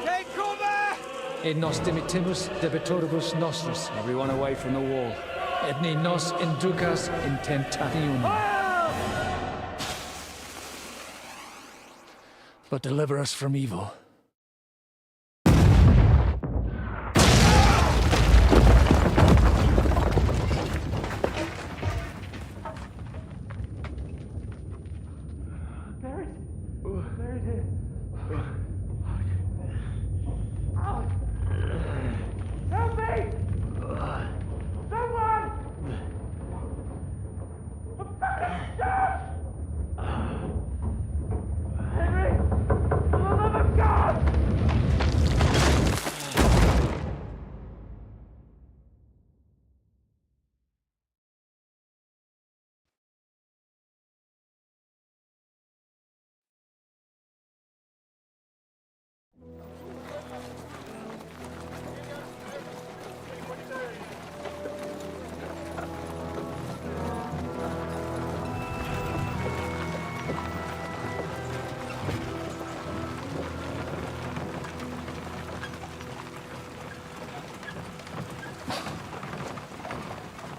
Take cover! Et nos dimitimus debitoribus nostris. Everyone away from the wall. Et ne nos inducas in tentationem. But deliver us from evil. Help me! Someone! I'm fucking stuck! Henry! For the love of God!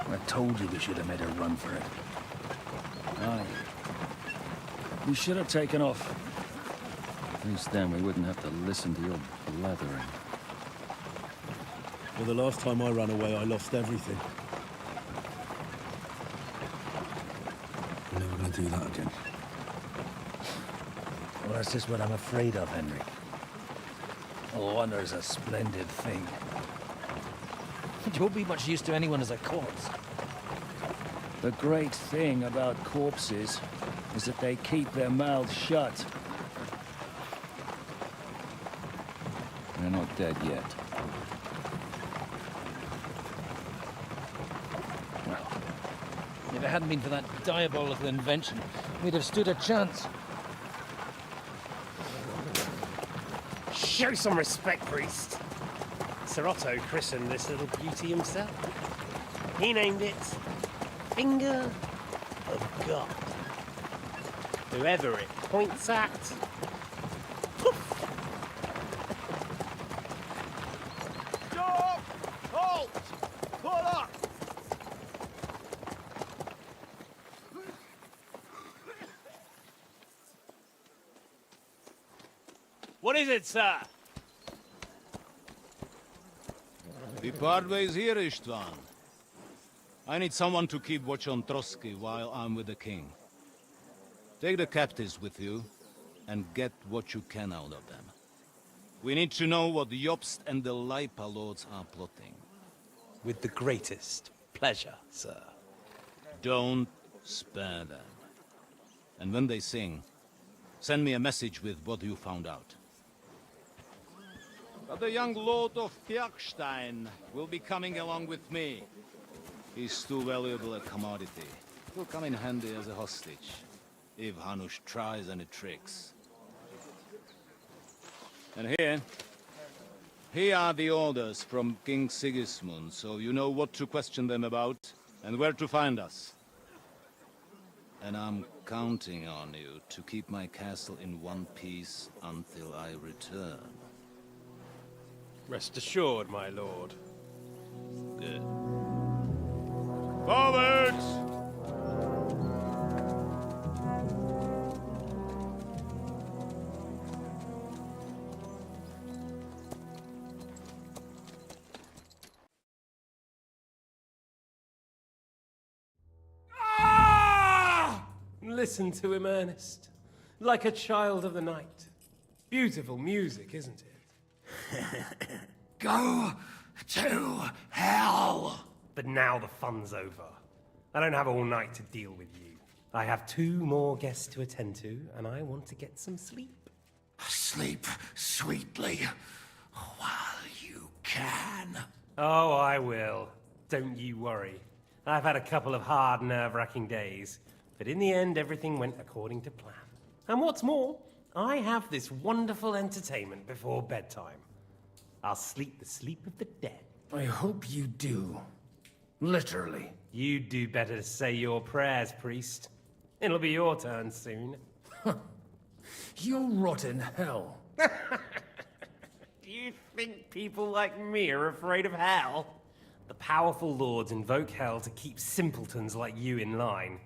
I told you we should have made a run for it. Aye. We should have taken off. At least then we wouldn't have to listen to your blathering. Well, the last time I ran away, I lost everything. We're never going to do that again. Well, that's just what I'm afraid of, Henry. Honor's a splendid thing. You won't be much use to anyone as a corpse. The great thing about corpses is that they keep their mouths shut. They're not dead yet. If it hadn't been for that diabolical invention, we'd have stood a chance. Show some respect, priest. Sir Otto christened this little beauty himself. He named it Finger of God. Whoever it points at, poof! Stop! Halt! Pull up! What is it, sir? We part ways here, Istvan. I need someone to keep watch on Trotsky while I'm with the king. Take the captives with you, and get what you can out of them. We need to know what the Jobst and the Leipa lords are plotting. With the greatest pleasure, sir. Don't spare them. And when they sing, send me a message with what you found out. But the young lord of Bjergstein will be coming along with me. He's too valuable a commodity. He'll come in handy as a hostage, if Hanush tries any tricks. And here are the orders from King Sigismund, so you know what to question them about, and where to find us. And I'm counting on you to keep my castle in one piece until I return. Rest assured, my lord. Good. Forwards! Listen to him, Ernest. Like a child of the night. Beautiful music, isn't it? Go to hell! But now the fun's over. I don't have all night to deal with you. I have 2 more guests to attend to, and I want to get some sleep. Sleep sweetly while you can. Oh, I will. Don't you worry. I've had a couple of hard, nerve-wracking days, but in the end, everything went according to plan. And what's more, I have this wonderful entertainment before bedtime. I'll sleep the sleep of the dead. I hope you do. Literally. You'd do better to say your prayers, priest. It'll be your turn soon. You'll rot in hell. Do you think people like me are afraid of hell? The powerful lords invoke hell to keep simpletons like you in line.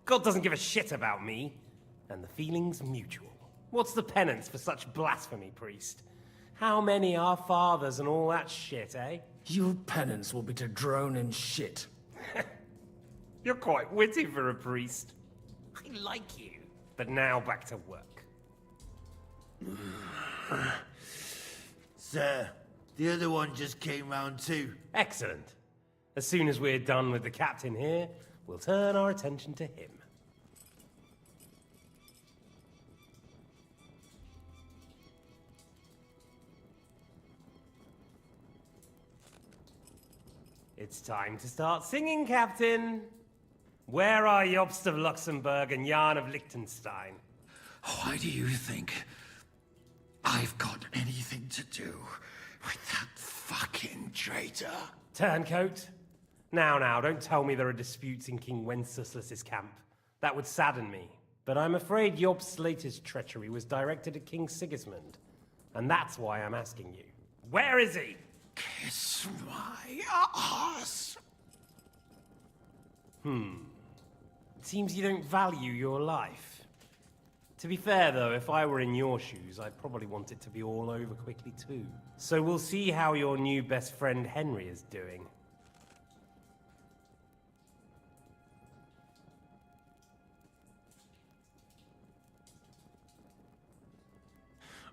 God doesn't give a shit about me, and the feeling's mutual. What's the penance for such blasphemy, priest? How many are fathers and all that shit, eh? Your penance will be to drown in shit. You're quite witty for a priest. I like you. But now back to work. Sir, the other one just came round too. Excellent. As soon as we're done with the captain here, we'll turn our attention to him. It's time to start singing, Captain. Where are Jobst of Luxembourg and Jan of Liechtenstein? Why do you think I've got anything to do with that fucking traitor? Turncoat? Now, don't tell me there are disputes in King Wenceslas's camp. That would sadden me. But I'm afraid Jobst's latest treachery was directed at King Sigismund. And that's why I'm asking you. Where is he? Kiss my ass. It seems you don't value your life. To be fair, though, if I were in your shoes, I'd probably want it to be all over quickly, too. So we'll see how your new best friend Henry is doing.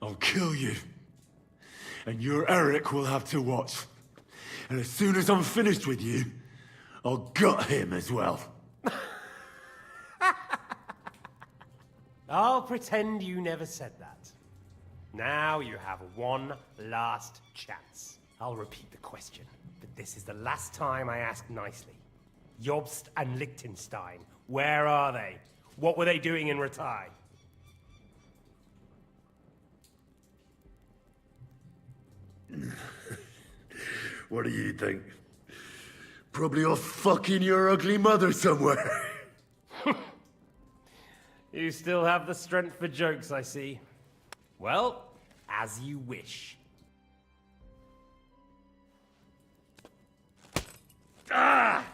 I'll kill you. And your Eric will have to watch. And as soon as I'm finished with you, I'll gut him as well. I'll pretend you never said that. Now you have one last chance. I'll repeat the question, but this is the last time I ask nicely. Jobst and Liechtenstein. Where are they? What were they doing in Ratai? What do you think? Probably off fucking your ugly mother somewhere. You still have the strength for jokes, I see. Well, as you wish. Ah!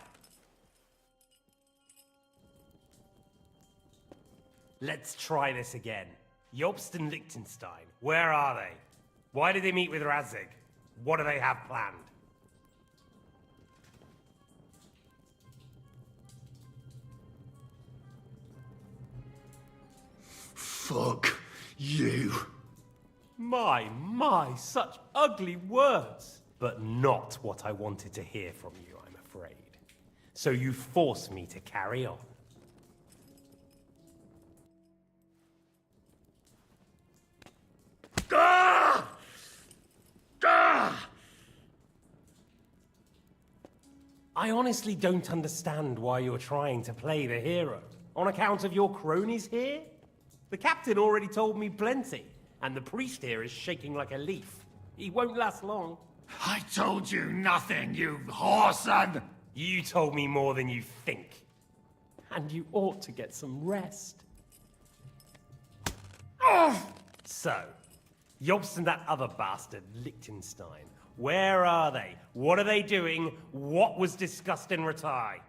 Let's try this again. Jobst and Liechtenstein, where are they? Why did they meet with Radzig? What do they have planned? Fuck you. My, such ugly words. But not what I wanted to hear from you, I'm afraid. So you force me to carry on. Ah! Ah! I honestly don't understand why you're trying to play the hero. On account of your cronies here? The captain already told me plenty, and the priest here is shaking like a leaf. He won't last long. I told you nothing, you whoreson! You told me more than you think. And you ought to get some rest. So, Jobst and that other bastard, Liechtenstein. Where are they? What are they doing? What was discussed in Ratai?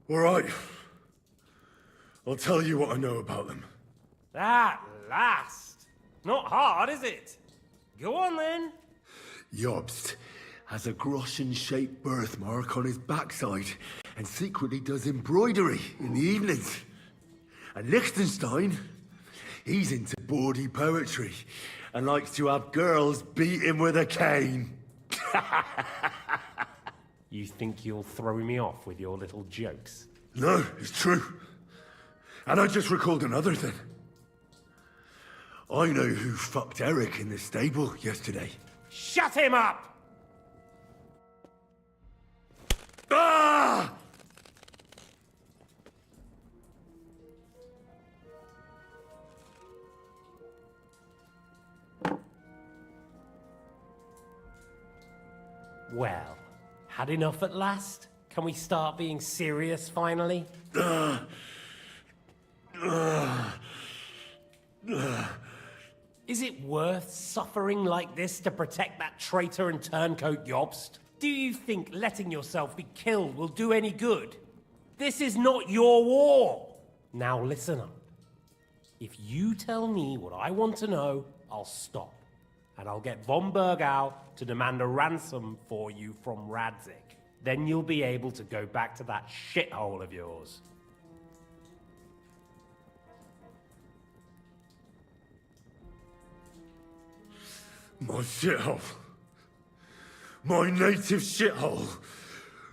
All right. I'll tell you what I know about them. At last! Not hard, is it? Go on then. Jobst has a Groschen-shaped birthmark on his backside and secretly does embroidery in the evenings. And Liechtenstein, he's into bawdy poetry and likes to have girls beat him with a cane. You think you'll throw me off with your little jokes? No, it's true. And I just recalled another thing. I know who fucked Eric in the stable yesterday. Shut him up! Ah! Well, had enough at last? Can we start being serious finally? Is it worth suffering like this to protect that traitor and turncoat Jobst? Do you think letting yourself be killed will do any good? This is not your war! Now listen up. If you tell me what I want to know, I'll stop. And I'll get von Bergau to demand a ransom for you from Radzig. Then you'll be able to go back to that shithole of yours. My shithole. My native shithole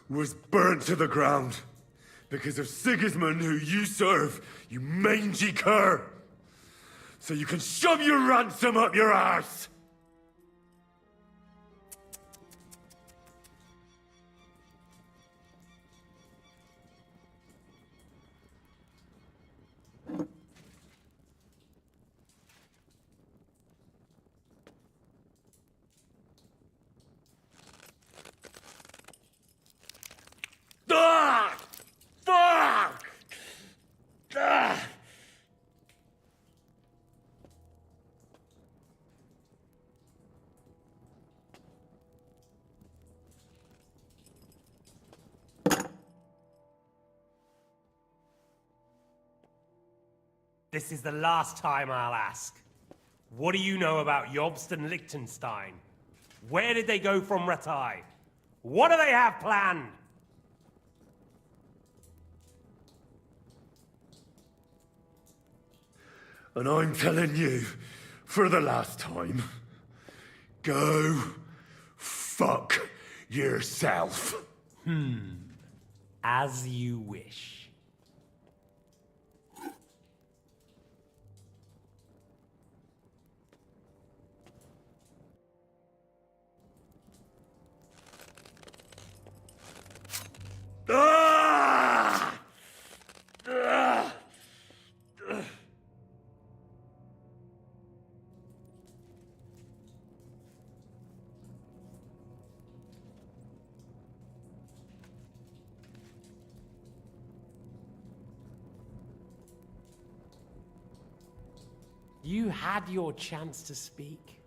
was burnt to the ground because of Sigismund, who you serve, you mangy cur. So you can shove your ransom up your arse. Ah! Fuck! Ah! This is the last time I'll ask. What do you know about Jobst and Liechtenstein? Where did they go from Ratai? What do they have planned? And I'm telling you, for the last time, go fuck yourself. As you wish. Ah! Ah! You had your chance to speak.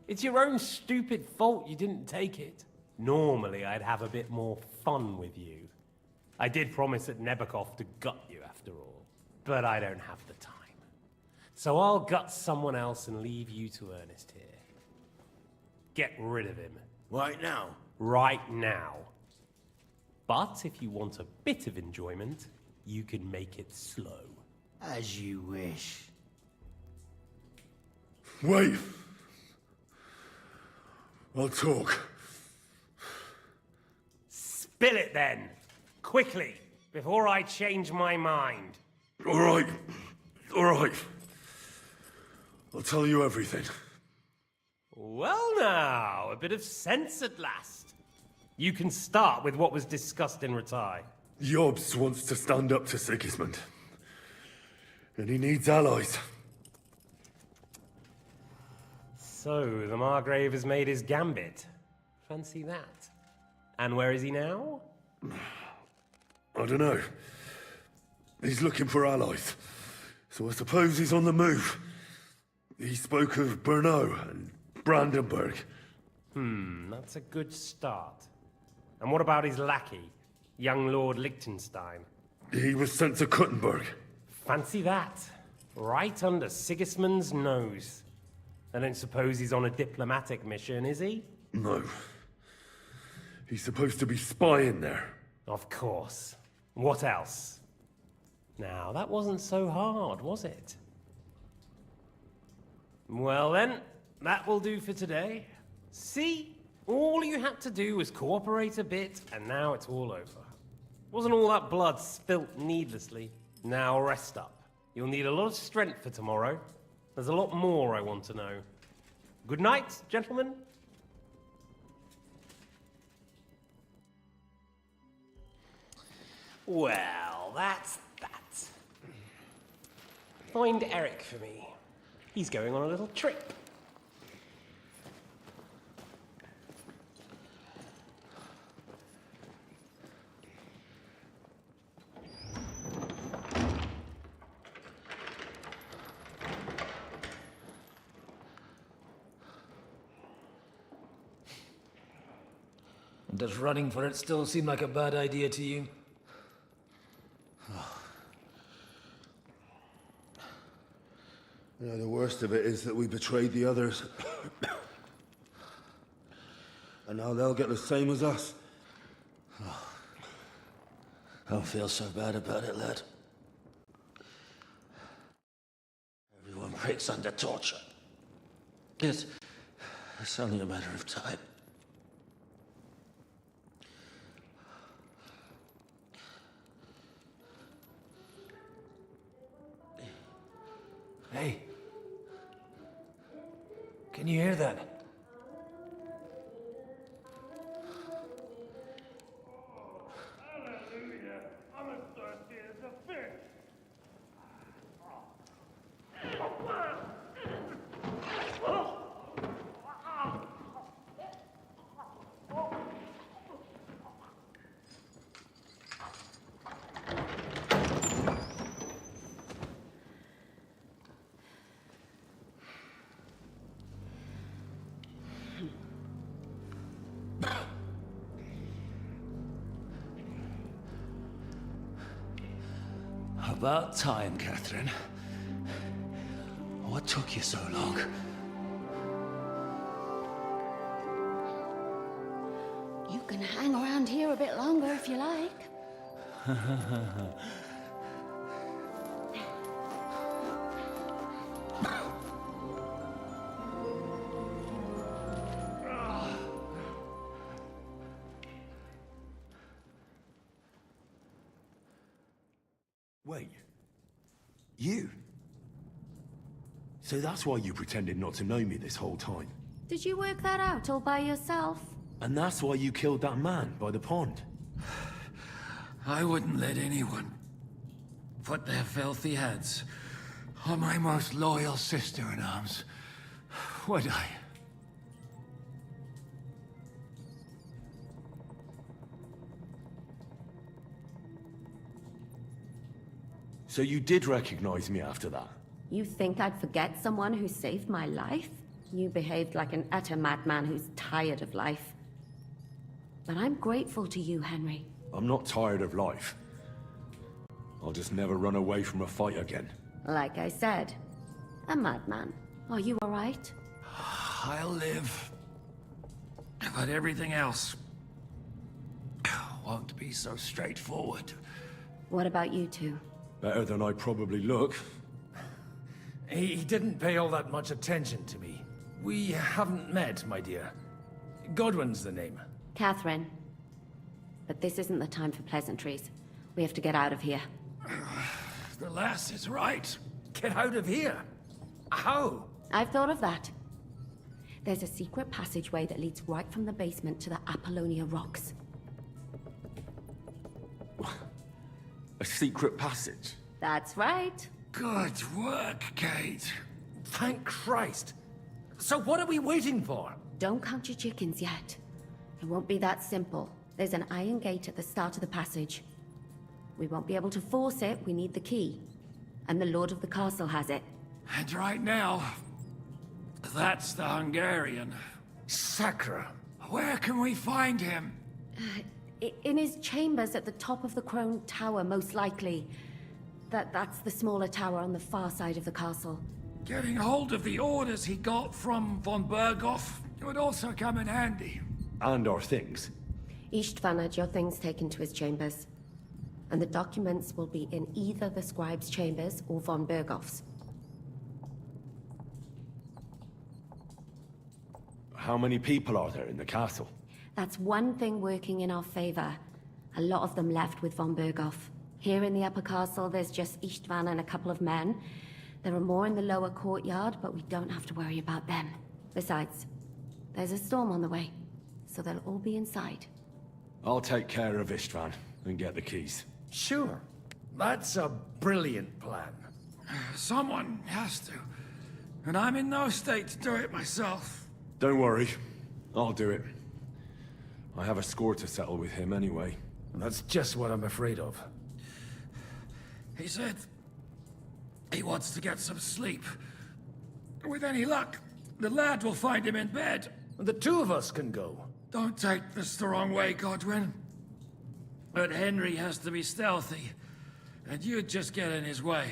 It's your own stupid fault you didn't take it. Normally, I'd have a bit more fun with you. I did promise at Nebakov to gut you after all, but I don't have the time. So I'll gut someone else and leave you to Ernest here. Get rid of him. Right now? Right now. But if you want a bit of enjoyment, you can make it slow. As you wish. Wait. I'll talk. Spill it then! Quickly, before I change my mind. All right. All right. I'll tell you everything. Well now, a bit of sense at last. You can start with what was discussed in Ratai. Jobs wants to stand up to Sigismund. And he needs allies. So, the Margrave has made his gambit. Fancy that. And where is he now? I don't know. He's looking for allies. So I suppose he's on the move. He spoke of Brno and Brandenburg. That's a good start. And what about his lackey, young Lord Liechtenstein? He was sent to Kuttenberg. Fancy that. Right under Sigismund's nose. I don't suppose he's on a diplomatic mission, is he? No. He's supposed to be spying there. Of course. What else? Now, that wasn't so hard, was it? Well then, that will do for today. See? All you had to do was cooperate a bit, and now it's all over. Wasn't all that blood spilt needlessly. Now rest up. You'll need a lot of strength for tomorrow. There's a lot more I want to know. Good night, gentlemen. Well, that's that. Find Eric for me. He's going on a little trip. Does running for it still seem like a bad idea to you? You know, the worst of it is that we betrayed the others. And now they'll get the same as us. I don't feel so bad about it, lad. Everyone breaks under torture. It's only a matter of time. Hey. Can you hear that? Hallelujah. I'm as thirsty as a fish. About time, Catherine. What took you so long? You can hang around here a bit longer if you like. Wait. You? So that's why you pretended not to know me this whole time? Did you work that out all by yourself? And that's why you killed that man by the pond? I wouldn't let anyone put their filthy heads on my most loyal sister-in-arms, would I? So you did recognize me after that? You think I'd forget someone who saved my life? You behaved like an utter madman who's tired of life. But I'm grateful to you, Henry. I'm not tired of life. I'll just never run away from a fight again. Like I said, a madman. Are you all right? I'll live. But everything else won't be so straightforward. What about you two? Better than I probably look. He didn't pay all that much attention to me. We haven't met, my dear. Godwin's the name. Catherine. But this isn't the time for pleasantries. We have to get out of here. The lass is right. Get out of here? How? I've thought of that. There's a secret passageway that leads right from the basement to the Apollonia Rocks. A secret passage? That's right. Good work, Kate. Thank Christ. So what are we waiting for? Don't count your chickens yet. It won't be that simple. There's an iron gate at the start of the passage. We won't be able to force it, we need the key. And the Lord of the Castle has it. And right now, that's the Hungarian. Sacra. Where can we find him? In his chambers at the top of the Crone Tower, most likely. That's the smaller tower on the far side of the castle. Getting hold of the orders he got from von Berghoff would also come in handy. And our things. Istvan had your things taken to his chambers. And the documents will be in either the scribe's chambers or von Berghoff's. How many people are there in the castle? That's one thing working in our favor. A lot of them left with von Berghoff. Here in the upper castle, there's just Istvan and a couple of men. There are more in the lower courtyard, but we don't have to worry about them. Besides, there's a storm on the way, so they'll all be inside. I'll take care of Istvan and get the keys. Sure. That's a brilliant plan. Someone has to. And I'm in no state to do it myself. Don't worry. I'll do it. I have a score to settle with him anyway. That's just what I'm afraid of. He said he wants to get some sleep. With any luck, the lad will find him in bed. The two of us can go. Don't take this the wrong way, Godwin. But Henry has to be stealthy, and you'd just get in his way.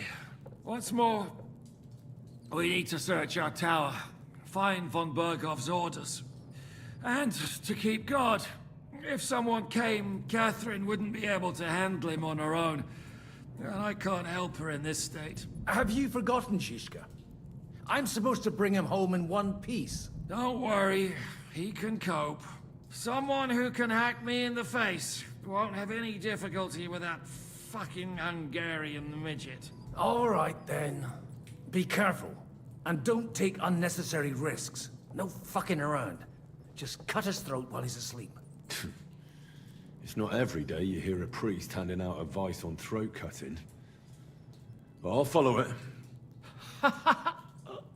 What's more, we need to search our tower, find von Berghoff's orders. And to keep guard. If someone came, Catherine wouldn't be able to handle him on her own. And I can't help her in this state. Have you forgotten, Shishka? I'm supposed to bring him home in one piece. Don't worry, he can cope. Someone who can hack me in the face won't have any difficulty with that fucking Hungarian midget. All right, then. Be careful. And don't take unnecessary risks. No fucking around. Just cut his throat while he's asleep. It's not every day you hear a priest handing out advice on throat cutting. But I'll follow it.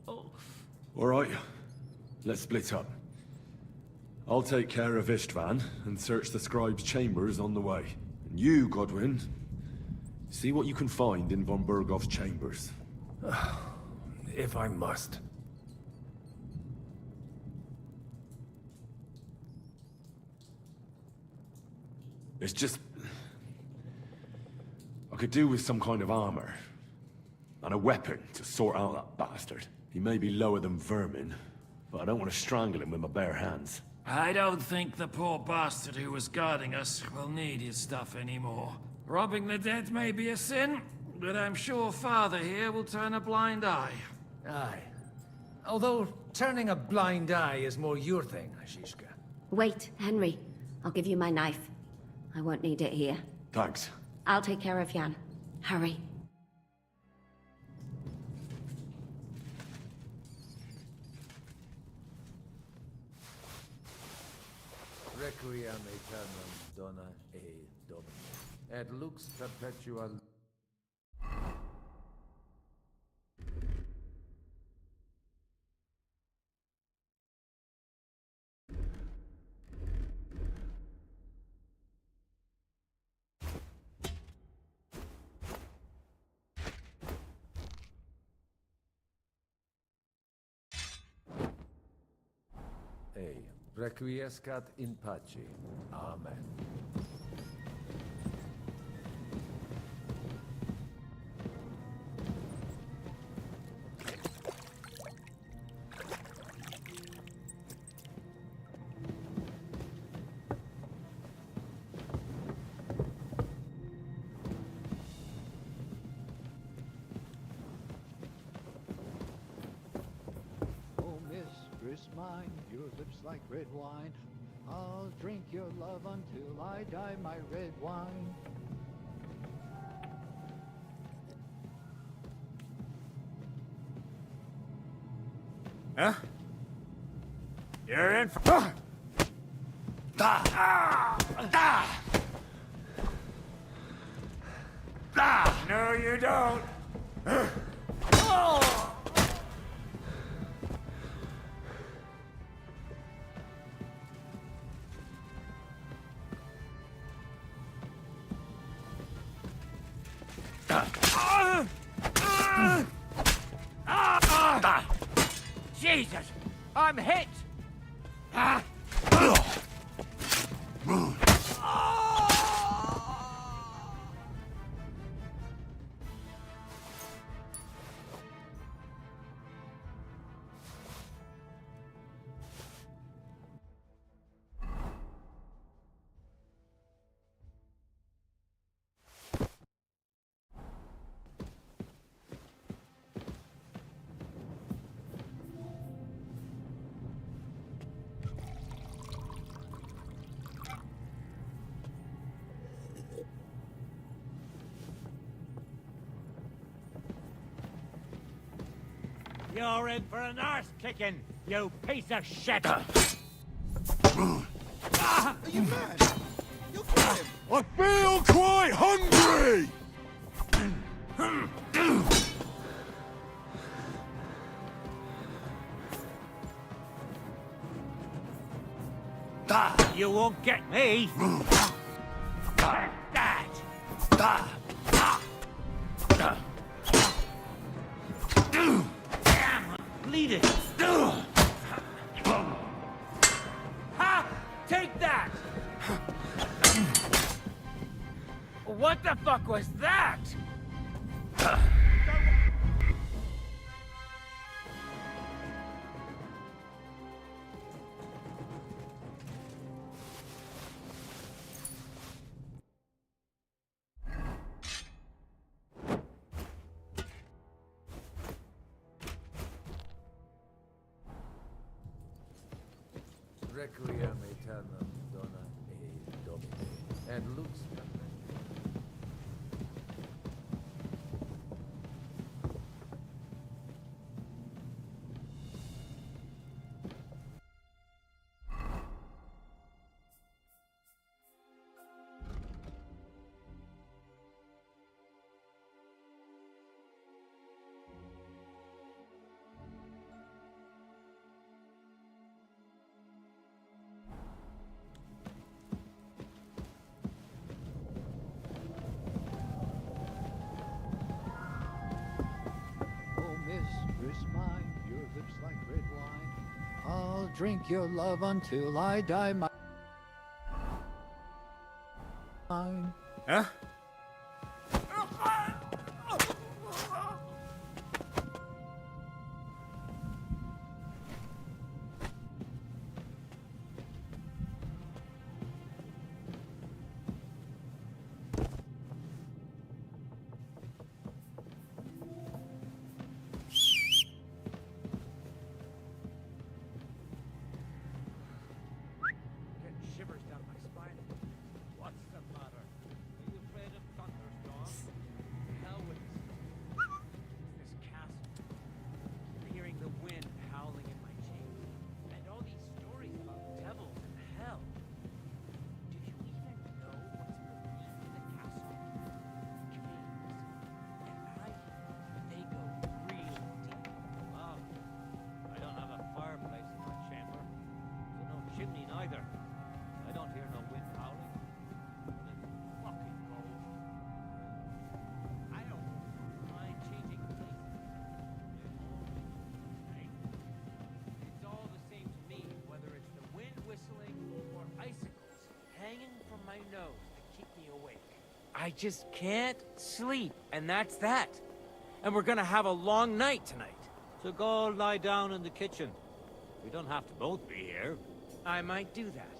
All right, let's split up. I'll take care of Istvan and search the scribe's chambers on the way. And you, Godwin, see what you can find in von Berghoff's chambers. If I must. It's just... I could do with some kind of armor. And a weapon to sort out that bastard. He may be lower than vermin, but I don't want to strangle him with my bare hands. I don't think the poor bastard who was guarding us will need his stuff anymore. Robbing the dead may be a sin, but I'm sure Father here will turn a blind eye. Aye. Although, turning a blind eye is more your thing, Ashishka. Wait, Henry. I'll give you my knife. I won't need it here. Thanks. I'll take care of Jan. Hurry. Requiem aeternam dona e Domini. Et lux perpetua. Requiescat in pace. Amen. Oh, mistress mine, your lips like red wine. I'll drink your love until I die, my red wine. Huh? You're in for... No, you don't. Jesus! I'm hit! You're in for an arse kicking, you piece of shit! Are you mad? You'll kill him! I feel quite hungry! You won't get me! Like that! Damn, I'm bleeding! Ha! Take that! What the fuck was that? Requiem aeternam dona e domine. Et lux perpetua. Oh, mistress mine, your lips like red wine. I'll drink your love until I die, my mine. Huh? Getting shivers down my spine. What's the matter? Are you afraid of thunderstorms? Hell with keep me awake. I just can't sleep, and that's that. And we're gonna have a long night tonight. So go lie down in the kitchen. We don't have to both be here. I might do that.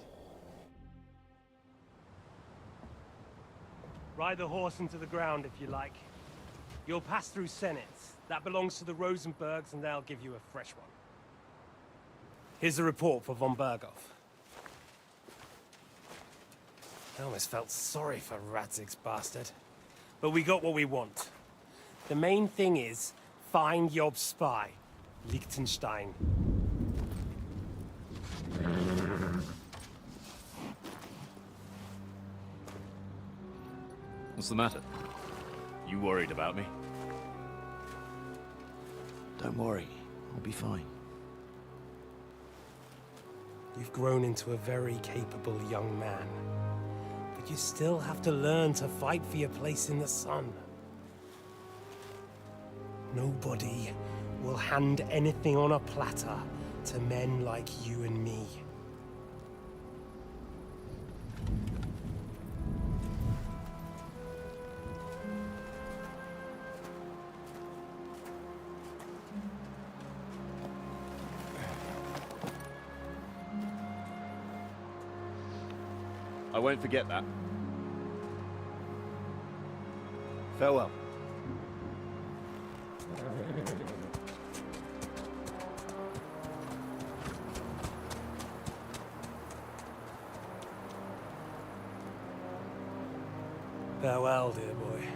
Ride the horse into the ground if you like. You'll pass through Senates. That belongs to the Rosenbergs, and they'll give you a fresh one. Here's a report for von Berghoff. I almost felt sorry for Radzig's bastard. But we got what we want. The main thing is, find Job's spy, Liechtenstein. What's the matter? You worried about me? Don't worry, I'll be fine. You've grown into a very capable young man. But you still have to learn to fight for your place in the sun. Nobody will hand anything on a platter to men like you and me. I won't forget that. Farewell. Farewell, dear boy.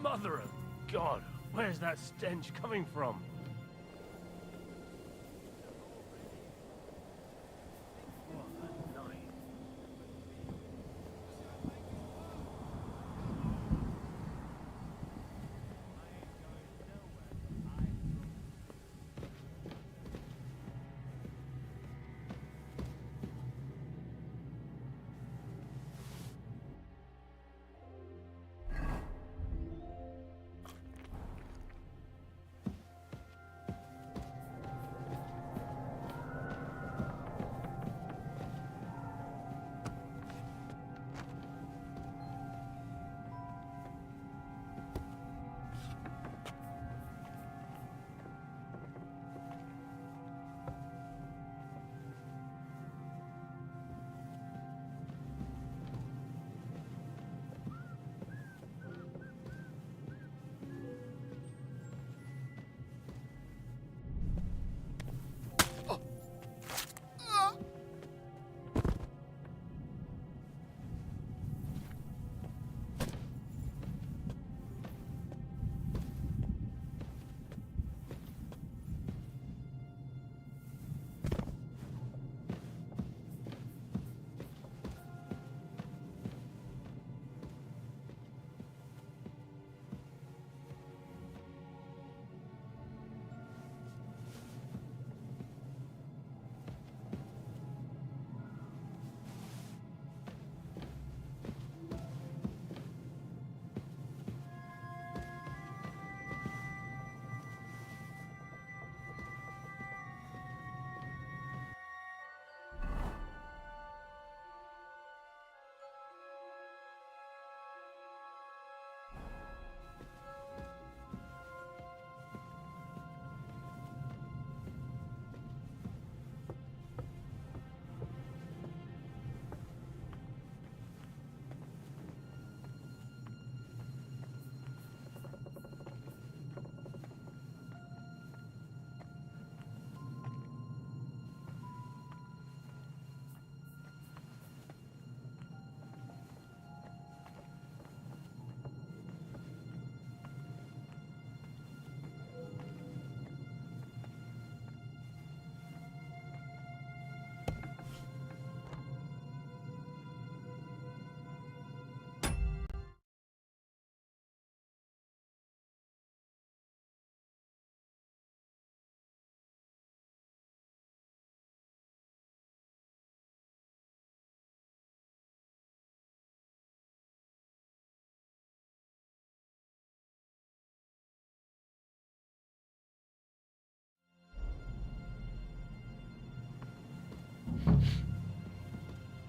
Mother of God, where's that stench coming from?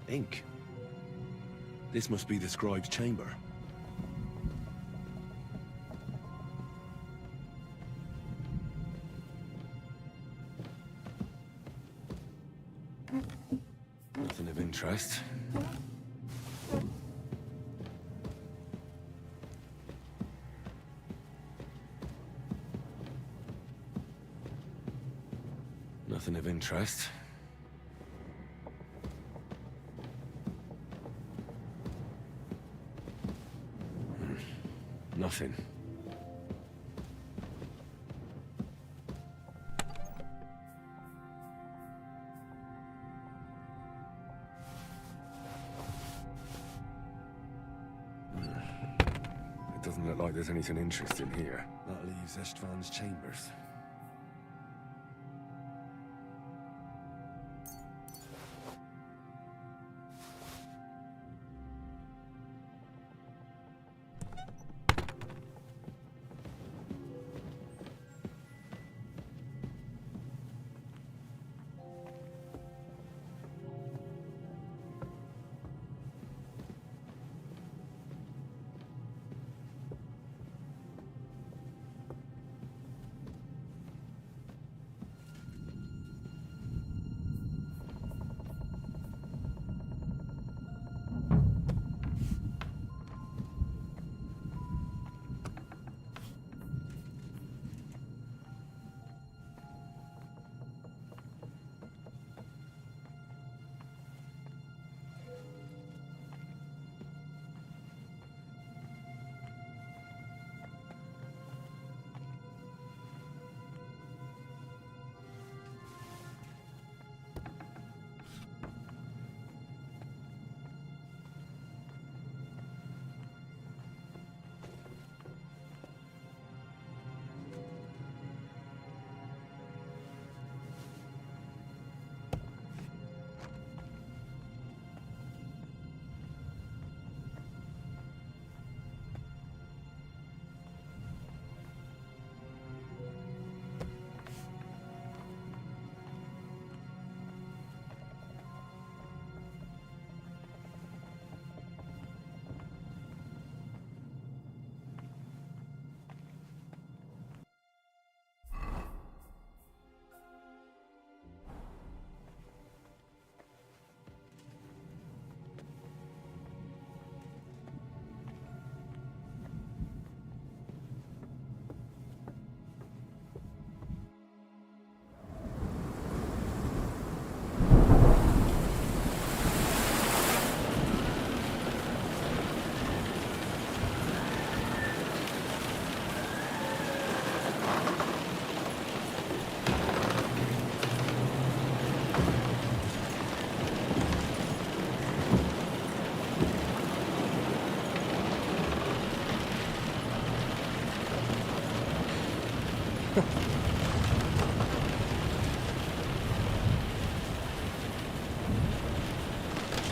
Ink. This must be the scribe's chamber. Nothing of interest. Nothing of interest. Nothing. It doesn't look like there's anything interesting here. That leaves Istvan's chambers.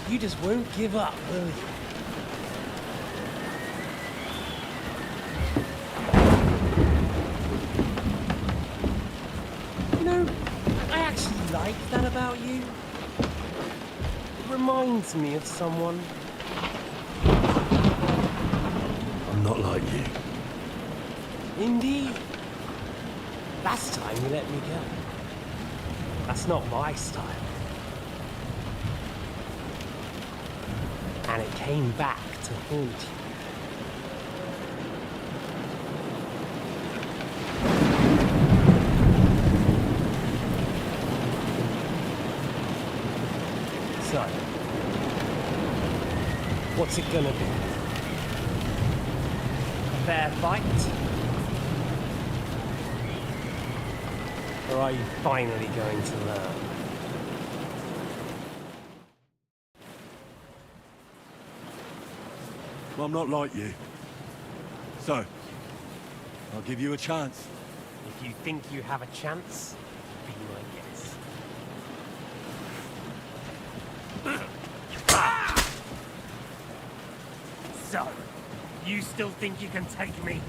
You just won't give up, will you? You know, I actually like that about you. It reminds me of someone. I'm not like you. Indeed. Last time you let me go. That's not my style. And it came back to haunt you. So, what's it gonna be? A fair fight? Or are you finally going to learn? Well, I'm not like you. So, I'll give you a chance. If you think you have a chance, be my guest. So, you still think you can take me?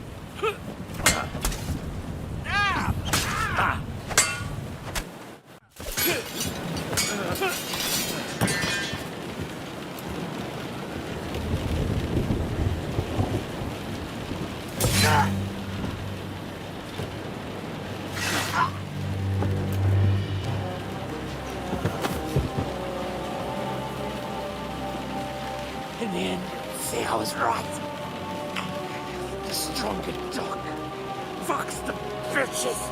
I was right. The stronger dog. Fucks the bitches.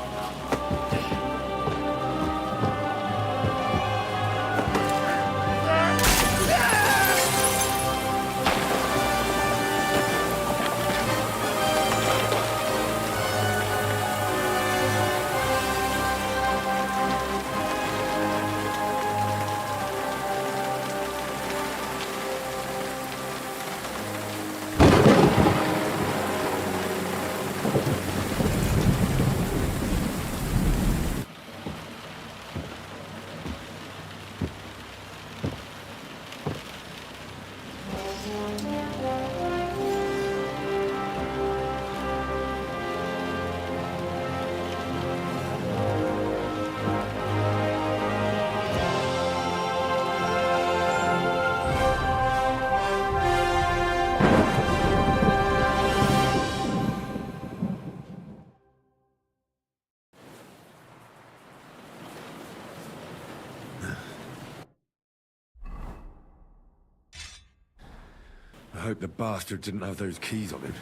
I hope the bastard didn't have those keys on him.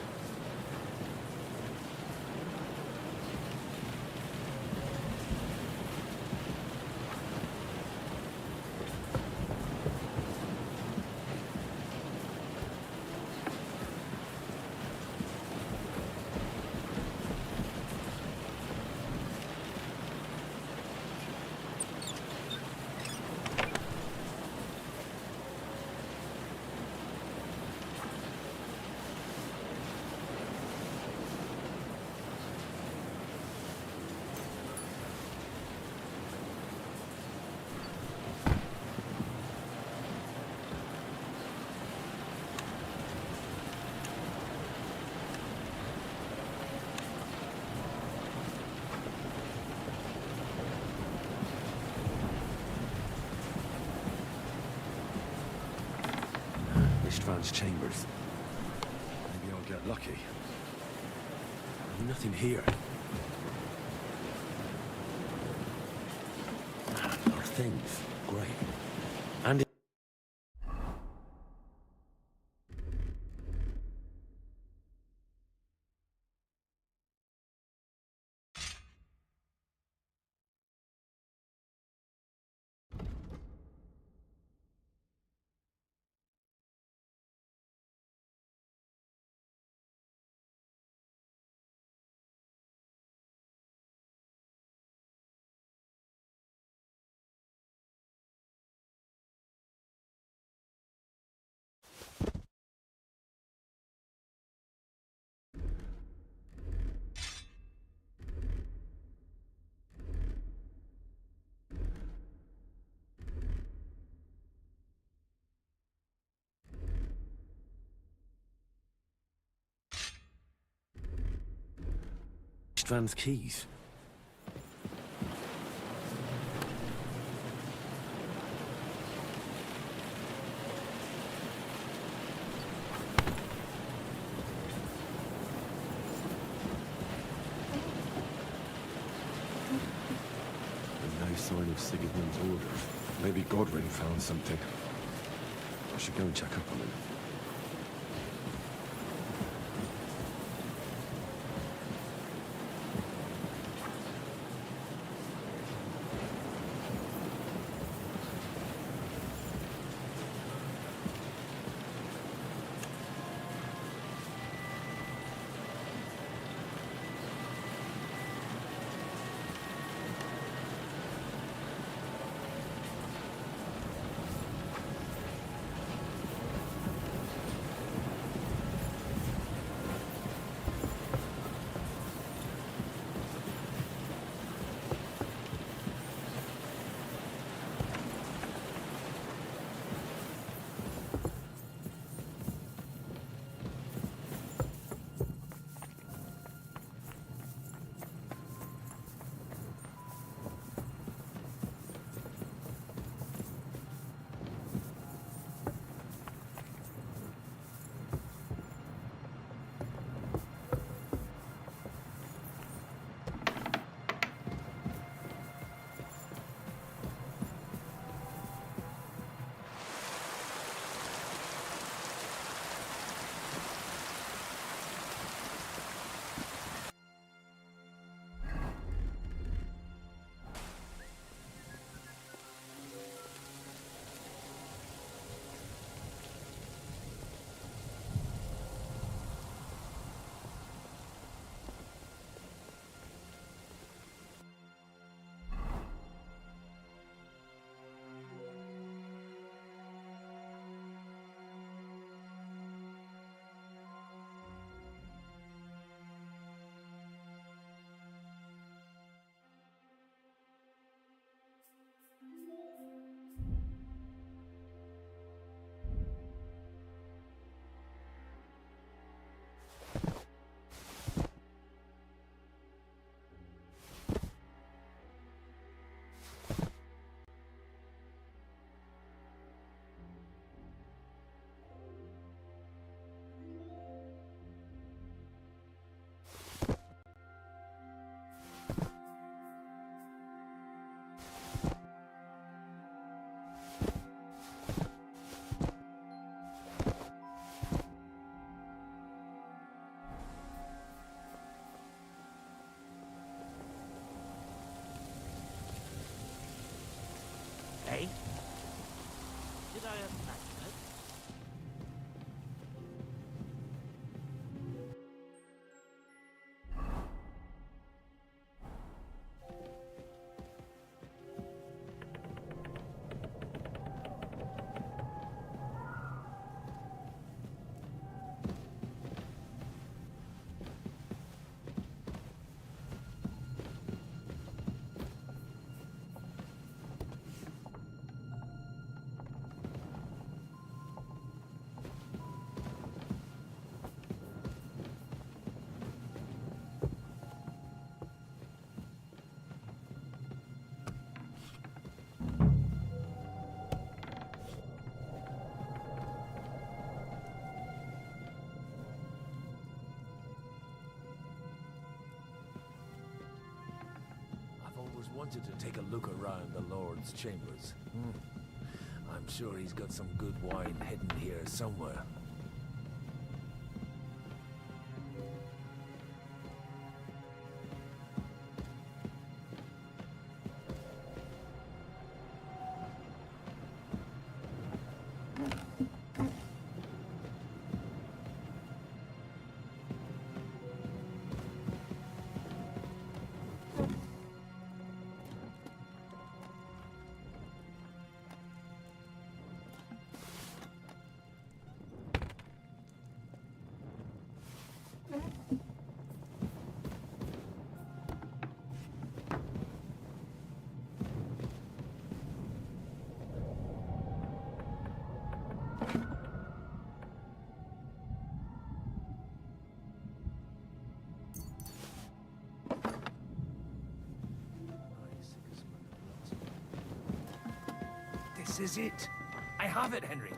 Istvan's chambers. Maybe I'll get lucky. Nothing here. Our things. Great. And Istvan's keys. And no sign of Sigismund's orders. Maybe Godwin found something. I should go and check up on him. wanted to take a look around the Lord's chambers. I'm sure he's got some good wine hidden here somewhere. This is it. I have it, Henry.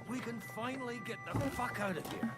We can finally get the fuck out of here.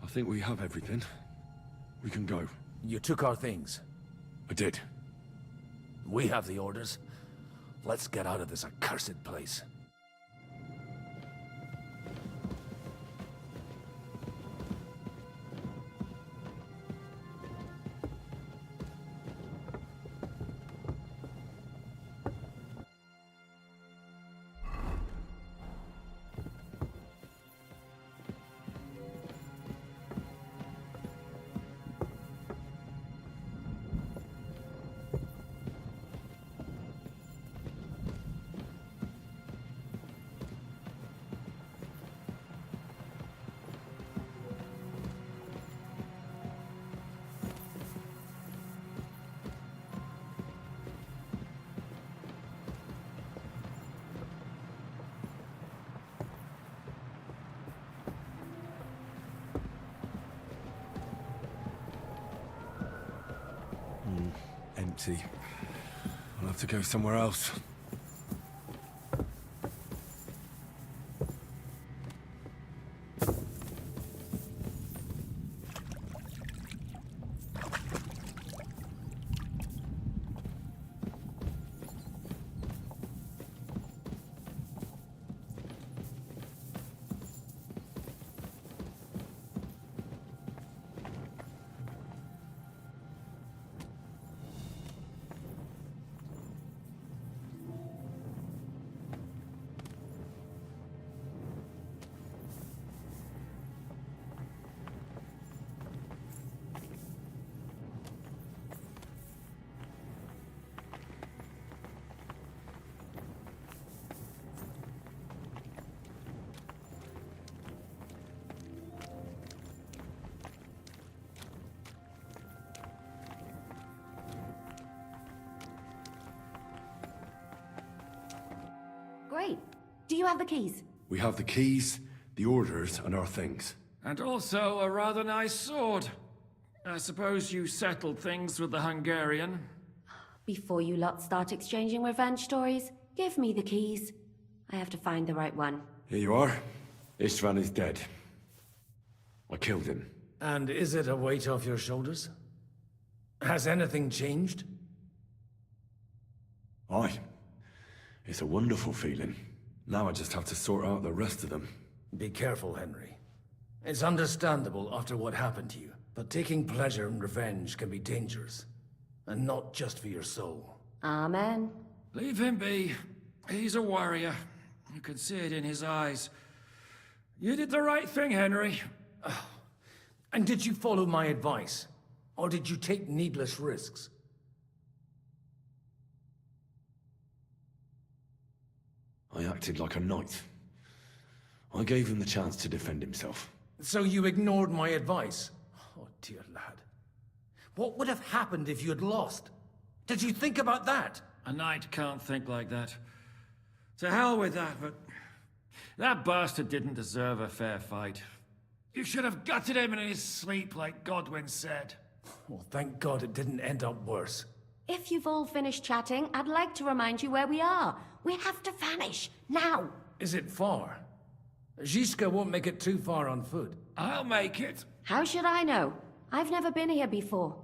I think we have everything. We can go. You took our things. I did. We have the orders. Let's get out of this accursed place. Empty. I'll have to go somewhere else. Great. Do you have the keys? We have the keys, the orders, and our things. And also a rather nice sword. I suppose you settled things with the Hungarian. Before you lot start exchanging revenge stories, give me the keys. I have to find the right one. Here you are. Istvan is dead. I killed him. And is it a weight off your shoulders? Has anything changed? Aye. It's a wonderful feeling. Now I just have to sort out the rest of them. Be careful, Henry. It's understandable after what happened to you, but taking pleasure in revenge can be dangerous. And not just for your soul. Amen. Leave him be. He's a warrior. You can see it in his eyes. You did the right thing, Henry. And did you follow my advice? Or did you take needless risks? I acted like a knight. I gave him the chance to defend himself. So you ignored my advice? Oh dear lad. What would have happened if you had lost? Did you think about that? A knight can't think like that. To hell with that, but... that bastard didn't deserve a fair fight. You should have gutted him in his sleep, like Godwin said. Well, thank God it didn't end up worse. If you've all finished chatting, I'd like to remind you where we are. We have to vanish, now! Is it far? Zizka won't make it too far on foot. I'll make it. How should I know? I've never been here before.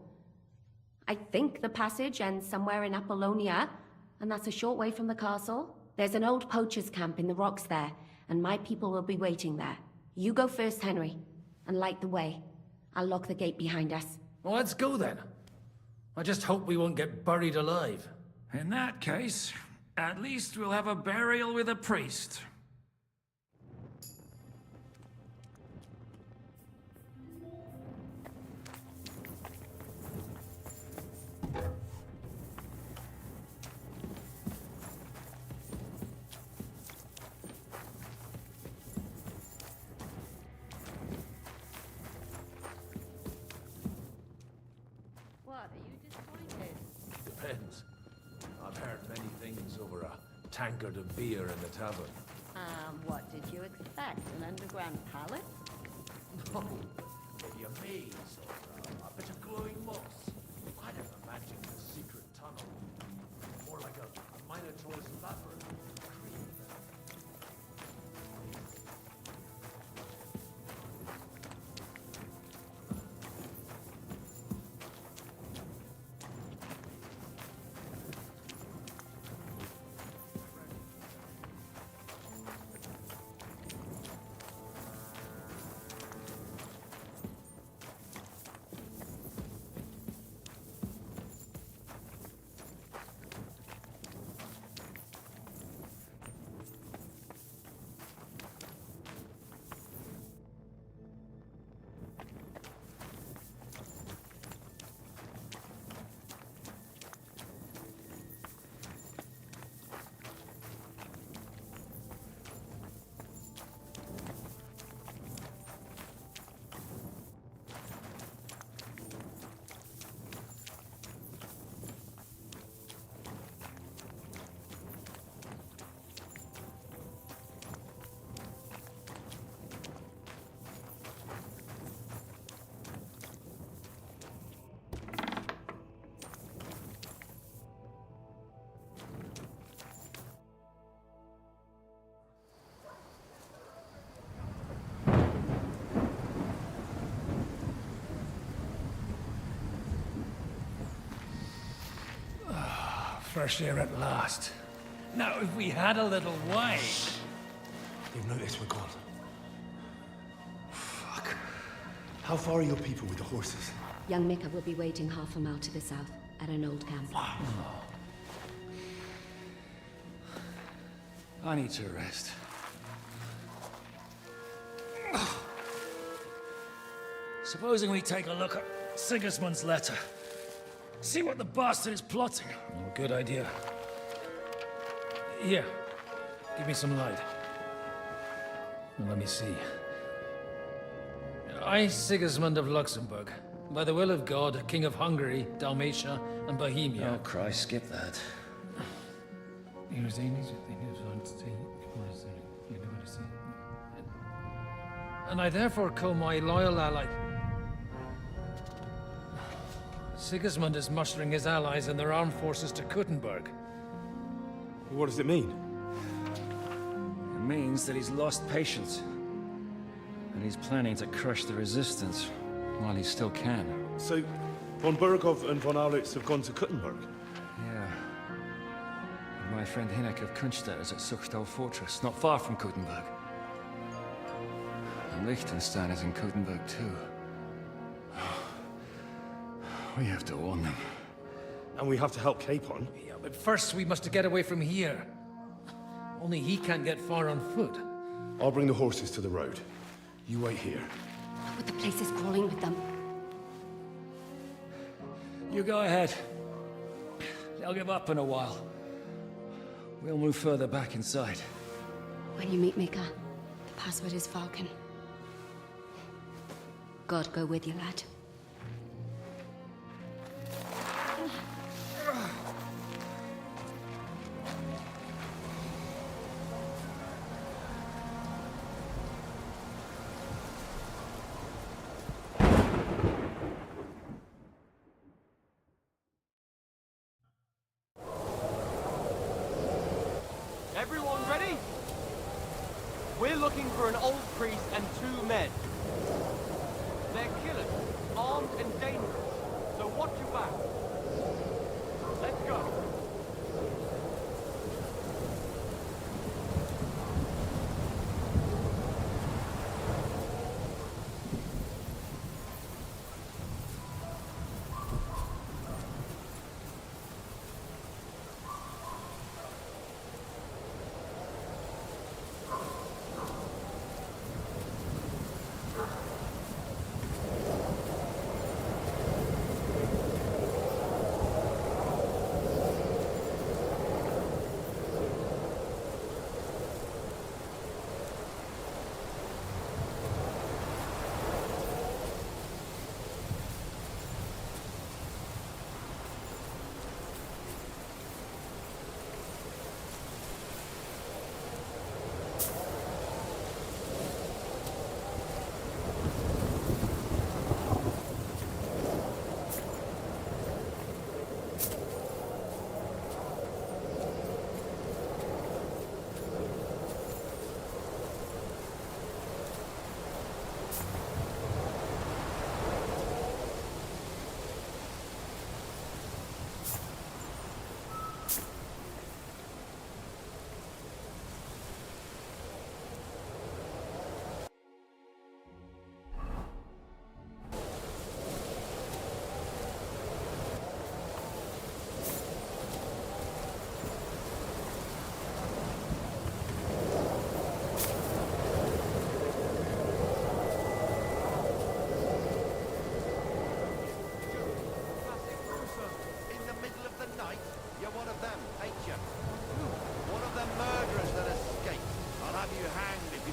I think the passage ends somewhere in Apollonia, and that's a short way from the castle. There's an old poacher's camp in the rocks there, and my people will be waiting there. You go first, Henry, and light the way. I'll lock the gate behind us. Well, let's go then. I just hope we won't get buried alive. In that case, at least we'll have a burial with a priest. Depends. I've heard many things over a tankard of beer in the tavern. What did you expect? An underground palace? No, maybe a maze or a bit of glowing moss. I'd have imagined a secret tunnel. More like a Minotaur's labyrinth. Fresh air at last. Now, if we had a little wine... They've noticed we're gone. Fuck. How far are your people with the horses? Young Mika will be waiting half a mile to the south, at an old camp. I need to rest. Supposing we take a look at Sigismund's letter. See what the bastard is plotting. Oh, good idea. Here, give me some light. Now, let me see. I, Sigismund of Luxembourg, by the will of God, King of Hungary, Dalmatia, and Bohemia. Oh, Christ, skip that. And I therefore call my loyal ally... Sigismund is mustering his allies and their armed forces to Kuttenberg. What does it mean? It means that he's lost patience. And he's planning to crush the resistance while he still can. So, von Burgov and von Aulitz have gone to Kuttenberg? Yeah. And my friend Hinnek of Kunstadt is at Suchtal Fortress, not far from Kuttenberg. And Liechtenstein is in Kuttenberg too. We have to warn them. And we have to help Capon? Yeah, but first we must get away from here. Only he can't get far on foot. I'll bring the horses to the road. You wait here. But the place is crawling with them. You go ahead. They'll give up in a while. We'll move further back inside. When you meet Mika, the password is Falcon. God go with you, lad. We're looking for an old priest and 2 men. They're killers, armed and dangerous. So watch your back. Let's go.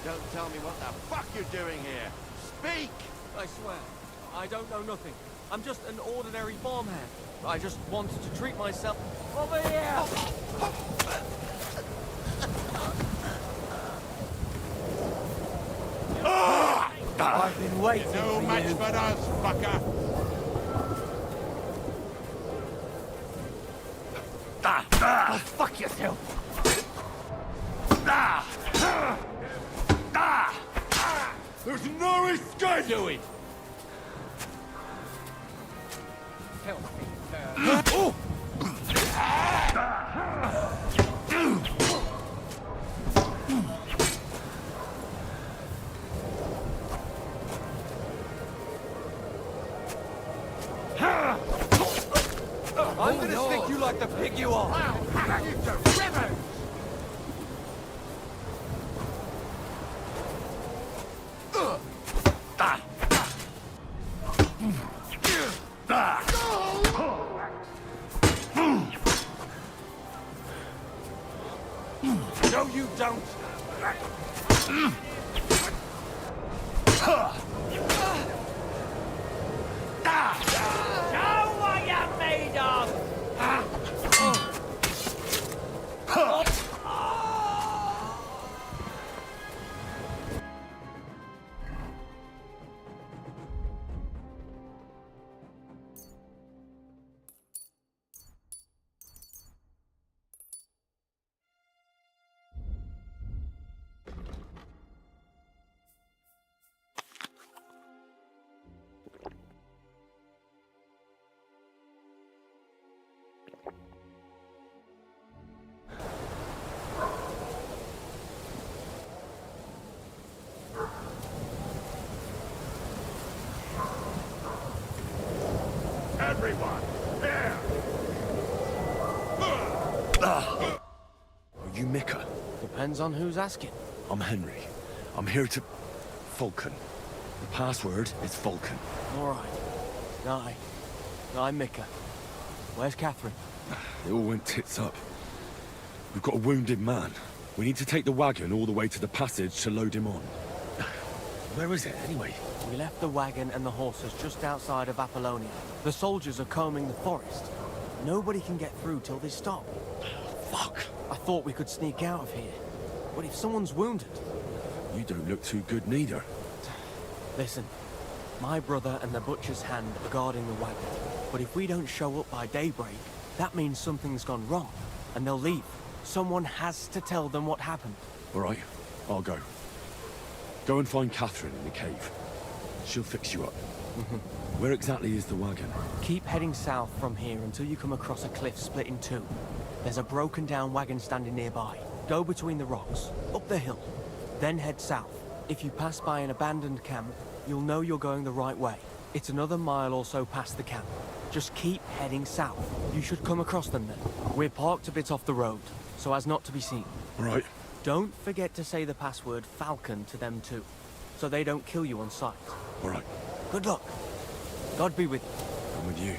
Don't tell me what the fuck you're doing here. Speak! I swear, I don't know nothing. I'm just an ordinary farmhand. I just wanted to treat myself. Over here! I've been waiting No for match you. for us, fucker! Go fuck yourself! There's no escape! Do it! I'm gonna stick you like the pig you are! Hack you to rivers! No, you don't! Show what you're made of! Everyone, there! Are you Mika? Depends on who's asking. I'm Henry. I'm here to... Falcon. The password is Falcon. Alright. I'm Mika. Where's Catherine? It all went tits up. We've got a wounded man. We need to take the wagon all the way to the passage to load him on. Where is it, anyway? We left the wagon and the horses just outside of Apollonia. The soldiers are combing the forest. Nobody can get through till they stop. Fuck. I thought we could sneak out of here. But if someone's wounded... You don't look too good neither. Listen, my brother and the butcher's hand are guarding the wagon. But if we don't show up by daybreak, that means something's gone wrong. And they'll leave. Someone has to tell them what happened. All right, I'll go. Go and find Catherine in the cave. She'll fix you up. Where exactly is the wagon? Keep heading south from here until you come across a cliff split in two. There's a broken down wagon standing nearby. Go between the rocks, up the hill, then head south. If you pass by an abandoned camp, you'll know you're going the right way. It's another mile or so past the camp. Just keep heading south. You should come across them then. We're parked a bit off the road, so as not to be seen. Right. Don't forget to say the password Falcon to them too, so they don't kill you on sight. All right. Good luck. God be with you. I'm with you.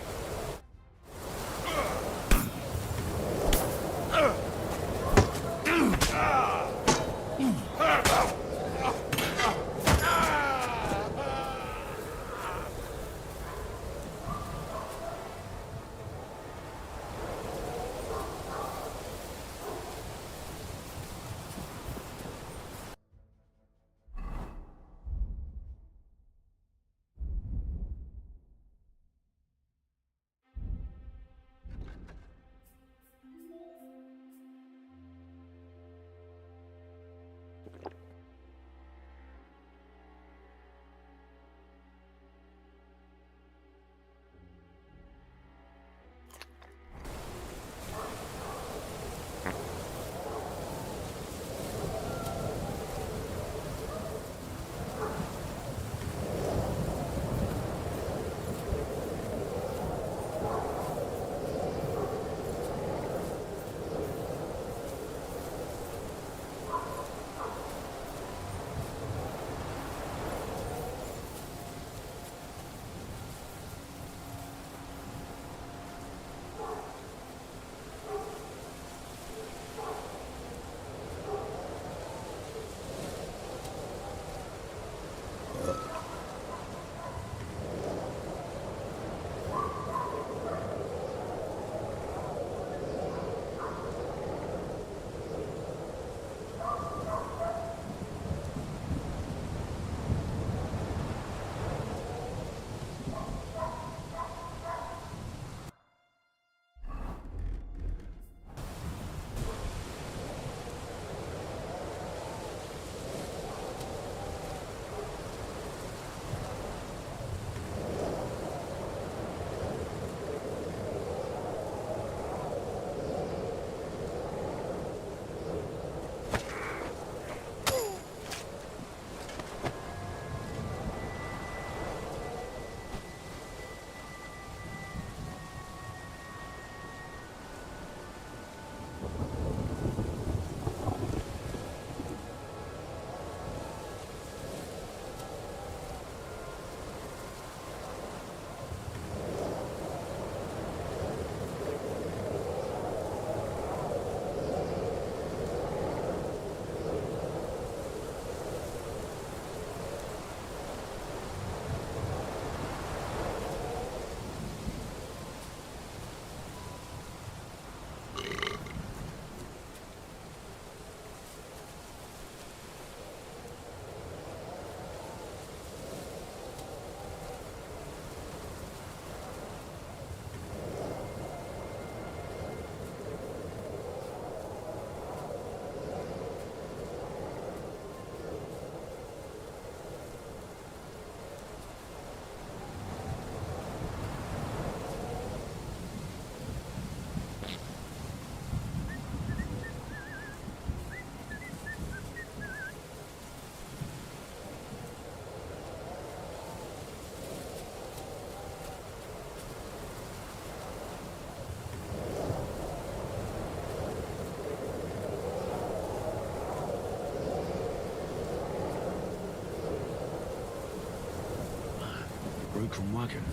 Broken wagon.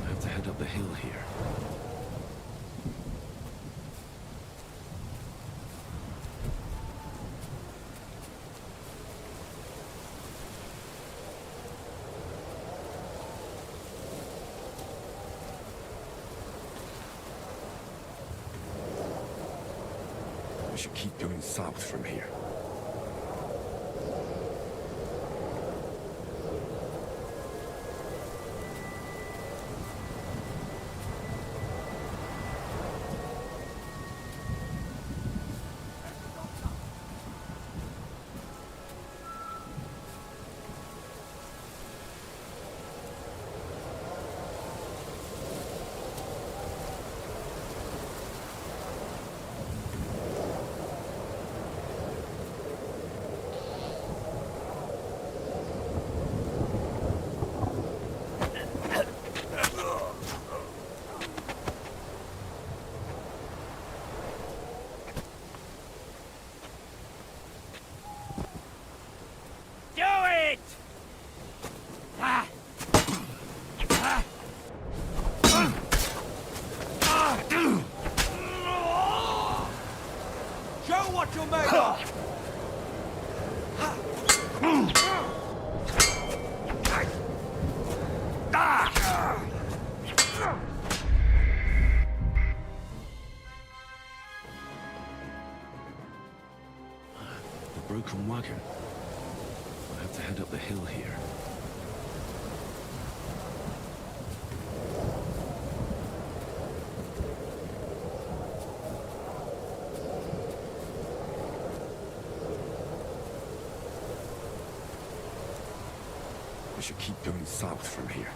I have to head up the hill here. I should keep going south from here. what you're made of! The broken wagon. I have to head up the hill here. I should keep going south from here.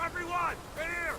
Everyone, in here!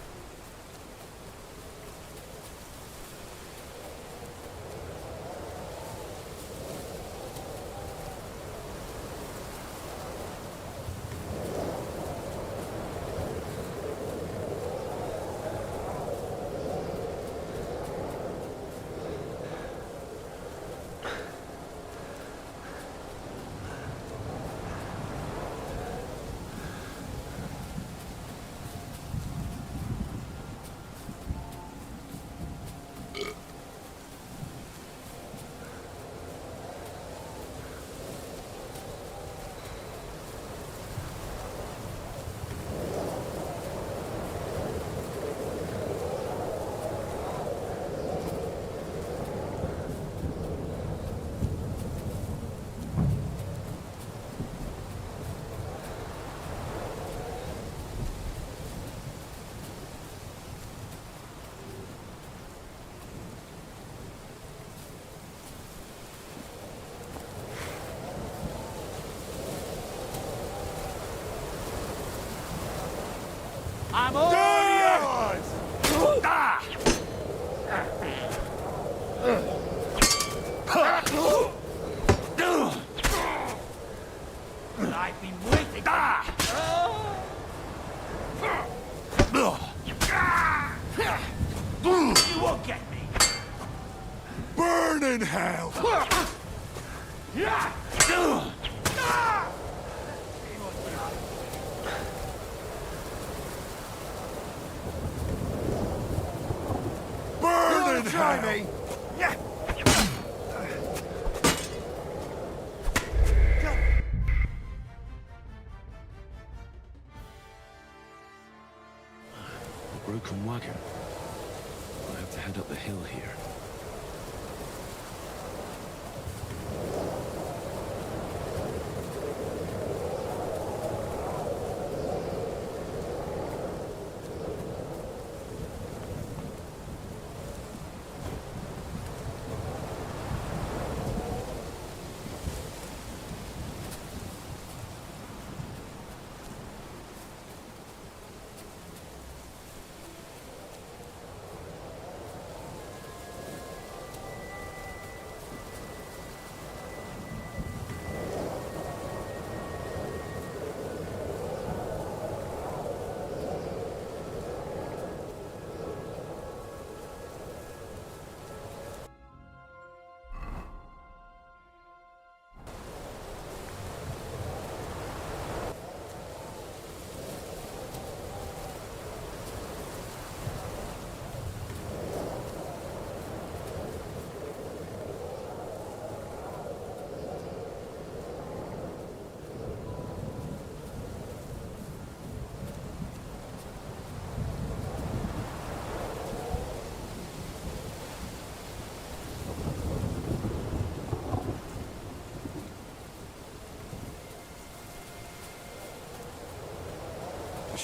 I'm all yours! I've been waiting. You won't get me. Burn in hell! Burn in Try hell! me. The broken wagon. I have to head up the hill here.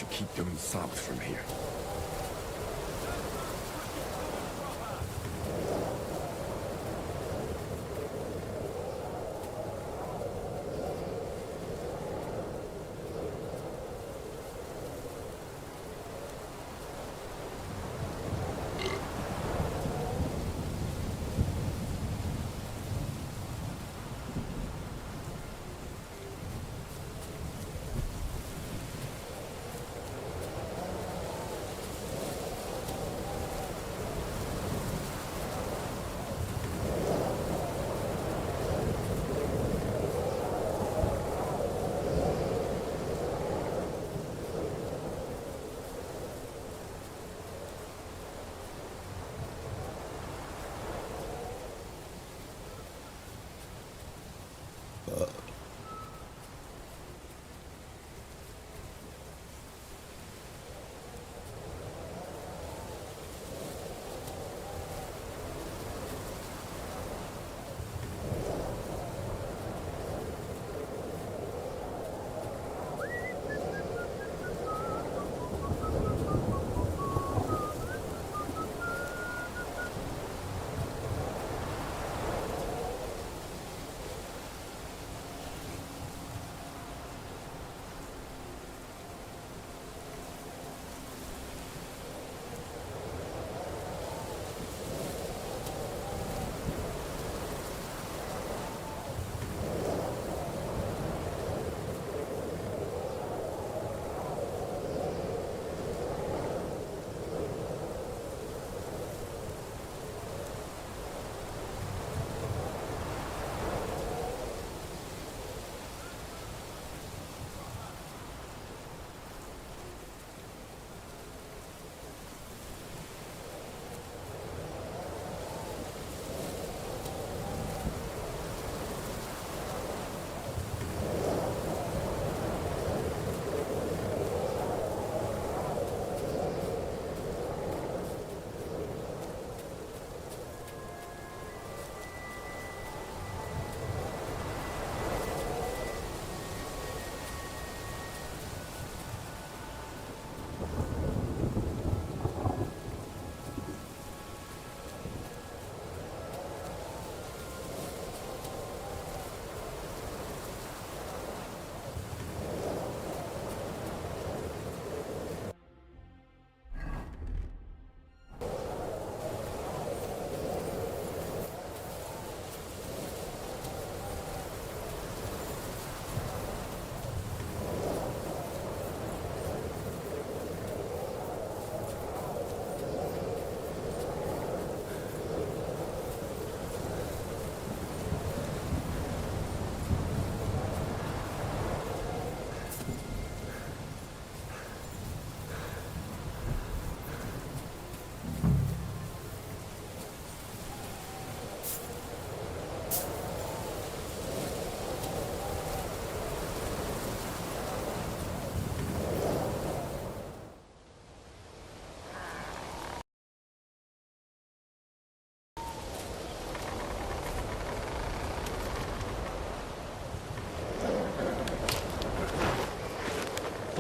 should keep going south from here.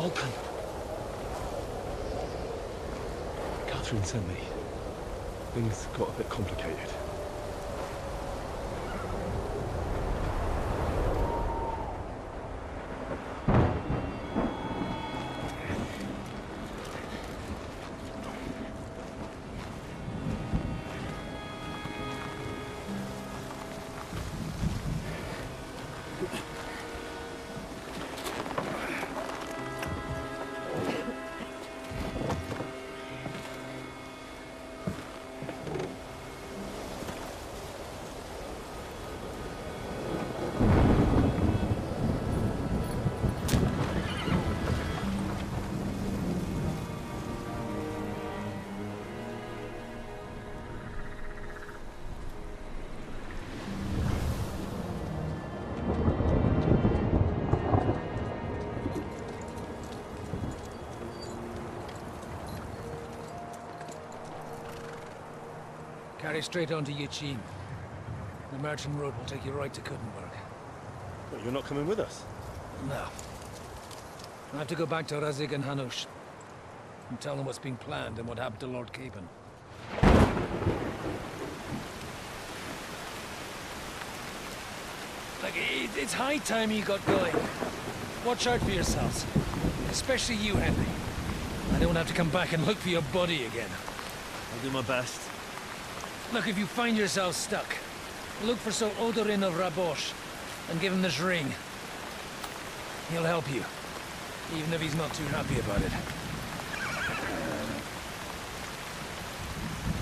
Vulcan! Catherine sent me. Things got a bit complicated. Carry straight on to Yichin. The merchant road will take you right to Kuttenberg. But you're not coming with us? No. I have to go back to Razik and Hanush and tell them what's been planned and what happened to Lord Capen. Like, it's high time you got going. Watch out for yourselves. Especially you, Henry. I don't have to come back and look for your body again. I'll do my best. Look, if you find yourselves stuck, look for Sir Odorin of Rabosh and give him this ring. He'll help you, even if he's not too happy about it.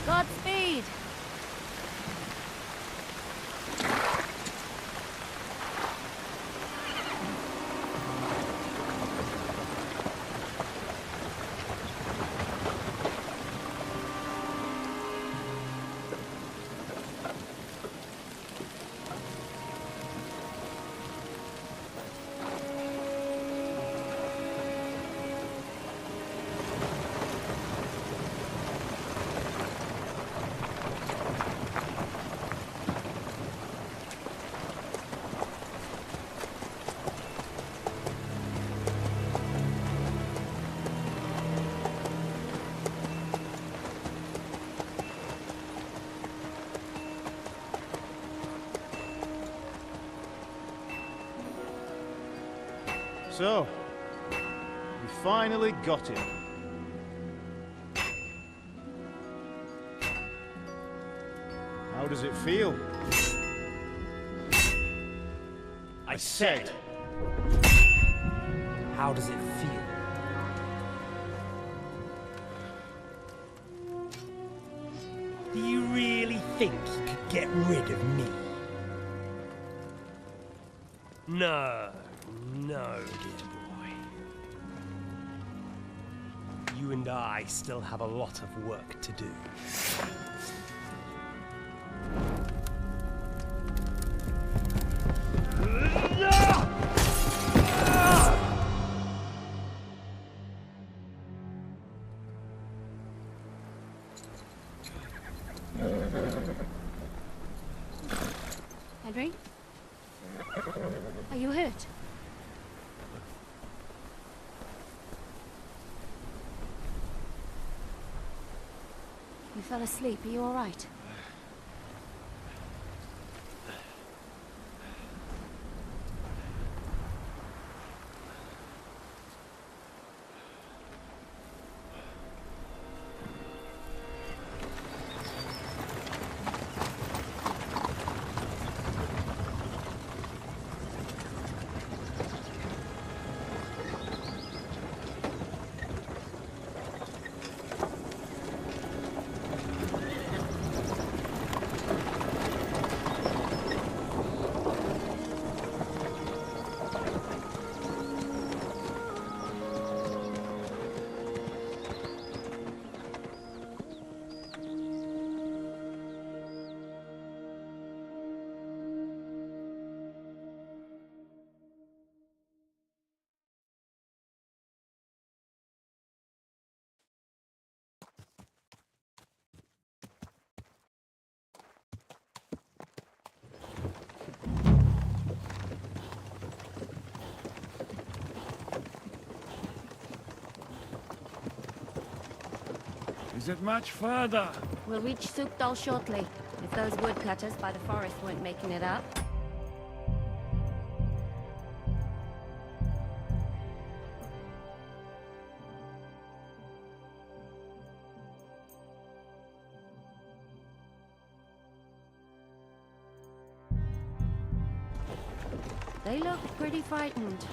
Godspeed! So, we finally got him. How does it feel? I said. How does it feel? Do you really think you could get rid of me? No, no, dear boy. You and I still have a lot of work to do. Henry? Are you hurt? You fell asleep. Are you all right? Is it much further? We'll reach Sukdal shortly, if those woodcutters by the forest weren't making it up. They look pretty frightened.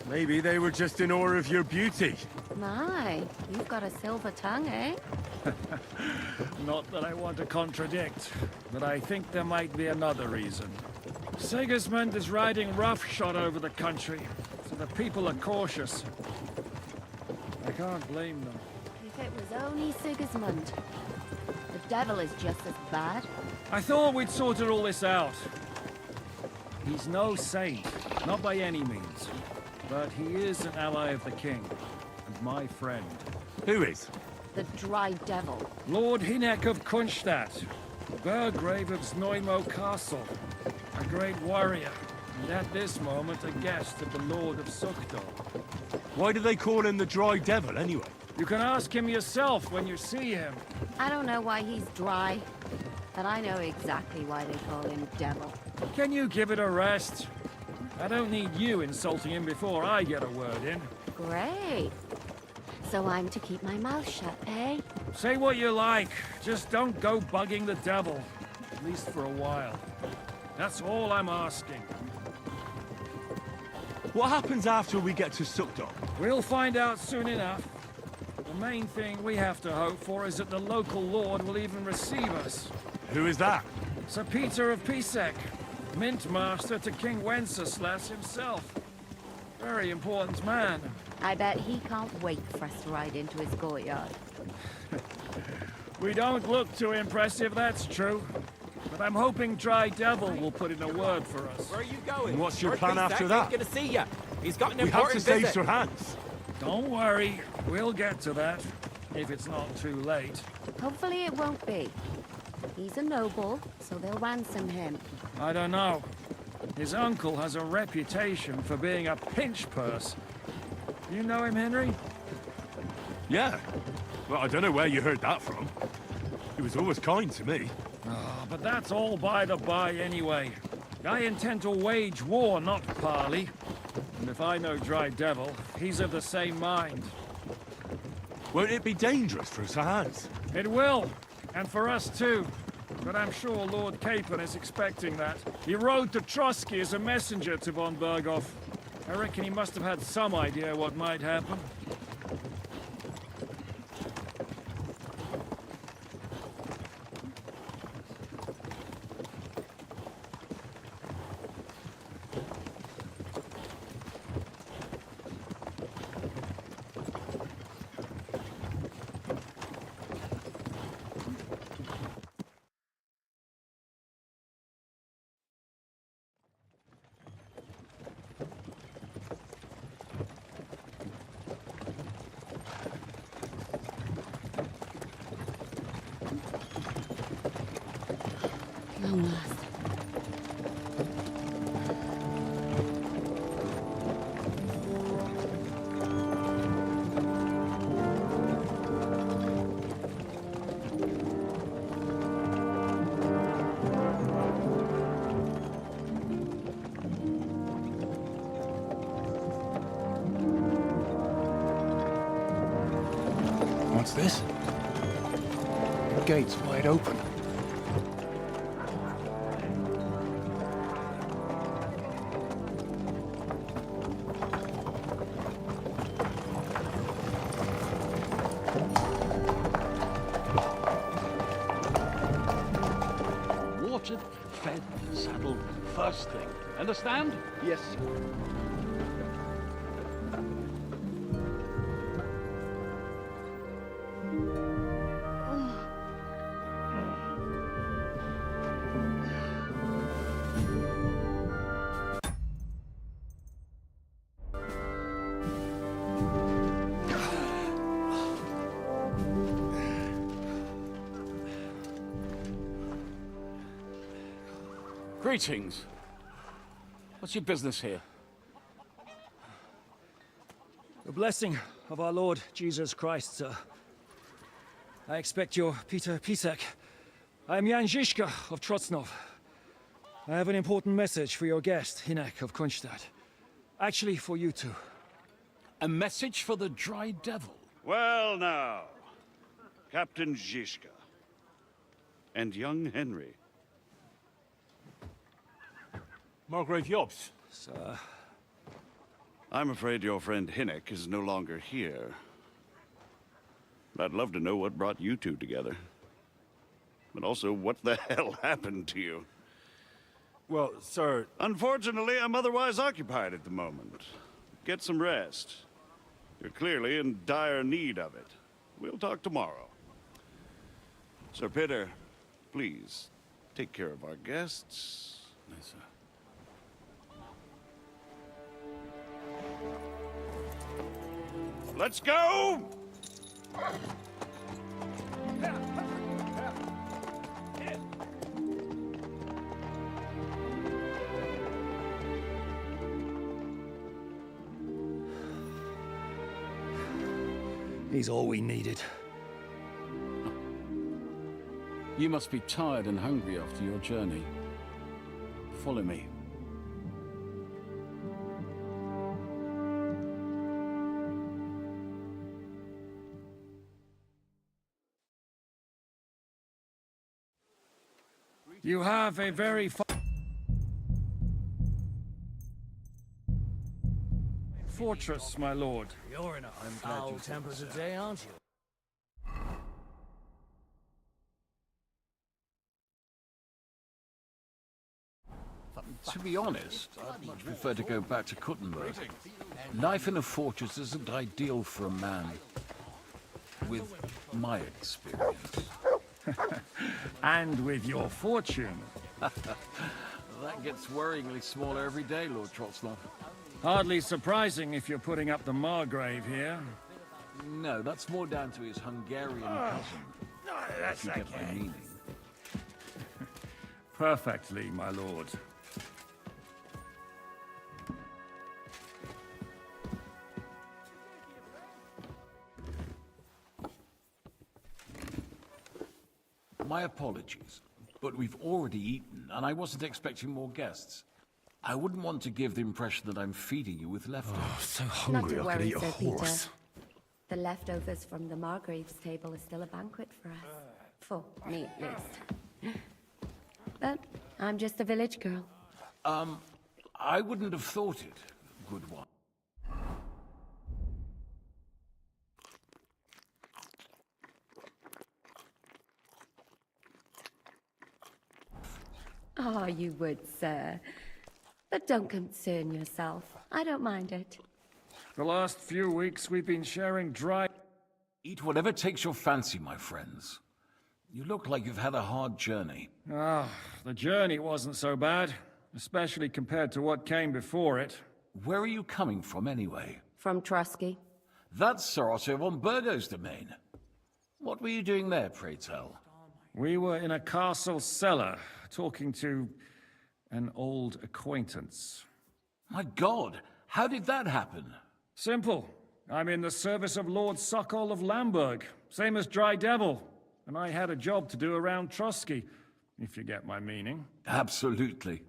Maybe they were just in awe of your beauty. My, you've got a silver tongue, eh? Not that I want to contradict, but I think there might be another reason. Sigismund is riding roughshod over the country, so the people are cautious. I can't blame them. If it was only Sigismund. The devil is just as bad. I thought we'd sorted all this out. He's no saint, not by any means. But he is an ally of the king, and my friend. Who is? The Dry Devil. Lord Hinek of Kunstadt, Burgrave of Znojmo Castle, a great warrior, and at this moment a guest of the Lord of Sukdor. Why do they call him the Dry Devil, anyway? You can ask him yourself when you see him. I don't know why he's dry, but I know exactly why they call him Devil. Can you give it a rest? I don't need you insulting him before I get a word in. Great. So I'm to keep my mouth shut, eh? Say what you like, just don't go bugging the devil. At least for a while. That's all I'm asking. What happens after we get to Sukdor? We'll find out soon enough. The main thing we have to hope for is that the local lord will even receive us. Who is that? Sir Peter of Pisek, Mint Master to King Wenceslas himself. Very important man. I bet he can't wait for us to ride into his courtyard. We don't look too impressive, that's true. But I'm hoping Dry Devil will put in a word for us. Where are you going? And what's your Lord plan Pisek after ain't that? gonna see ya. He's got an We have to important save visit. Sir Hans. Don't worry, we'll get to that. If it's not too late. Hopefully it won't be. He's a noble, so they'll ransom him. I don't know. His uncle has a reputation for being a pinch purse. You know him, Henry? Yeah. Well, I don't know where you heard that from. He was always kind to me. Oh, but that's all by the by anyway. I intend to wage war, not parley. And if I know Dry Devil, he's of the same mind. Won't it be dangerous for Sir Hans? It will, and for us too. But I'm sure Lord Capon is expecting that. He rode to Trotsky as a messenger to von Berghoff. I reckon he must have had some idea what might happen. Long last. What's this? The gate's wide open. Watered, fed, saddled, first thing. Understand? Yes, sir. Greetings. What's your business here? The blessing of our Lord Jesus Christ, sir. I expect you're Peter Pisek. I am Jan Žižka of Trocnov. I have an important message for your guest, Hinek of Kunstadt. Actually, for you two. A message for the Dry Devil? Well now, Captain Žižka. And young Henry. Margrave Jobst. Sir. I'm afraid your friend Hinek is no longer here. I'd love to know what brought you two together. But also, what the hell happened to you? Well, sir... Unfortunately, I'm otherwise occupied at the moment. Get some rest. You're clearly in dire need of it. We'll talk tomorrow. Sir Peter, please, take care of our guests. Yes, sir. Let's go! He's all we needed. You must be tired and hungry after your journey. Follow me. You have a very fortress, my lord. You're in a foul temper today, aren't you? To be honest, I'd much prefer to go back to Kuttenberg. Life in a fortress isn't ideal for a man with my experience. And with your fortune. That gets worryingly smaller every day, Lord Trotzlov. Hardly surprising if you're putting up the Margrave here. No, that's more down to his Hungarian cousin. That's if you get my meaning. Perfectly, my lord. My apologies, but we've already eaten, and I wasn't expecting more guests. I wouldn't want to give the impression that I'm feeding you with leftovers. Oh, so Not hungry to I worry, could eat a Sir horse. Peter. The leftovers from the Margrave's table are still a banquet for us. For me, at least. But I'm just a village girl. I wouldn't have thought it, good one. Oh, you would, sir. But don't concern yourself. I don't mind it. The last few weeks we've been sharing dry... Eat whatever takes your fancy, my friends. You look like you've had a hard journey. Ah, the journey wasn't so bad, especially compared to what came before it. Where are you coming from, anyway? From Trusky. That's Sir Otto von Burgo's domain. What were you doing there, pray tell? We were in a castle cellar, talking to an old acquaintance. My God, how did that happen? Simple. I'm in the service of Lord Sokol of Lamberg, same as Dry Devil, and I had a job to do around Trusky, if you get my meaning. Absolutely.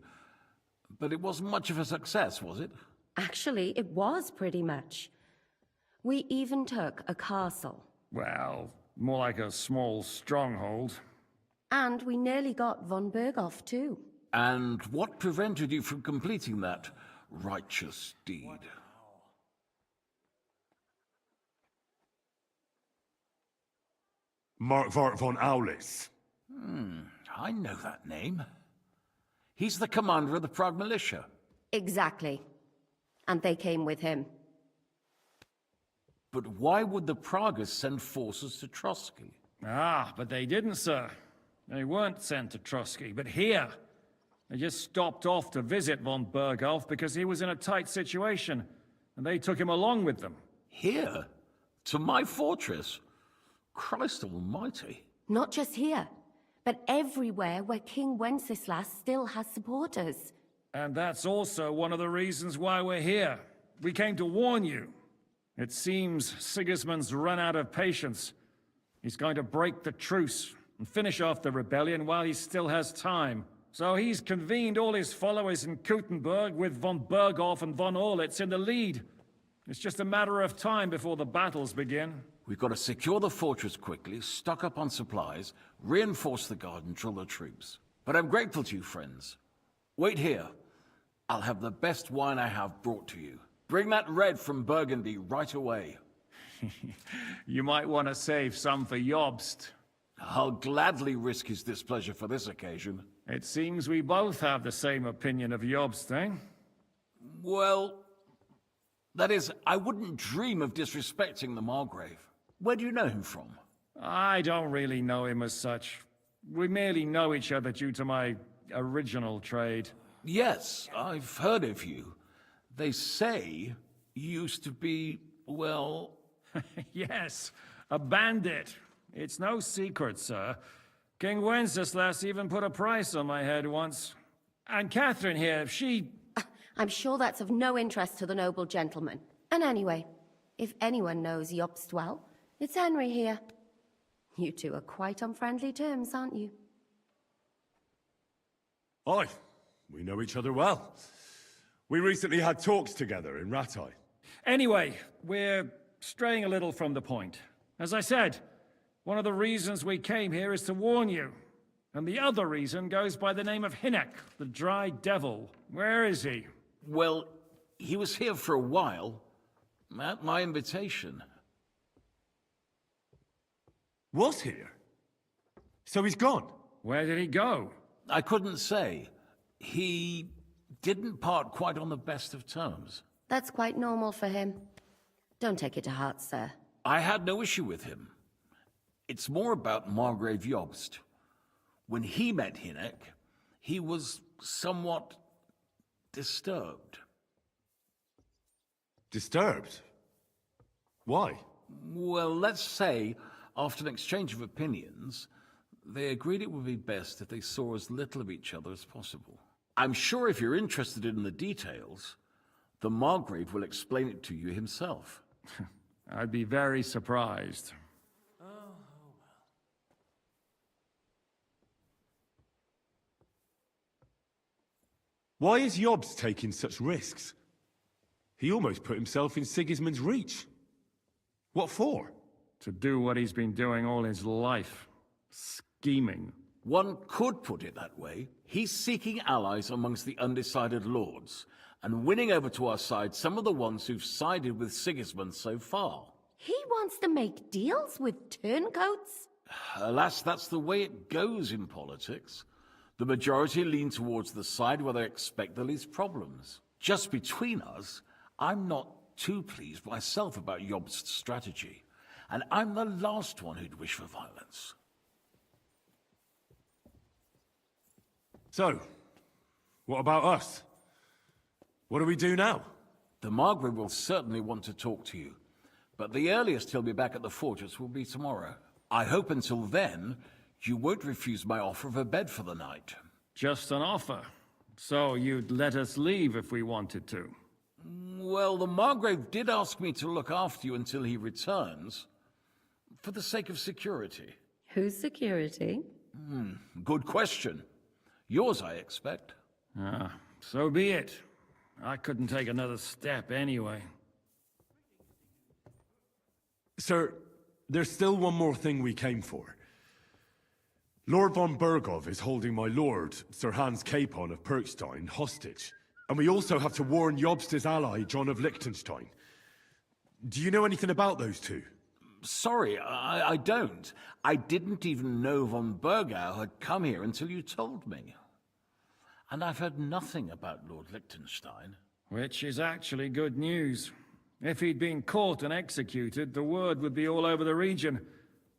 But it wasn't much of a success, was it? Actually, it was pretty much. We even took a castle. Well, more like a small stronghold. And we nearly got von Berghoff, too. And what prevented you from completing that righteous deed? Markvart von Aulis. I know that name. He's the commander of the Prague militia. Exactly. And they came with him. But why would the Praguers send forces to Trotsky? Ah, but they didn't, sir. They weren't sent to Trusky, but here. They just stopped off to visit von Berghoff because he was in a tight situation, and they took him along with them. Here? To my fortress? Christ almighty. Not just here, but everywhere where King Wenceslas still has supporters. And that's also one of the reasons why we're here. We came to warn you. It seems Sigismund's run out of patience. He's going to break the truce and finish off the rebellion while he still has time. So he's convened all his followers in Kuttenberg with von Berghoff and von Orlitz in the lead. It's just a matter of time before the battles begin. We've got to secure the fortress quickly, stock up on supplies, reinforce the guard and drill the troops. But I'm grateful to you, friends. Wait here. I'll have the best wine I have brought to you. Bring that red from Burgundy right away. You might want to save some for Jobst. I'll gladly risk his displeasure for this occasion. It seems we both have the same opinion of Jobst, eh? Well, that is, I wouldn't dream of disrespecting the Margrave. Where do you know him from? I don't really know him as such. We merely know each other due to my original trade. Yes, I've heard of you. They say you used to be, well... Yes, a bandit. It's no secret, sir. King Wenceslas even put a price on my head once. And Catherine here, she... I'm sure that's of no interest to the noble gentleman. And anyway, if anyone knows Jobst well, It's Henry here. You two are quite on friendly terms, aren't you? Aye, we know each other well. We recently had talks together in Rattay. Anyway, we're straying a little from the point. As I said, one of the reasons we came here is to warn you. And the other reason goes by the name of Hinnock, the Dry Devil. Where is he? Well, he was here for a while, at my invitation. Was here? So he's gone? Where did he go? I couldn't say. He didn't part quite on the best of terms. That's quite normal for him. Don't take it to heart, sir. I had no issue with him. It's more about Margrave Jobst. When he met Hinnock, he was somewhat disturbed. Disturbed? Why? Well, let's say, after an exchange of opinions, they agreed it would be best if they saw as little of each other as possible. I'm sure if you're interested in the details, the Margrave will explain it to you himself. I'd be very surprised. Why is Jobs taking such risks? He almost put himself in Sigismund's reach. What for? To do what he's been doing all his life. Scheming. One could put it that way. He's seeking allies amongst the undecided lords, and winning over to our side some of the ones who've sided with Sigismund so far. He wants to make deals with turncoats? Alas, that's the way it goes in politics. The majority lean towards the side where they expect the least problems. Just between us, I'm not too pleased myself about Jobst's strategy, and I'm the last one who'd wish for violence. So, what about us? What do we do now? The Margrave will certainly want to talk to you, but the earliest he'll be back at the fortress will be tomorrow. I hope until then, you won't refuse my offer of a bed for the night. Just an offer. So you'd let us leave if we wanted to? Well, the Margrave did ask me to look after you until he returns, for the sake of security. Whose security? Good question. Yours, I expect. Ah, so be it. I couldn't take another step anyway. Sir, there's still one more thing we came for. Lord von Bergov is holding my lord, Sir Hans Capon of Perkstein, hostage. And we also have to warn Jobst's ally, John of Liechtenstein. Do you know anything about those two? Sorry, I don't. I didn't even know von Bergau had come here until you told me. And I've heard nothing about Lord Liechtenstein. Which is actually good news. If he'd been caught and executed, the word would be all over the region.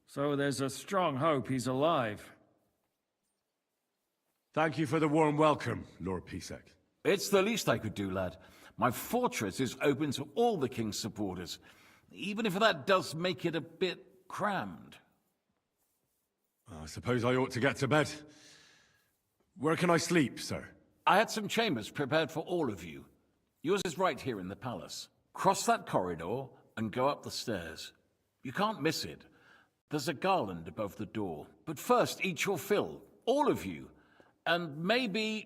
So there's a strong hope he's alive. Thank you for the warm welcome, Lord Pisek. It's the least I could do, lad. My fortress is open to all the king's supporters, even if that does make it a bit crammed. I suppose I ought to get to bed. Where can I sleep, sir? I had some chambers prepared for all of you. Yours is right here in the palace. Cross that corridor and go up the stairs. You can't miss it. There's a garland above the door. But first, eat your fill, all of you. And maybe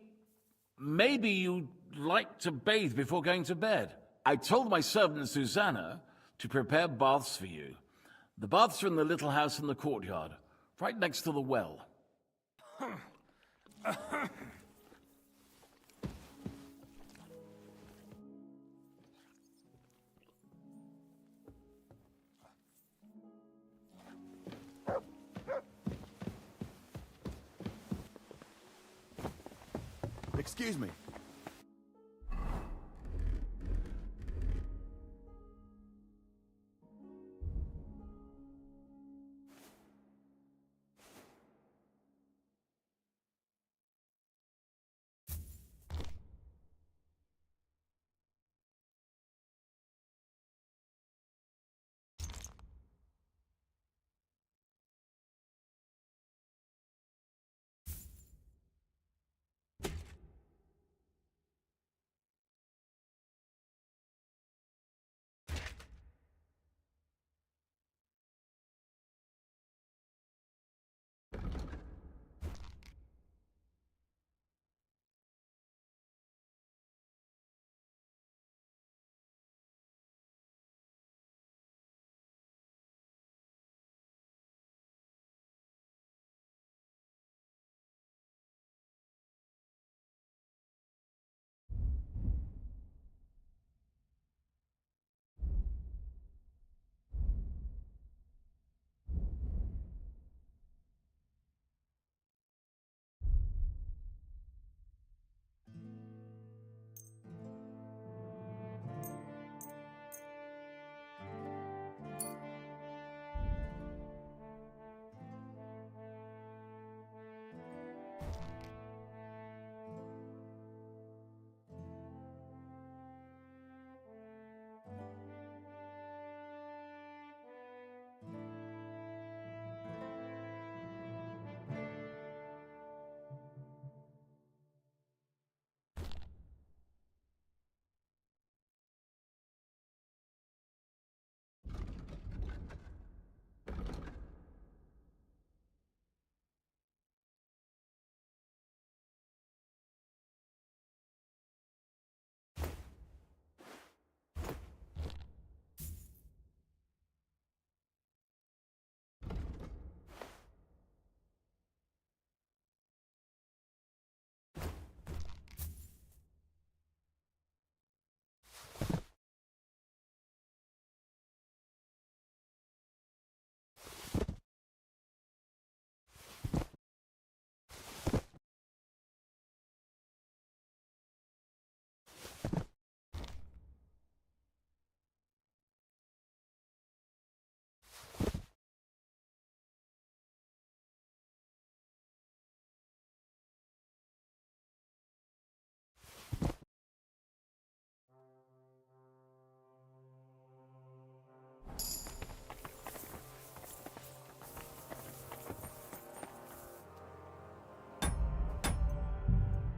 you'd like to bathe before going to bed. I told my servant Susanna to prepare baths for you. The baths are in the little house in the courtyard, right next to the well. Excuse me.